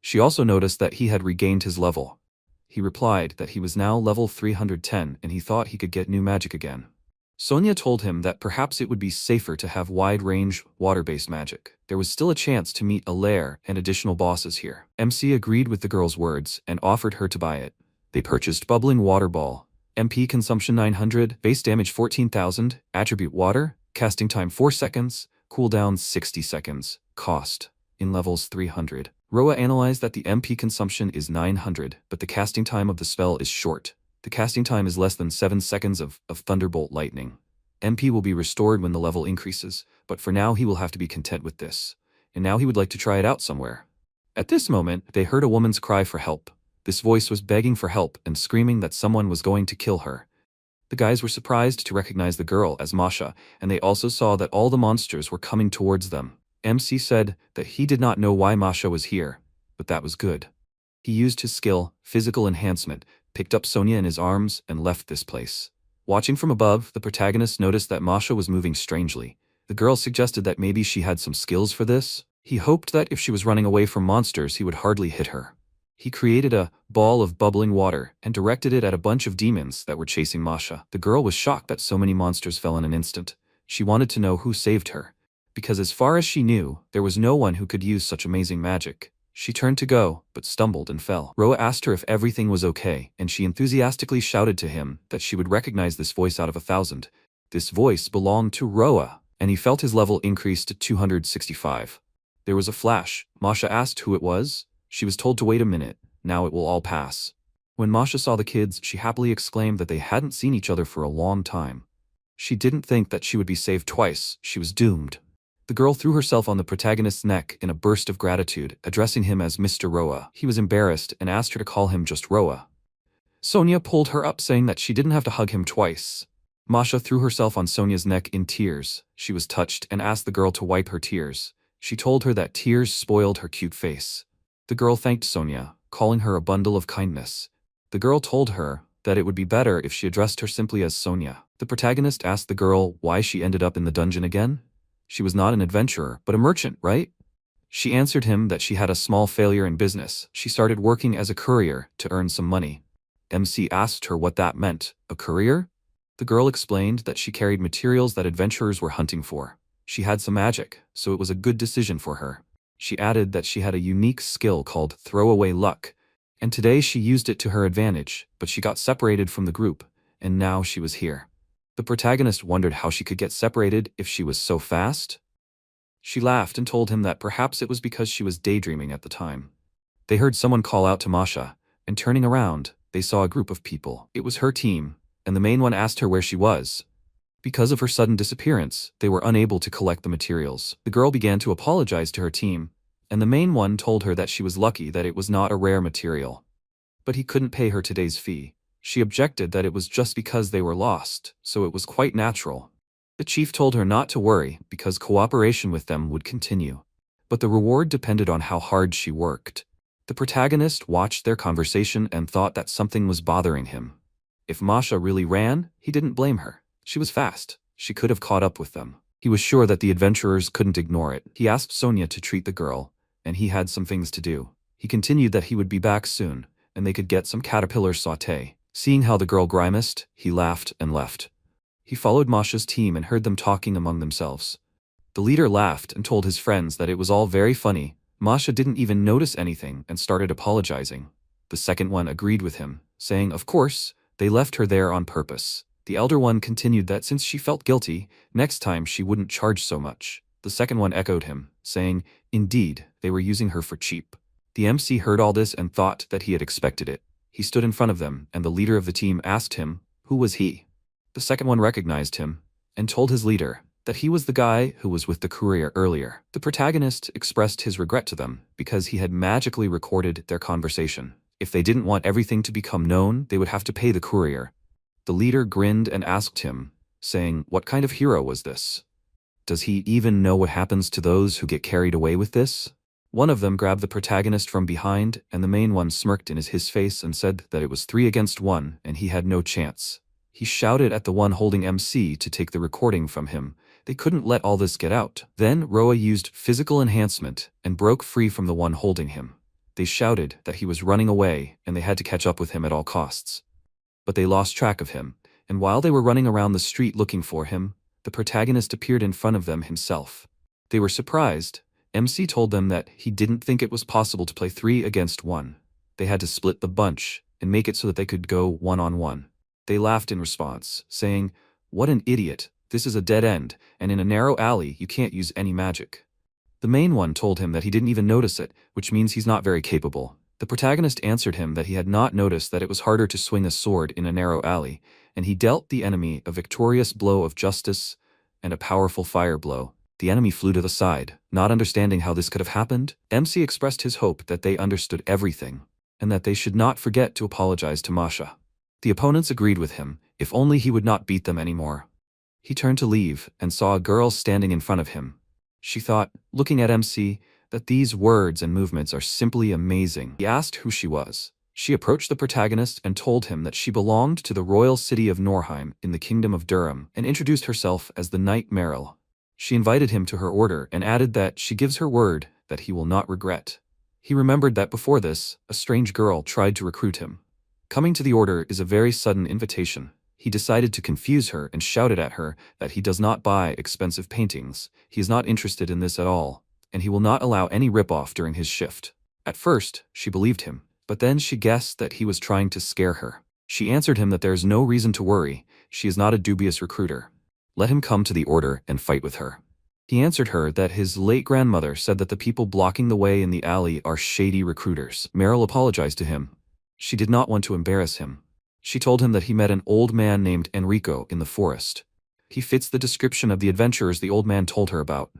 She also noticed that he had regained his level. He replied that he was now level 310 and he thought he could get new magic again. Sonia told him that perhaps it would be safer to have wide-range, water-based magic. There was still a chance to meet a lair and additional bosses here. MC agreed with the girl's words and offered her to buy it. They purchased Bubbling Water Ball. MP consumption 900, base damage 14,000, attribute water, casting time 4 seconds, cooldown 60 seconds, cost, in levels 300. Roa analyzed that the MP consumption is 900, but the casting time of the spell is short. The casting time is less than 7 seconds of Thunderbolt Lightning. MP will be restored when the level increases, but for now he will have to be content with this. And now he would like to try it out somewhere. At this moment, they heard a woman's cry for help. This voice was begging for help and screaming that someone was going to kill her. The guys were surprised to recognize the girl as Masha, and they also saw that all the monsters were coming towards them. MC said that he did not know why Masha was here, but that was good. He used his skill, Physical Enhancement, picked up Sonia in his arms, and left this place. Watching from above, the protagonist noticed that Masha was moving strangely. The girl suggested that maybe she had some skills for this. He hoped that if she was running away from monsters, he would hardly hit her. He created a ball of bubbling water and directed it at a bunch of demons that were chasing Masha. The girl was shocked that so many monsters fell in an instant. She wanted to know who saved her, because as far as she knew, there was no one who could use such amazing magic. She turned to go, but stumbled and fell. Roa asked her if everything was okay, and she enthusiastically shouted to him that she would recognize this voice out of 1,000. This voice belonged to Roa, and he felt his level increase to 265. There was a flash. Masha asked who it was. She was told to wait a minute. Now it will all pass. When Masha saw the kids, she happily exclaimed that they hadn't seen each other for a long time. She didn't think that she would be saved twice. She was doomed. The girl threw herself on the protagonist's neck in a burst of gratitude, addressing him as Mr. Roa. He was embarrassed and asked her to call him just Roa. Sonia pulled her up, saying that she didn't have to hug him twice. Masha threw herself on Sonia's neck in tears. She was touched and asked the girl to wipe her tears. She told her that tears spoiled her cute face. The girl thanked Sonia, calling her a bundle of kindness. The girl told her that it would be better if she addressed her simply as Sonia. The protagonist asked the girl why she ended up in the dungeon again. She was not an adventurer, but a merchant, right? She answered him that she had a small failure in business. She started working as a courier to earn some money. MC asked her what that meant. A courier? The girl explained that she carried materials that adventurers were hunting for. She had some magic, so it was a good decision for her. She added that she had a unique skill called throwaway luck, and today she used it to her advantage, but she got separated from the group, and now she was here. The protagonist wondered how she could get separated if she was so fast. She laughed and told him that perhaps it was because she was daydreaming at the time. They heard someone call out to Masha, and turning around, they saw a group of people. It was her team, and the main one asked her where she was. Because of her sudden disappearance, they were unable to collect the materials. The girl began to apologize to her team, and the main one told her that she was lucky that it was not a rare material. But he couldn't pay her today's fee. She objected that it was just because they were lost, so it was quite natural. The chief told her not to worry because cooperation with them would continue. But the reward depended on how hard she worked. The protagonist watched their conversation and thought that something was bothering him. If Masha really ran, he didn't blame her. She was fast. She could have caught up with them. He was sure that the adventurers couldn't ignore it. He asked Sonia to treat the girl, and he had some things to do. He continued that he would be back soon, and they could get some caterpillar sauté. Seeing how the girl grimaced, he laughed and left. He followed Masha's team and heard them talking among themselves. The leader laughed and told his friends that it was all very funny. Masha didn't even notice anything and started apologizing. The second one agreed with him, saying, of course, they left her there on purpose. The elder one continued that since she felt guilty, next time she wouldn't charge so much. The second one echoed him, saying, indeed, they were using her for cheap. The MC heard all this and thought that he had expected it. He stood in front of them, and the leader of the team asked him, who was he? The second one recognized him, and told his leader that he was the guy who was with the courier earlier. The protagonist expressed his regret to them because he had magically recorded their conversation. If they didn't want everything to become known, they would have to pay the courier. The leader grinned and asked him, saying, what kind of hero was this? Does he even know what happens to those who get carried away with this? One of them grabbed the protagonist from behind, and the main one smirked in his face and said that it was 3 against 1 and he had no chance. He shouted at the one holding MC to take the recording from him. They couldn't let all this get out. Then Roa used physical enhancement and broke free from the one holding him. They shouted that he was running away and they had to catch up with him at all costs. But they lost track of him, and while they were running around the street looking for him, the protagonist appeared in front of them himself. They were surprised. MC told them that he didn't think it was possible to play 3 against 1. They had to split the bunch and make it so that they could go one-on-one. They laughed in response, saying, what an idiot, this is a dead end, and in a narrow alley you can't use any magic. The main one told him that he didn't even notice it, which means he's not very capable. The protagonist answered him that he had not noticed that it was harder to swing a sword in a narrow alley, and he dealt the enemy a victorious blow of justice and a powerful fire blow. The enemy flew to the side. Not understanding how this could have happened, MC expressed his hope that they understood everything, and that they should not forget to apologize to Masha. The opponents agreed with him, if only he would not beat them anymore. He turned to leave and saw a girl standing in front of him. She thought, looking at MC, that these words and movements are simply amazing. He asked who she was. She approached the protagonist and told him that she belonged to the royal city of Norheim in the kingdom of Durham and introduced herself as the Knight Merrill. She invited him to her order and added that she gives her word that he will not regret. He remembered that before this, a strange girl tried to recruit him. Coming to the order is a very sudden invitation. He decided to confuse her and shouted at her that he does not buy expensive paintings, he is not interested in this at all, and he will not allow any rip-off during his shift. At first, she believed him, but then she guessed that he was trying to scare her. She answered him that there is no reason to worry, she is not a dubious recruiter. Let him come to the order and fight with her. He answered her that his late grandmother said that the people blocking the way in the alley are shady recruiters. Meryl apologized to him. She did not want to embarrass him. She told him that he met an old man named Enrico in the forest. He fits the description of the adventurers the old man told her about.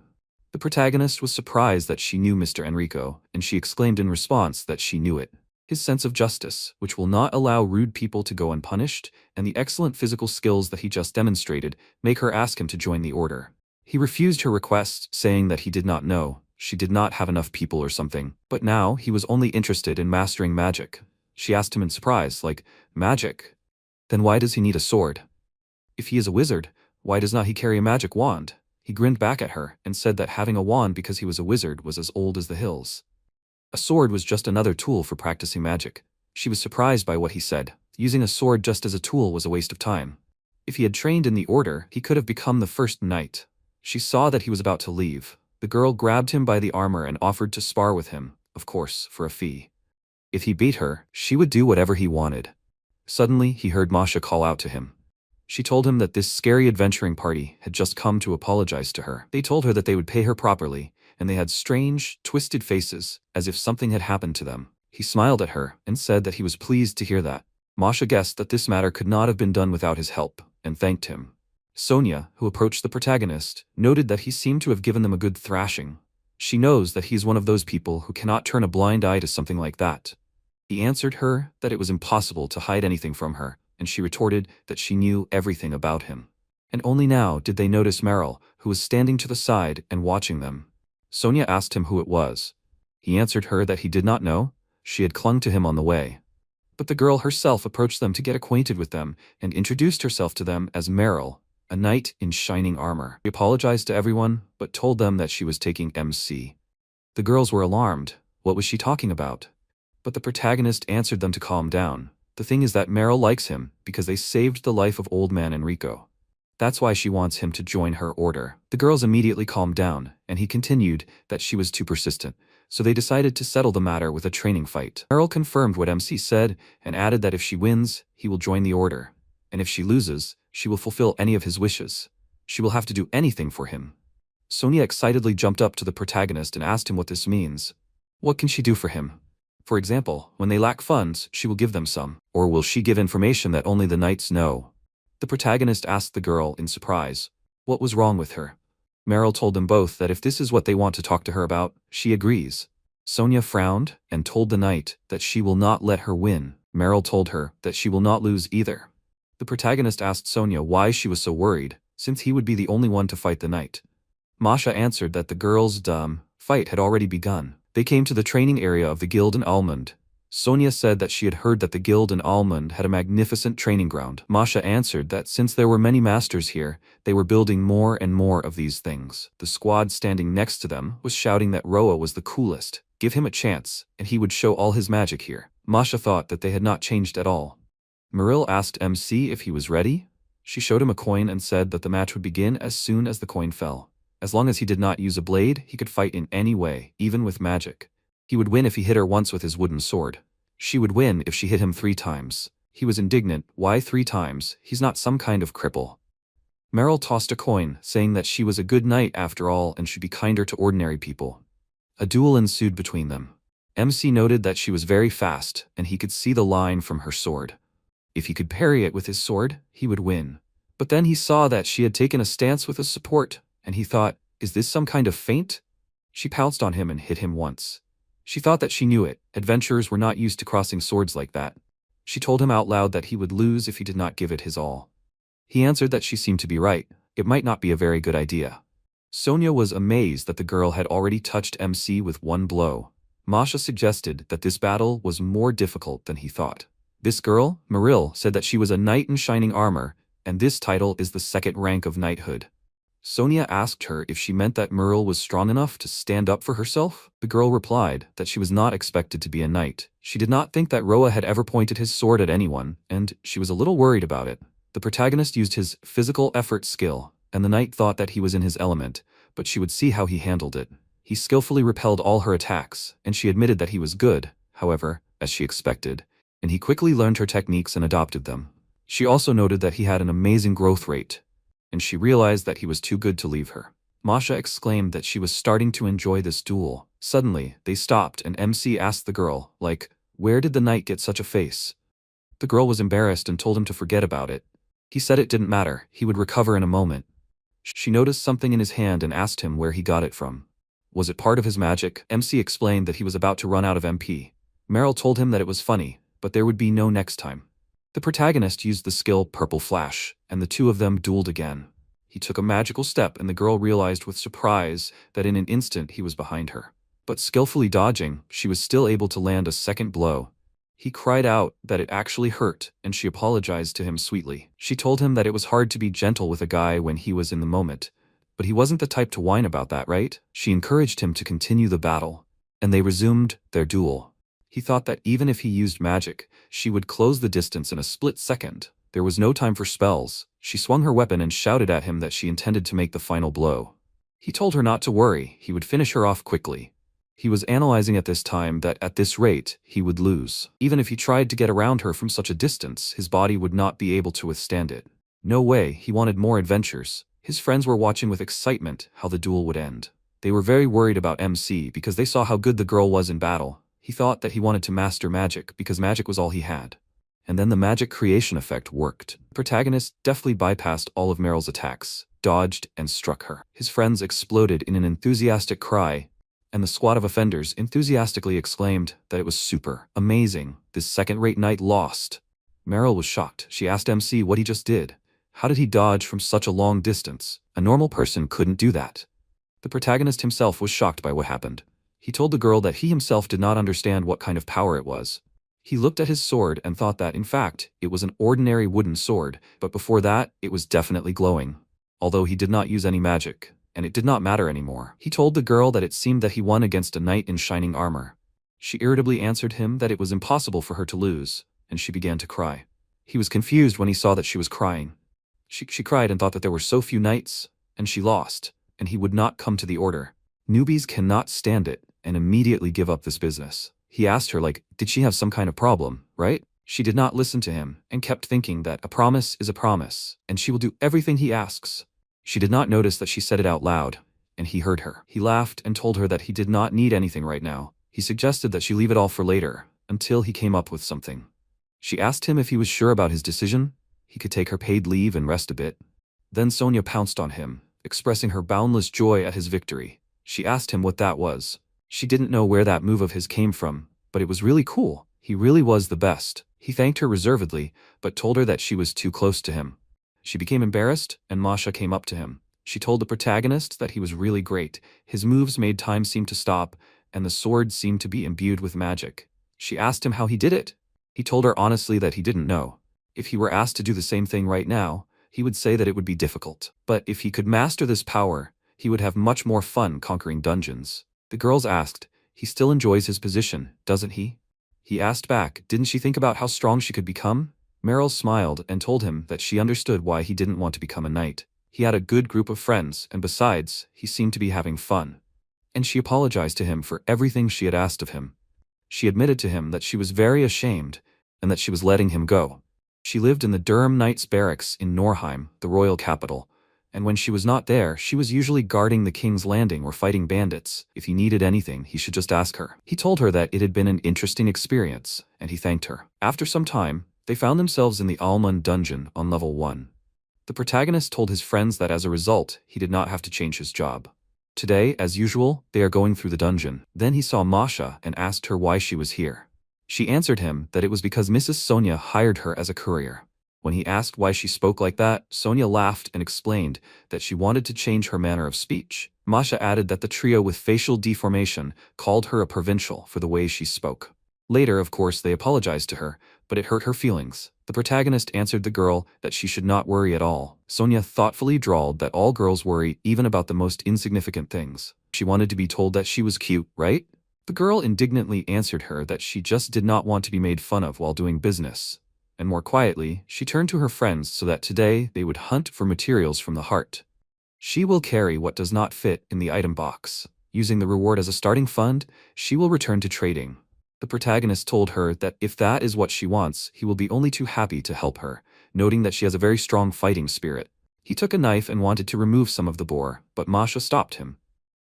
The protagonist was surprised that she knew Mr. Enrico, and she exclaimed in response that she knew it. His sense of justice, which will not allow rude people to go unpunished, and the excellent physical skills that he just demonstrated, make her ask him to join the order. He refused her request, saying that he did not know, she did not have enough people or something, but now he was only interested in mastering magic. She asked him in surprise, like, magic? Then why does he need a sword? If he is a wizard, why does not he carry a magic wand? He grinned back at her and said that having a wand because he was a wizard was as old as the hills. A sword was just another tool for practicing magic. She was surprised by what he said. Using a sword just as a tool was a waste of time. If he had trained in the order, he could have become the first knight. She saw that he was about to leave. The girl grabbed him by the armor and offered to spar with him, of course, for a fee. If he beat her, she would do whatever he wanted. Suddenly, he heard Masha call out to him. She told him that this scary adventuring party had just come to apologize to her. They told her that they would pay her properly, and they had strange, twisted faces, as if something had happened to them. He smiled at her and said that he was pleased to hear that. Masha guessed that this matter could not have been done without his help, and thanked him. Sonia, who approached the protagonist, noted that he seemed to have given them a good thrashing. She knows that he is one of those people who cannot turn a blind eye to something like that. He answered her that it was impossible to hide anything from her, and she retorted that she knew everything about him. And only now did they notice Meryl, who was standing to the side and watching them. Sonia asked him who it was. He answered her that he did not know. She had clung to him on the way. But the girl herself approached them to get acquainted with them and introduced herself to them as Meryl, a knight in shining armor. She apologized to everyone, but told them that she was taking MC. The girls were alarmed. What was she talking about? But the protagonist answered them to calm down. The thing is that Meryl likes him because they saved the life of old man Enrico. That's why she wants him to join her order. The girls immediately calmed down, and he continued that she was too persistent, so they decided to settle the matter with a training fight. Meryl confirmed what MC said and added that if she wins, he will join the order, and if she loses, she will fulfill any of his wishes. She will have to do anything for him. Sonia excitedly jumped up to the protagonist and asked him what this means. What can she do for him? For example, when they lack funds, she will give them some, or will she give information that only the knights know? The protagonist asked the girl in surprise. What was wrong with her? Meryl told them both that if this is what they want to talk to her about, she agrees. Sonia frowned and told the knight that she will not let her win. Meryl told her that she will not lose either. The protagonist asked Sonia why she was so worried, since he would be the only one to fight the knight. Masha answered that the girls' fight had already begun. They came to the training area of the guild in Almond. Sonia said that she had heard that the guild in Almond had a magnificent training ground. Masha answered that since there were many masters here, they were building more and more of these things. The squad standing next to them was shouting that Roa was the coolest. Give him a chance, and he would show all his magic here. Masha thought that they had not changed at all. Meryl asked MC if he was ready. She showed him a coin and said that the match would begin as soon as the coin fell. As long as he did not use a blade, he could fight in any way, even with magic. He would win if he hit her once with his wooden sword. She would win if she hit him 3 times. He was indignant. Why 3 times? He's not some kind of cripple. Meryl tossed a coin, saying that she was a good knight after all and should be kinder to ordinary people. A duel ensued between them. MC noted that she was very fast, and he could see the line from her sword. If he could parry it with his sword, he would win. But then he saw that she had taken a stance with a support, and he thought, is this some kind of feint? She pounced on him and hit him once. She thought that she knew it. Adventurers were not used to crossing swords like that. She told him out loud that he would lose if he did not give it his all. He answered that she seemed to be right. It might not be a very good idea. Sonia was amazed that the girl had already touched MC with 1 blow. Masha suggested that this battle was more difficult than he thought. This girl, Meryl, said that she was a knight in shining armor, and this title is the 2nd rank of knighthood. Sonia asked her if she meant that Meryl was strong enough to stand up for herself. The girl replied that she was not expected to be a knight. She did not think that Roa had ever pointed his sword at anyone, and she was a little worried about it. The protagonist used his physical effort skill, and the knight thought that he was in his element, but she would see how he handled it. He skillfully repelled all her attacks, and she admitted that he was good, however, as she expected, and he quickly learned her techniques and adopted them. She also noted that he had an amazing growth rate, and she realized that he was too good to leave her. Masha exclaimed that she was starting to enjoy this duel. Suddenly, they stopped and MC asked the girl, where did the knight get such a face? The girl was embarrassed and told him to forget about it. He said it didn't matter, he would recover in a moment. She noticed something in his hand and asked him where he got it from. Was it part of his magic? MC explained that he was about to run out of MP. Meryl told him that it was funny, but there would be no next time. The protagonist used the skill Purple Flash, and the 2 of them dueled again. He took a magical step and the girl realized with surprise that in an instant he was behind her. But skillfully dodging, she was still able to land a 2nd blow. He cried out that it actually hurt, and she apologized to him sweetly. She told him that it was hard to be gentle with a guy when he was in the moment. But he wasn't the type to whine about that, right? She encouraged him to continue the battle, and they resumed their duel. He thought that even if he used magic, she would close the distance in a split second. There was no time for spells. She swung her weapon and shouted at him that she intended to make the final blow. He told her not to worry, he would finish her off quickly. He was analyzing at this time that at this rate, he would lose. Even if he tried to get around her from such a distance, his body would not be able to withstand it. No way, he wanted more adventures. His friends were watching with excitement how the duel would end. They were very worried about MC because they saw how good the girl was in battle. He thought that he wanted to master magic because magic was all he had. And then the magic creation effect worked. The protagonist deftly bypassed all of Meryl's attacks, dodged, and struck her. His friends exploded in an enthusiastic cry, and the squad of offenders enthusiastically exclaimed that it was super amazing. This second-rate knight lost. Meryl was shocked. She asked MC what he just did. How did he dodge from such a long distance? A normal person couldn't do that. The protagonist himself was shocked by what happened. He told the girl that he himself did not understand what kind of power it was. He looked at his sword and thought that, in fact, it was an ordinary wooden sword, but before that, it was definitely glowing. Although he did not use any magic, and it did not matter anymore. He told the girl that it seemed that he won against a knight in shining armor. She irritably answered him that it was impossible for her to lose, and she began to cry. He was confused when he saw that she was crying. She cried and thought that there were so few knights, and she lost, and he would not come to the order. Newbies cannot stand it, and immediately give up this business. He asked her, did she have some kind of problem, right? She did not listen to him, and kept thinking that a promise is a promise, and she will do everything he asks. She did not notice that she said it out loud, and he heard her. He laughed and told her that he did not need anything right now. He suggested that she leave it all for later, until he came up with something. She asked him if he was sure about his decision. He could take her paid leave and rest a bit. Then Sonia pounced on him, expressing her boundless joy at his victory. She asked him what that was. She didn't know where that move of his came from, but it was really cool. He really was the best. He thanked her reservedly, but told her that she was too close to him. She became embarrassed, and Masha came up to him. She told the protagonist that he was really great. His moves made time seem to stop, and the sword seemed to be imbued with magic. She asked him how he did it. He told her honestly that he didn't know. If he were asked to do the same thing right now, he would say that it would be difficult. But if he could master this power, he would have much more fun conquering dungeons. The girls asked, he still enjoys his position, doesn't he? He asked back, didn't she think about how strong she could become? Meryl smiled and told him that she understood why he didn't want to become a knight. He had a good group of friends, and besides, he seemed to be having fun. And she apologized to him for everything she had asked of him. She admitted to him that she was very ashamed, and that she was letting him go. She lived in the Durham Knights Barracks in Norheim, the royal capital, and when she was not there, she was usually guarding the King's Landing or fighting bandits. If he needed anything, he should just ask her. He told her that it had been an interesting experience, and he thanked her. After some time, they found themselves in the Almond dungeon on level 1. The protagonist told his friends that as a result, he did not have to change his job. Today, as usual, they are going through the dungeon. Then he saw Masha and asked her why she was here. She answered him that it was because Mrs. Sonia hired her as a courier. When he asked why she spoke like that, Sonia laughed and explained that she wanted to change her manner of speech. Masha added that the trio with facial deformation called her a provincial for the way she spoke. Later, of course, they apologized to her, but it hurt her feelings. The protagonist answered the girl that she should not worry at all. Sonia thoughtfully drawled that all girls worry even about the most insignificant things. She wanted to be told that she was cute, right? The girl indignantly answered her that she just did not want to be made fun of while doing business. And more quietly, she turned to her friends so that today they would hunt for materials from the heart. She will carry what does not fit in the item box. Using the reward as a starting fund, she will return to trading. The protagonist told her that if that is what she wants, he will be only too happy to help her, noting that she has a very strong fighting spirit. He took a knife and wanted to remove some of the boar, but Masha stopped him.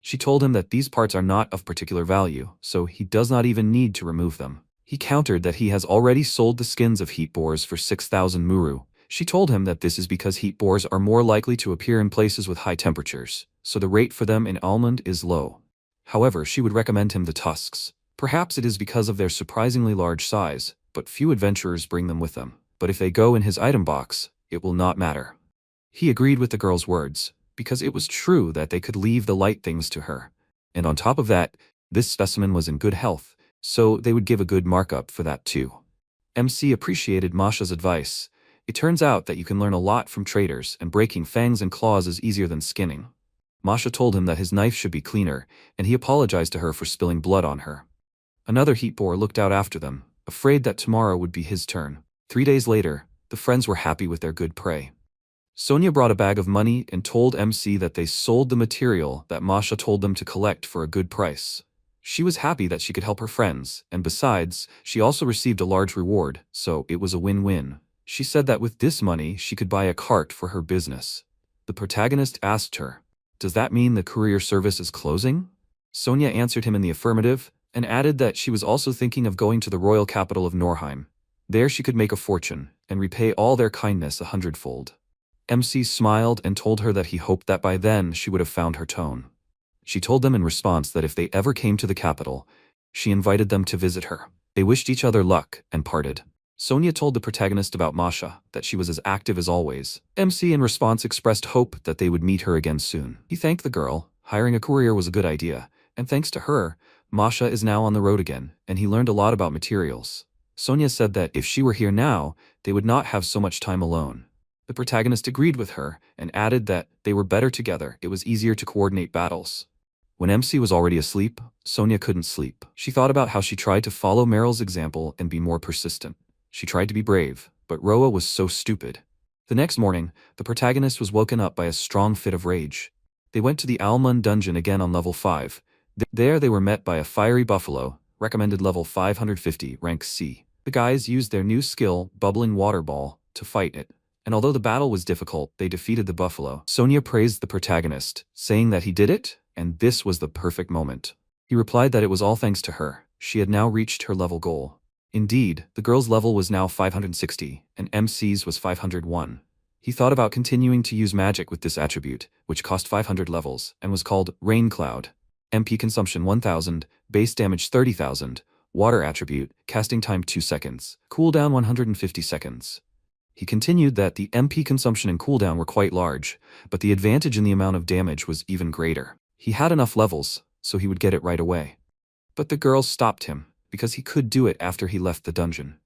She told him that these parts are not of particular value, so he does not even need to remove them. He countered that he has already sold the skins of heat boars for 6,000 muru. She told him that this is because heat boars are more likely to appear in places with high temperatures, so the rate for them in Almond is low. However, she would recommend him the tusks. Perhaps it is because of their surprisingly large size, but few adventurers bring them with them. But if they go in his item box, it will not matter. He agreed with the girl's words, because it was true that they could leave the light things to her. And on top of that, this specimen was in good health, so they would give a good markup for that too. MC appreciated Masha's advice. It turns out that you can learn a lot from traders, and breaking fangs and claws is easier than skinning. Masha told him that his knife should be cleaner, and he apologized to her for spilling blood on her. Another heat boar looked out after them, afraid that tomorrow would be his turn. 3 days later, the friends were happy with their good prey. Sonia brought a bag of money and told MC that they sold the material that Masha told them to collect for a good price. She was happy that she could help her friends, and besides, she also received a large reward, so it was a win-win. She said that with this money she could buy a cart for her business. The protagonist asked her, "Does that mean the courier service is closing?" Sonia answered him in the affirmative, and added that she was also thinking of going to the royal capital of Norheim. There she could make a fortune and repay all their kindness 100-fold. MC smiled and told her that he hoped that by then she would have found her tone. She told them in response that if they ever came to the capital, she invited them to visit her. They wished each other luck and parted. Sonia told the protagonist about Masha, that she was as active as always. MC in response expressed hope that they would meet her again soon. He thanked the girl. Hiring a courier was a good idea, and thanks to her, Masha is now on the road again, and he learned a lot about materials. Sonia said that if she were here now, they would not have so much time alone. The protagonist agreed with her and added that they were better together. It was easier to coordinate battles. When MC was already asleep, Sonia couldn't sleep. She thought about how she tried to follow Meryl's example and be more persistent. She tried to be brave, but Roa was so stupid. The next morning, the protagonist was woken up by a strong fit of rage. They went to the Almond dungeon again on level 5. There they were met by a fiery buffalo, recommended level 550, rank C. The guys used their new skill, Bubbling Water Ball, to fight it, and although the battle was difficult, they defeated the buffalo. Sonia praised the protagonist, saying that he did it, and this was the perfect moment. He replied that it was all thanks to her. She had now reached her level goal. Indeed, the girl's level was now 560, and MC's was 501. He thought about continuing to use magic with this attribute, which cost 500 levels, and was called Rain Cloud. MP consumption 1000, base damage 30,000, water attribute, casting time 2 seconds, cooldown 150 seconds. He continued that the MP consumption and cooldown were quite large, but the advantage in the amount of damage was even greater. He had enough levels, so he would get it right away. But the girl stopped him, because he could do it after he left the dungeon.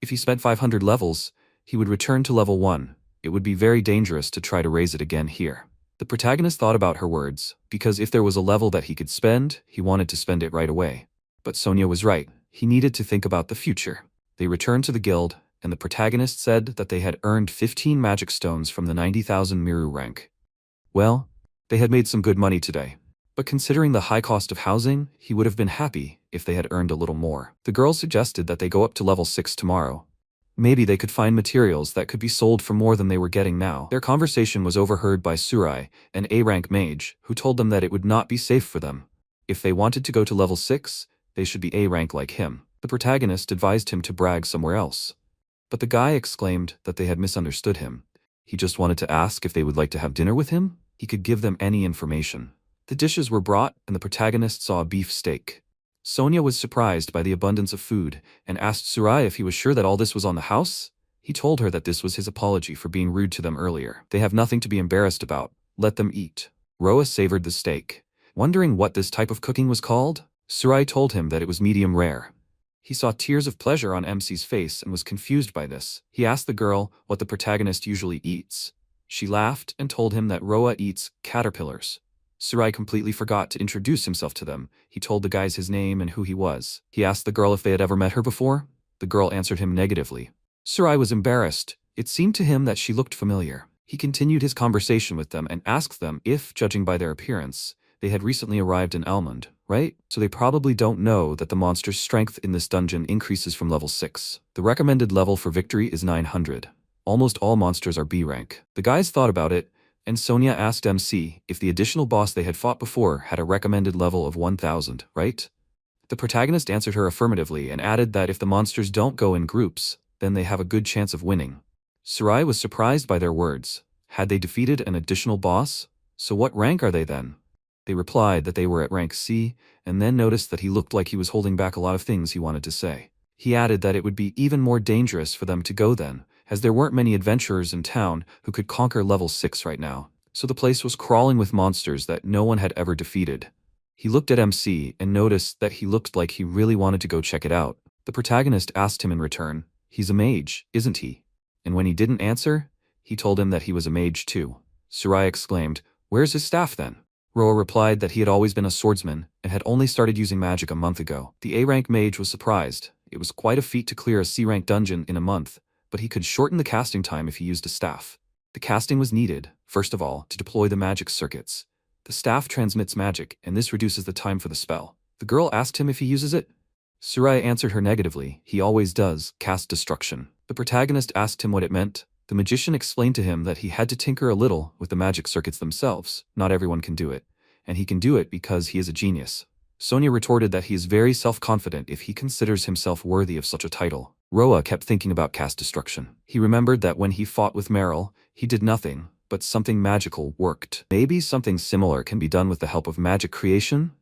If he spent 500 levels, he would return to level 1. It would be very dangerous to try to raise it again here. The protagonist thought about her words, because if there was a level that he could spend, he wanted to spend it right away. But Sonia was right. He needed to think about the future. They returned to the guild, and the protagonist said that they had earned 15 magic stones from the 90,000 Miru rank. Well, they had made some good money today. But considering the high cost of housing, he would have been happy if they had earned a little more. The girl suggested that they go up to level 6 tomorrow. Maybe they could find materials that could be sold for more than they were getting now. Their conversation was overheard by Surai, an A-rank mage, who told them that it would not be safe for them. If they wanted to go to level 6, they should be A-rank like him. The protagonist advised him to brag somewhere else. But the guy exclaimed that they had misunderstood him. He just wanted to ask if they would like to have dinner with him. He could give them any information. The dishes were brought, and the protagonist saw a beef steak. Sonia was surprised by the abundance of food, and asked Surai if he was sure that all this was on the house. He told her that this was his apology for being rude to them earlier. They have nothing to be embarrassed about. Let them eat. Roa savored the steak. Wondering what this type of cooking was called, Surai told him that it was medium rare. He saw tears of pleasure on MC's face and was confused by this. He asked the girl what the protagonist usually eats. She laughed and told him that Roa eats caterpillars. Surai completely forgot to introduce himself to them. He told the guys his name and who he was. He asked the girl if they had ever met her before. The girl answered him negatively. Surai was embarrassed. It seemed to him that she looked familiar. He continued his conversation with them and asked them if, judging by their appearance, they had recently arrived in Almond, right? So they probably don't know that the monster's strength in this dungeon increases from level 6. The recommended level for victory is 900. Almost all monsters are B rank. The guys thought about it, and Sonia asked MC if the additional boss they had fought before had a recommended level of 1000, right? The protagonist answered her affirmatively and added that if the monsters don't go in groups, then they have a good chance of winning. Surai was surprised by their words. Had they defeated an additional boss? So what rank are they then? They replied that they were at rank C, and then noticed that he looked like he was holding back a lot of things he wanted to say. He added that it would be even more dangerous for them to go then, as there weren't many adventurers in town who could conquer level 6 right now, so the place was crawling with monsters that no one had ever defeated. He looked at MC and noticed that he looked like he really wanted to go check it out. The protagonist asked him in return, "He's a mage, isn't he?" And when he didn't answer, he told him that he was a mage too. Surai exclaimed, "Where's his staff then?" Roa replied that he had always been a swordsman and had only started using magic a month ago. The A-rank mage was surprised. It was quite a feat to clear a C-rank dungeon in a month, but he could shorten the casting time if he used a staff. The casting was needed, first of all, to deploy the magic circuits. The staff transmits magic, and this reduces the time for the spell. The girl asked him if he uses it. Surai answered her negatively. He always does, cast destruction. The protagonist asked him what it meant. The magician explained to him that he had to tinker a little with the magic circuits themselves. Not everyone can do it, and he can do it because he is a genius. Sonia retorted that he is very self-confident if he considers himself worthy of such a title. Roa kept thinking about cast destruction. He remembered that when he fought with Meryl, he did nothing, but something magical worked. Maybe something similar can be done with the help of magic creation?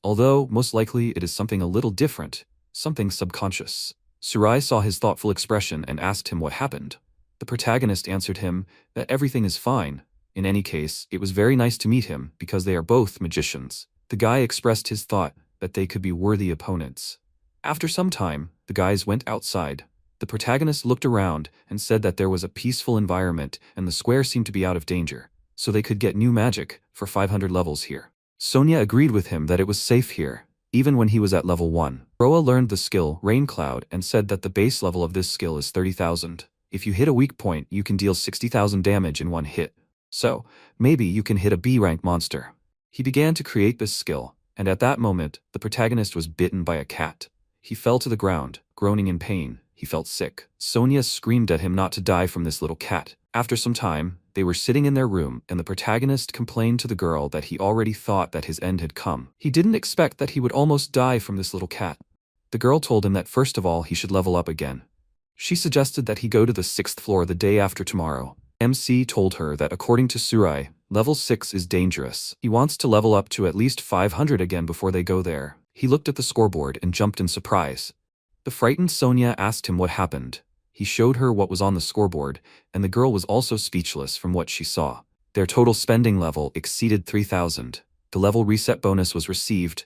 Although, most likely, it is something a little different, something subconscious. Surai saw his thoughtful expression and asked him what happened. The protagonist answered him that everything is fine. In any case, it was very nice to meet him because they are both magicians. The guy expressed his thought that they could be worthy opponents. After some time, the guys went outside. The protagonist looked around and said that there was a peaceful environment and the square seemed to be out of danger, so they could get new magic for 500 levels here. Sonia agreed with him that it was safe here, even when he was at level 1. Roa learned the skill Rain Cloud and said that the base level of this skill is 30,000. If you hit a weak point, you can deal 60,000 damage in one hit. So, maybe you can hit a B-rank monster. He began to create this skill, and at that moment, the protagonist was bitten by a cat. He fell to the ground, groaning in pain. He felt sick. Sonia screamed at him not to die from this little cat. After some time, they were sitting in their room and the protagonist complained to the girl that he already thought that his end had come. He didn't expect that he would almost die from this little cat. The girl told him that first of all he should level up again. She suggested that he go to the 6th floor the day after tomorrow. MC told her that according to Surai, level 6 is dangerous. He wants to level up to at least 500 again before they go there. He looked at the scoreboard and jumped in surprise. The frightened Sonia asked him what happened. He showed her what was on the scoreboard, and the girl was also speechless from what she saw. Their total spending level exceeded 3,000. The level reset bonus was received.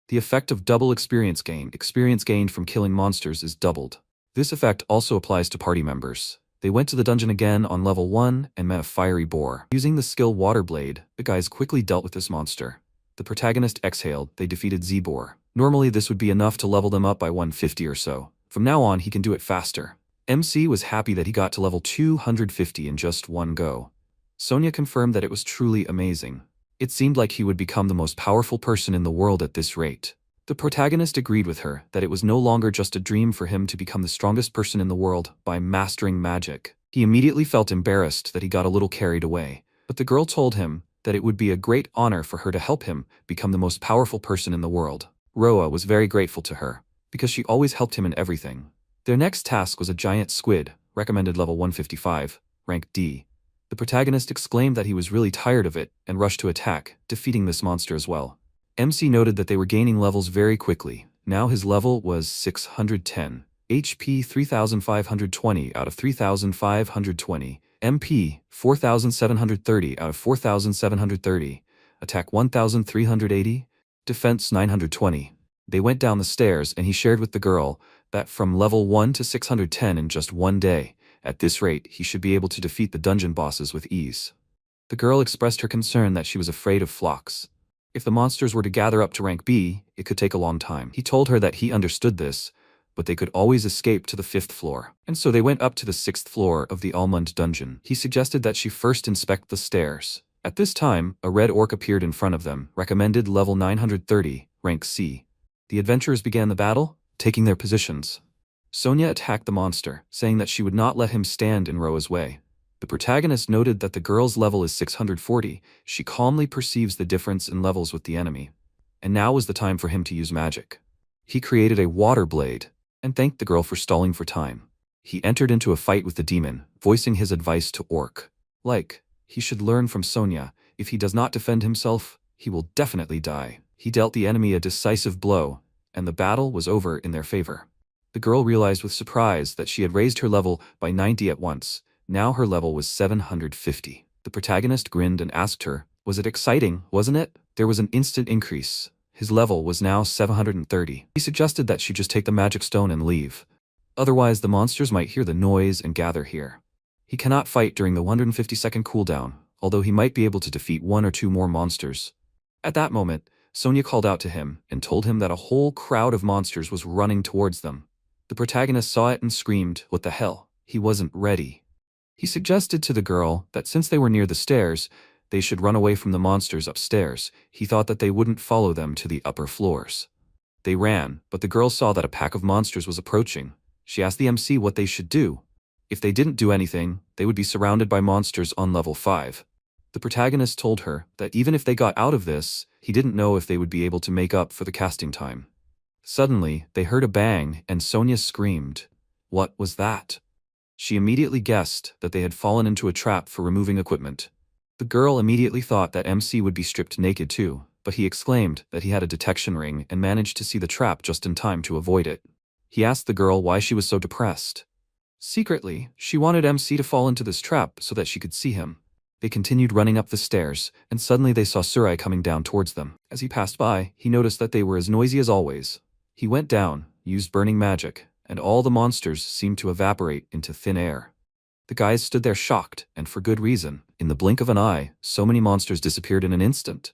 The effect of double experience gained from killing monsters is doubled. This effect also applies to party members. They went to the dungeon again on level 1 and met a fiery boar. Using the skill Water Blade, the guys quickly dealt with this monster. The protagonist exhaled, they defeated Z-Boar. Normally this would be enough to level them up by 150 or so. From now on he can do it faster. MC was happy that he got to level 250 in just one go. Sonia confirmed that it was truly amazing. It seemed like he would become the most powerful person in the world at this rate. The protagonist agreed with her that it was no longer just a dream for him to become the strongest person in the world by mastering magic. He immediately felt embarrassed that he got a little carried away, but the girl told him that it would be a great honor for her to help him become the most powerful person in the world. Roa was very grateful to her, because she always helped him in everything. Their next task was a giant squid, recommended level 155, rank D. The protagonist exclaimed that he was really tired of it and rushed to attack, defeating this monster as well. MC noted that they were gaining levels very quickly. Now his level was 610, HP 3,520 out of 3,520, MP 4,730 out of 4,730, attack 1,380, defense 920. They went down the stairs and he shared with the girl that from level 1 to 610 in just one day, at this rate he should be able to defeat the dungeon bosses with ease. The girl expressed her concern that she was afraid of flocks. If the monsters were to gather up to rank B, it could take a long time. He told her that he understood this, but they could always escape to the 5th floor. And so they went up to the 6th floor of the Almond dungeon. He suggested that she first inspect the stairs. At this time, a red orc appeared in front of them, recommended level 930, rank C. The adventurers began the battle, taking their positions. Sonia attacked the monster, saying that she would not let him stand in Roa's way. The protagonist noted that the girl's level is 640. She calmly perceives the difference in levels with the enemy. And now was the time for him to use magic. He created a water blade, and thanked the girl for stalling for time. He entered into a fight with the demon, voicing his advice to Orc. He should learn from Sonia. If he does not defend himself, he will definitely die. He dealt the enemy a decisive blow, and the battle was over in their favor. The girl realized with surprise that she had raised her level by 90 at once. Now her level was 750. The protagonist grinned and asked her, "Was it exciting, wasn't it?" There was an instant increase. His level was now 730. He suggested that she just take the magic stone and leave. Otherwise the monsters might hear the noise and gather here. He cannot fight during the 150-second cooldown, although he might be able to defeat 1 or 2 more monsters. At that moment, Sonia called out to him and told him that a whole crowd of monsters was running towards them. The protagonist saw it and screamed, "What the hell?" He wasn't ready. He suggested to the girl that since they were near the stairs, they should run away from the monsters upstairs. He thought that they wouldn't follow them to the upper floors. They ran, but the girl saw that a pack of monsters was approaching. She asked the MC what they should do. If they didn't do anything, they would be surrounded by monsters on level 5. The protagonist told her that even if they got out of this, he didn't know if they would be able to make up for the casting time. Suddenly, they heard a bang and Sonia screamed. What was that? She immediately guessed that they had fallen into a trap for removing equipment. The girl immediately thought that MC would be stripped naked too, but he exclaimed that he had a detection ring and managed to see the trap just in time to avoid it. He asked the girl why she was so depressed. Secretly, she wanted MC to fall into this trap so that she could see him. They continued running up the stairs, and suddenly they saw Surai coming down towards them. As he passed by, he noticed that they were as noisy as always. He went down, used burning magic, and all the monsters seemed to evaporate into thin air. The guys stood there shocked, and for good reason. In the blink of an eye, so many monsters disappeared in an instant.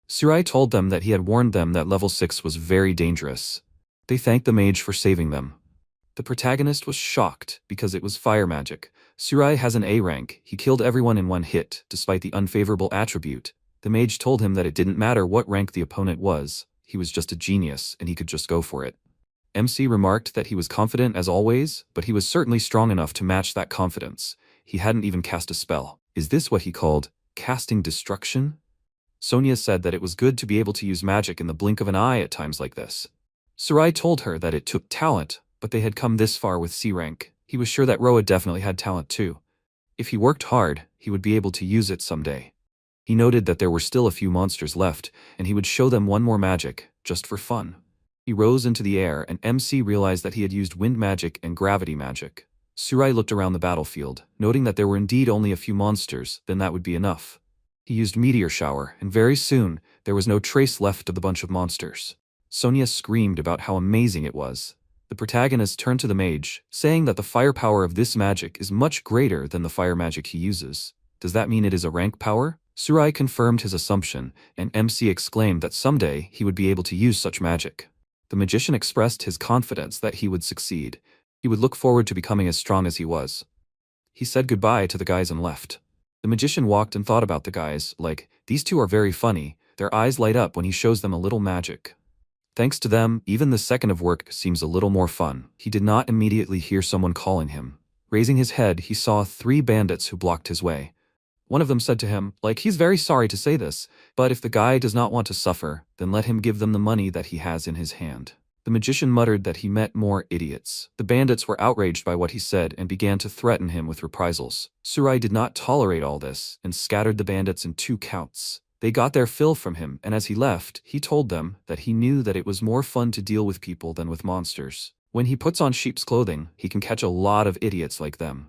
Surai told them that he had warned them that level 6 was very dangerous. They thanked the mage for saving them. The protagonist was shocked because it was fire magic. Surai has an A rank, he killed everyone in one hit, despite the unfavorable attribute. The mage told him that it didn't matter what rank the opponent was, he was just a genius and he could just go for it. MC remarked that he was confident as always, but he was certainly strong enough to match that confidence. He hadn't even cast a spell. Is this what he called casting destruction? Sonia said that it was good to be able to use magic in the blink of an eye at times like this. Surai told her that it took talent, but they had come this far with C rank. He was sure that Roa definitely had talent too. If he worked hard, he would be able to use it someday. He noted that there were still a few monsters left, and he would show them one more magic, just for fun. He rose into the air and MC realized that he had used wind magic and gravity magic. Surai looked around the battlefield, noting that there were indeed only a few monsters, then that would be enough. He used meteor shower, and very soon, there was no trace left of the bunch of monsters. Sonia screamed about how amazing it was. The protagonist turned to the mage, saying that the firepower of this magic is much greater than the fire magic he uses. Does that mean it is a rank power? Surai confirmed his assumption, and MC exclaimed that someday he would be able to use such magic. The magician expressed his confidence that he would succeed. He would look forward to becoming as strong as he was. He said goodbye to the guys and left. The magician walked and thought about the guys, like, these two are very funny, their eyes light up when he shows them a little magic. Thanks to them, even the second of work seems a little more fun. He did not immediately hear someone calling him. Raising his head, he saw 3 bandits who blocked his way. One of them said to him, like, he's very sorry to say this, but if the guy does not want to suffer, then let him give them the money that he has in his hand. The magician muttered that he met more idiots. The bandits were outraged by what he said and began to threaten him with reprisals. Surai did not tolerate all this and scattered the bandits in 2 counts. They got their fill from him, and as he left, he told them that he knew that it was more fun to deal with people than with monsters. When he puts on sheep's clothing, he can catch a lot of idiots like them.